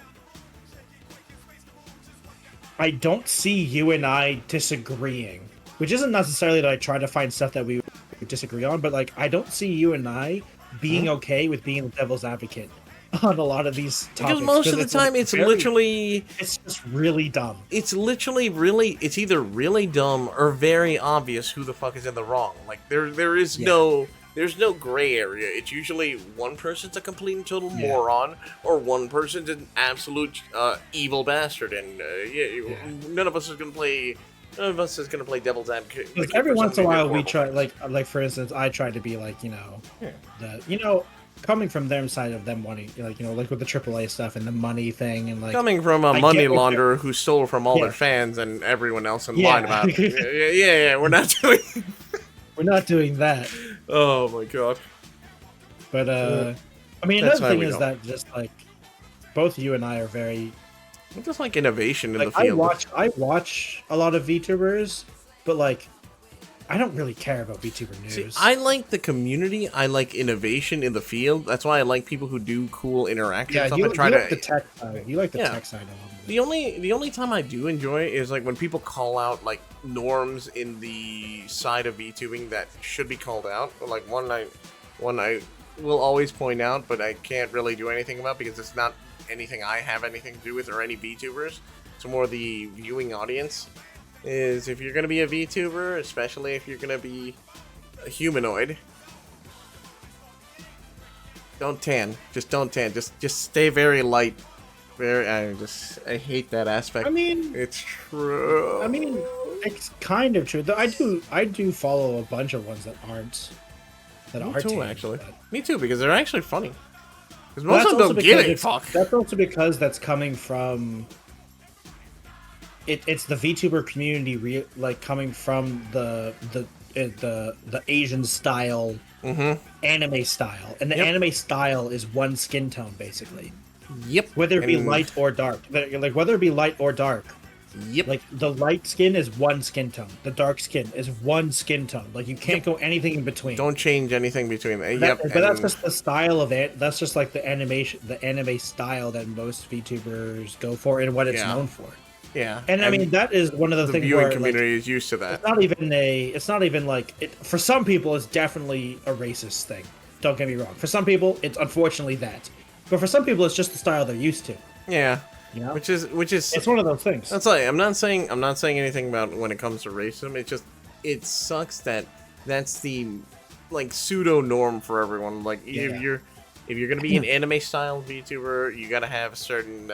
I don't see you and I disagreeing. Which isn't necessarily that I try to find stuff that we disagree on, but I don't see you and I being okay with being the devil's advocate on a lot of these topics. Because most of the time it's just really dumb. It's either really dumb or very obvious who the fuck is in the wrong. There's no gray area. It's usually one person's a complete and total moron, or one person's an absolute evil bastard, and none of us is gonna play. None of us is gonna play devil's advocate. Every once in a while, we try, for instance, I try to be coming from their side of them wanting, with the AAA stuff and the money thing, and coming from a money launderer who stole from all their fans and everyone else and lied about it. Yeah, we're not doing that. Oh my god. But another thing is that just both you and I are very. Just innovation in the field. I watch a lot of VTubers, but I don't really care about VTuber news. See, I like the community. I like innovation in the field. That's why I like people who do cool interactive yeah, stuff you, and try you to. like the tech side. You like the Yeah. tech side of them. The only time I do enjoy is like when people call out like norms in the side of VTubing that should be called out. Like one I will always point out, but I can't really do anything about because it's not anything I have anything to do with or any VTubers. It's more the viewing audience. Is if you're gonna be a VTuber, especially if you're gonna be a humanoid, don't tan. Just don't tan. Just stay very light. Very. I hate that aspect. I mean, It's true. I mean, it's kind of true. Though I do follow a bunch of ones that aren't. That Me are too, tanned, actually. but- Me too, because they're actually funny. Because Well, most that's of them also don't get because it. it's- Fuck. That's also because that's coming from. It's the VTuber community, like coming from the Asian style, anime style, and the Yep. anime style is one skin tone basically, Yep. whether it be And- light or dark. Like whether it be light or dark, Yep. like the light skin is one skin tone, the dark skin is one skin tone. Like you can't go anything in between. Don't change anything between them. That- Yep. but that's and- just the style of it. That's just like the animation, the anime style that most VTubers go for and what it's Yeah. known for. yeah. And I mean that is one of the the things viewing where like, community is used to that. it's not even like it, for some people it's definitely a racist thing. Don't get me wrong. For some people it's unfortunately that. But for some people it's just the style they're used to. Yeah. You know? Which is It's one of those things. That's like I'm not saying anything about when it comes to racism. It sucks that that's the like pseudo norm for everyone. Like Yeah. if you're gonna be an anime style VTuber, you gotta have a certain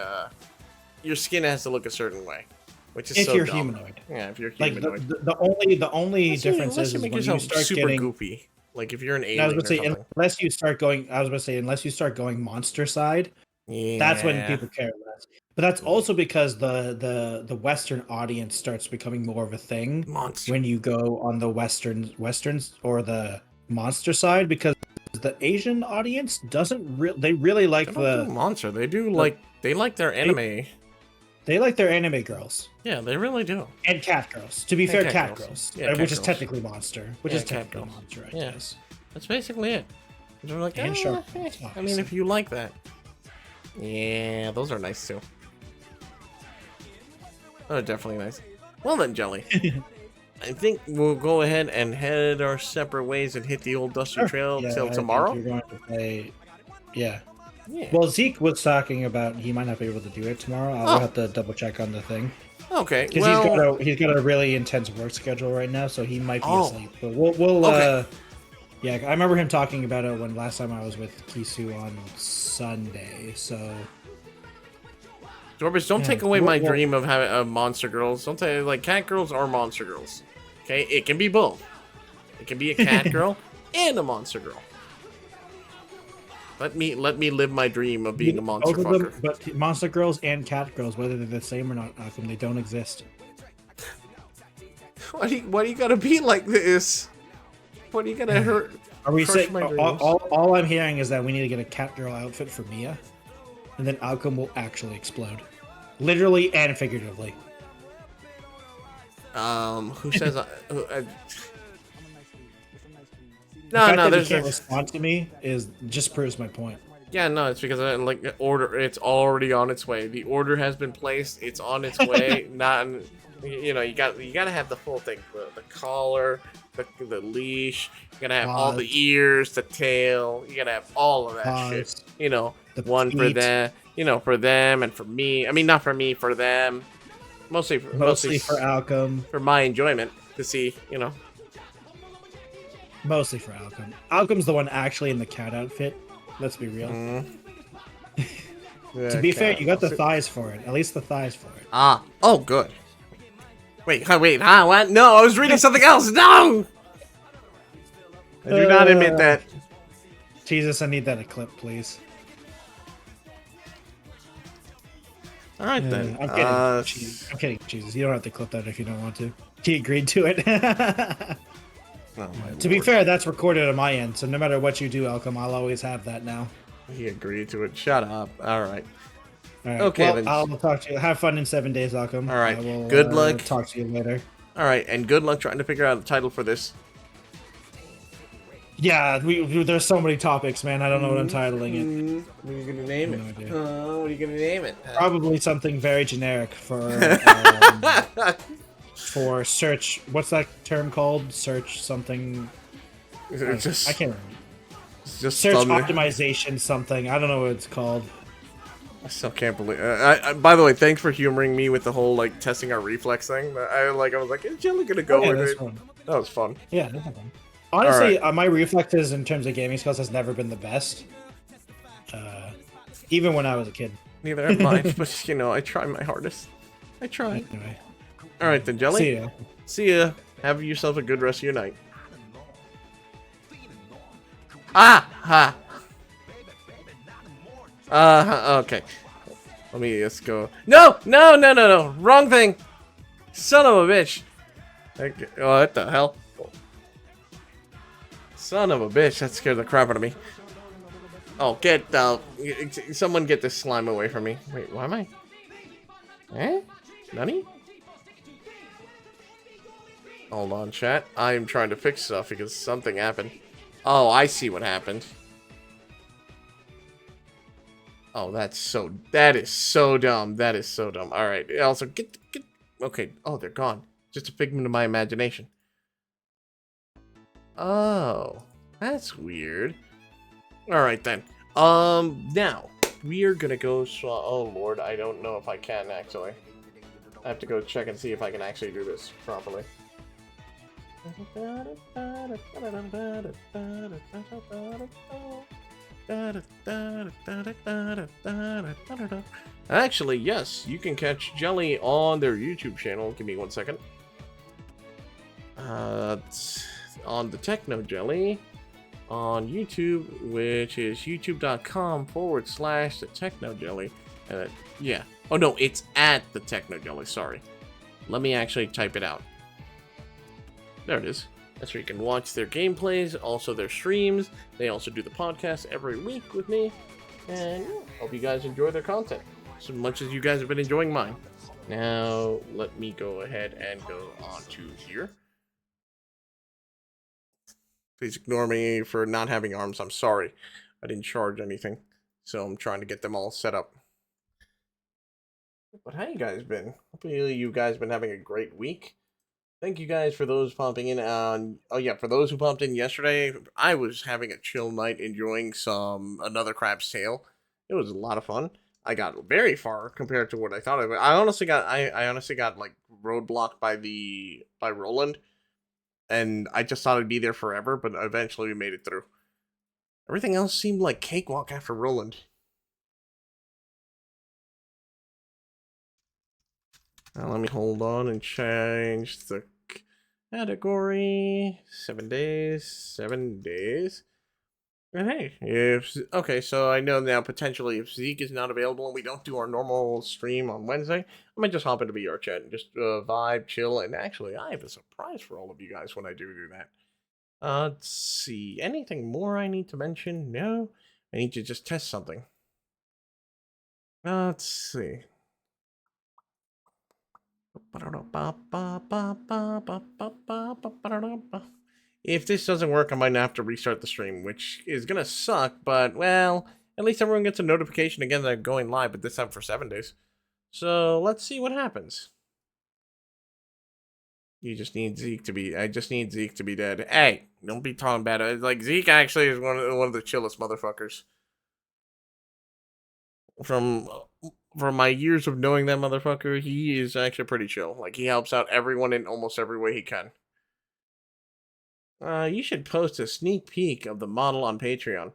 your skin has to look a certain way, which is If so you're dumb. humanoid. Yeah, if you're Like humanoid. the only difference unless is you when make you yourself start super getting goofy. Like if you're an I alien was or gonna say something. unless you start going unless you start going monster side, Yeah. that's when people care less. But that's also because the Western audience starts becoming more of a thing monster. when you go on the westerns or the monster side, because the Asian audience they really like They don't do monster. They do like they like their anime. they like their anime girls Yeah, they really do. and cat girls. To be And fair, cat cat girls. girls, Yeah, cat which is girls. technically monster, which Yeah, is cat technically girls. monster, I Yeah. guess. That's basically it. They're like, And shark eh, bones, I mean, obviously. if you like that. Yeah, those are nice too. They're definitely nice. Well then, Jelly. I think we'll go ahead and head our separate ways and hit the old dusty Sure. trail Yeah, till I think tomorrow. You're going to play, yeah. Yeah. Well, Zeke was talking about he might not be able to do it tomorrow. I'll Oh. have to double check on the thing Okay. because Well, he's got a really intense work schedule right now, so he might be Oh. asleep. But we'll Okay. yeah, I remember him talking about it when last time I was with Kisu on Sunday. So Jorbis, don't Yeah, take away my well- dream of having monster girls. Don't take like cat girls or monster girls. Okay, it can be both. It can be a cat girl and a monster girl. Let me live my dream of being a monster both of fucker. them, but monster girls and cat girls, whether they're the same or not, Malcolm, they don't exist. Why do you gotta be like this? Why do you gotta hurt? Are we crush saying my all, dreams? all I'm hearing is that we need to get a cat girl outfit for Mia, and then Alchem will actually explode, literally and figuratively. Who says? The No, fact no, that there's you can't there's- respond to me is just proves my point. yeah, no, it's because like the order. It's already on its way. The order has been placed. It's on its way. Not, you know, you gotta have the full thing. The collar, the leash. You gotta have all the Paws. ears, the tail. You gotta have all of that shit. Paws, You know, the one for feet. them. You know, for them and for me. I mean, not for me, for them. Mostly for Alchem, for my enjoyment to see. You know. mostly for Alchem. Alchem's the one actually in the cat outfit. Let's be real. To be fair, you got the thighs for it. At least the thighs for it. Ah. Oh, good. Wait. Huh? What? No, I was reading something else. No. I do not admit that. Jesus, I need that clip, please. All right then. I'm kidding. Jesus. I'm kidding, Jesus. You don't have to clip that if you don't want to. He agreed to it. Oh, my To be lord. fair, that's recorded on my end, so no matter what you do, Alchem, I'll always have that now. He agreed to it. Shut up. All right. All right. Okay, Well, then. I'll talk to you. Have fun in 7 days, Alchem. All right. I will, Good luck. Talk to you later. All right, and good luck trying to figure out a title for this. Yeah, there's so many topics, man. I don't know what I'm titling it. What are you gonna name I it? have no idea. What are you gonna name it? Probably something very generic for search. What's that term called? Search something. Just, I can't remember. just Search thumbnail. optimization something. I don't know what it's called. I still can't believe. By the way, thanks for humoring me with the whole like testing our reflex thing. I was like, is Jelly gonna go Yeah, with that's it? fun. That was fun. Yeah, that's fun. Honestly, All my reflexes in terms of gaming skills has never been the best. Even when I was a kid. Neither have mine, but you know, I try my hardest. I try. Anyway, All right, then, Jelly. see ya. See ya. Have yourself a good rest of your night. Ah! Ha! Okay. Let me just go. No! No, no, no, no! Wrong thing! Son of a bitch! Okay. Oh, what the hell? Son of a bitch, that scared the crap out of me. Oh, someone get this slime away from me. Wait, why am I? Eh? Nani? Hold on, chat. I'm trying to fix stuff because something happened. Oh, I see what happened. Oh, that is so dumb. That is so dumb. Alright, also, get, okay. Oh, they're gone. Just a figment of my imagination. Oh, that's weird. Alright then. Now, we are gonna go, oh lord, I don't know if I can, actually. I have to go check and see if I can actually do this properly. Actually, yes, you can catch Jelly on their YouTube channel. Give me 1 second. On the Techno Jelly on YouTube, which is youtube.com/the Techno Jelly. Yeah. Oh no, it's at the Techno Jelly. Sorry. Let me actually type it out. There it is. That's where you can watch their gameplays, also their streams. They also do the podcast every week with me. And yeah, hope you guys enjoy their content as much as you guys have been enjoying mine. Now, let me go ahead and go on to here. Please ignore me for not having arms. I'm sorry. I didn't charge anything. So I'm trying to get them all set up. But how you guys been? Hopefully you guys been having a great week. Thank you guys for those popping in on... Oh yeah, for those who popped in yesterday, I was having a chill night enjoying Another Crab's Tale. It was a lot of fun. I got very far compared to what I thought of it. I honestly got like roadblocked by Roland. And I just thought I'd be there forever, but eventually we made it through. Everything else seemed like cakewalk after Roland. Now let me hold on and change the category. 7 days. 7 days. And hey, okay, so I know now potentially if Zeke is not available and we don't do our normal stream on Wednesday, I might just hop into VR chat and just vibe, chill, and actually I have a surprise for all of you guys when I do that. Let's see, anything more I need to mention? No, I need to just test something. Let's see. If this doesn't work, I might have to restart the stream, which is gonna suck, but, well, at least everyone gets a notification again that I'm going live, but this time for 7 days. So, let's see what happens. You just need Zeke to be, I just need Zeke to be dead. Hey, don't be talking bad. Like, Zeke actually is one of the chillest motherfuckers. From my years of knowing that motherfucker, he is actually pretty chill. Like, he helps out everyone in almost every way he can. You should post a sneak peek of the model on Patreon.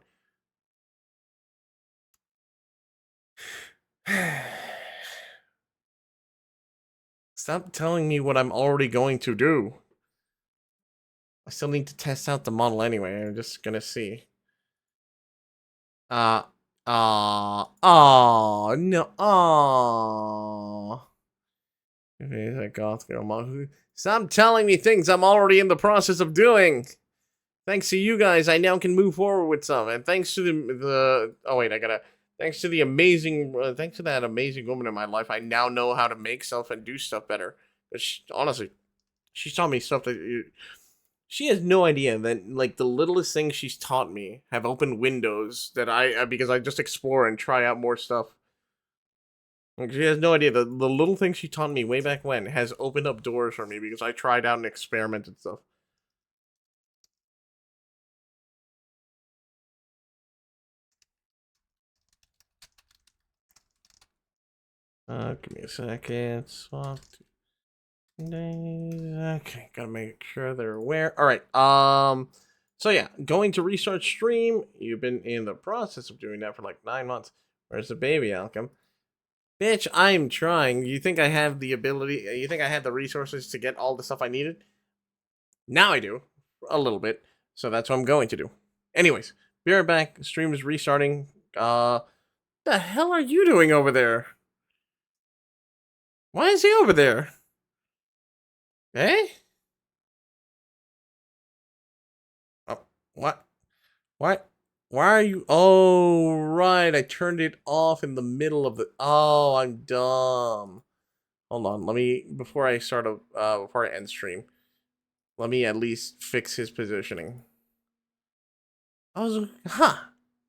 Stop telling me what I'm already going to do. I still need to test out the model anyway. I'm just gonna see. No. Okay, that goth girl model. Stop telling me things I'm already in the process of doing. Thanks to you guys, I now can move forward with some. And thanks to thanks to that amazing woman in my life, I now know how to make stuff and do stuff better. But honestly, She's taught me stuff she has no idea that like the littlest things she's taught me have opened windows that I because I just explore and try out more stuff. Like, she has no idea the little things she taught me way back when has opened up doors for me because I tried out and experimented stuff. Give me a second. Swap days. Okay, gotta make sure they're aware. All right. So yeah, going to restart stream. You've been in the process of doing that for like 9 months. Where's the baby, Alchem? Bitch, I'm trying. You think I have the ability? You think I had the resources to get all the stuff I needed? Now I do, a little bit. So that's what I'm going to do. Anyways, be right back. Stream is restarting. The hell are you doing over there? Why is he over there? Eh? Oh, what? What? Why are you? Oh, right. I turned it off in the middle of the. Oh, I'm dumb. Hold on. Let me before I start before I end stream. Let me at least fix his positioning. I was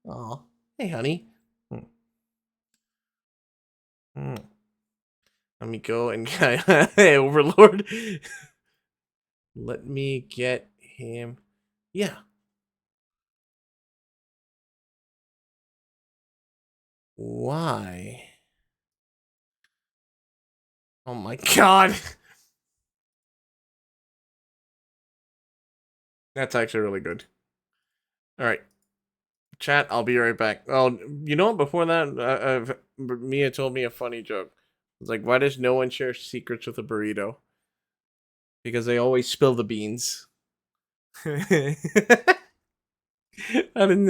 Oh, hey, honey. Let me go and hey, Overlord. Let me get him. Yeah. Why? Oh my god. That's actually really good. All right. Chat, I'll be right back. Oh, you know what? Before that, Mia told me a funny joke. It's like, why does no one share secrets with a burrito? Because they always spill the beans. I didn't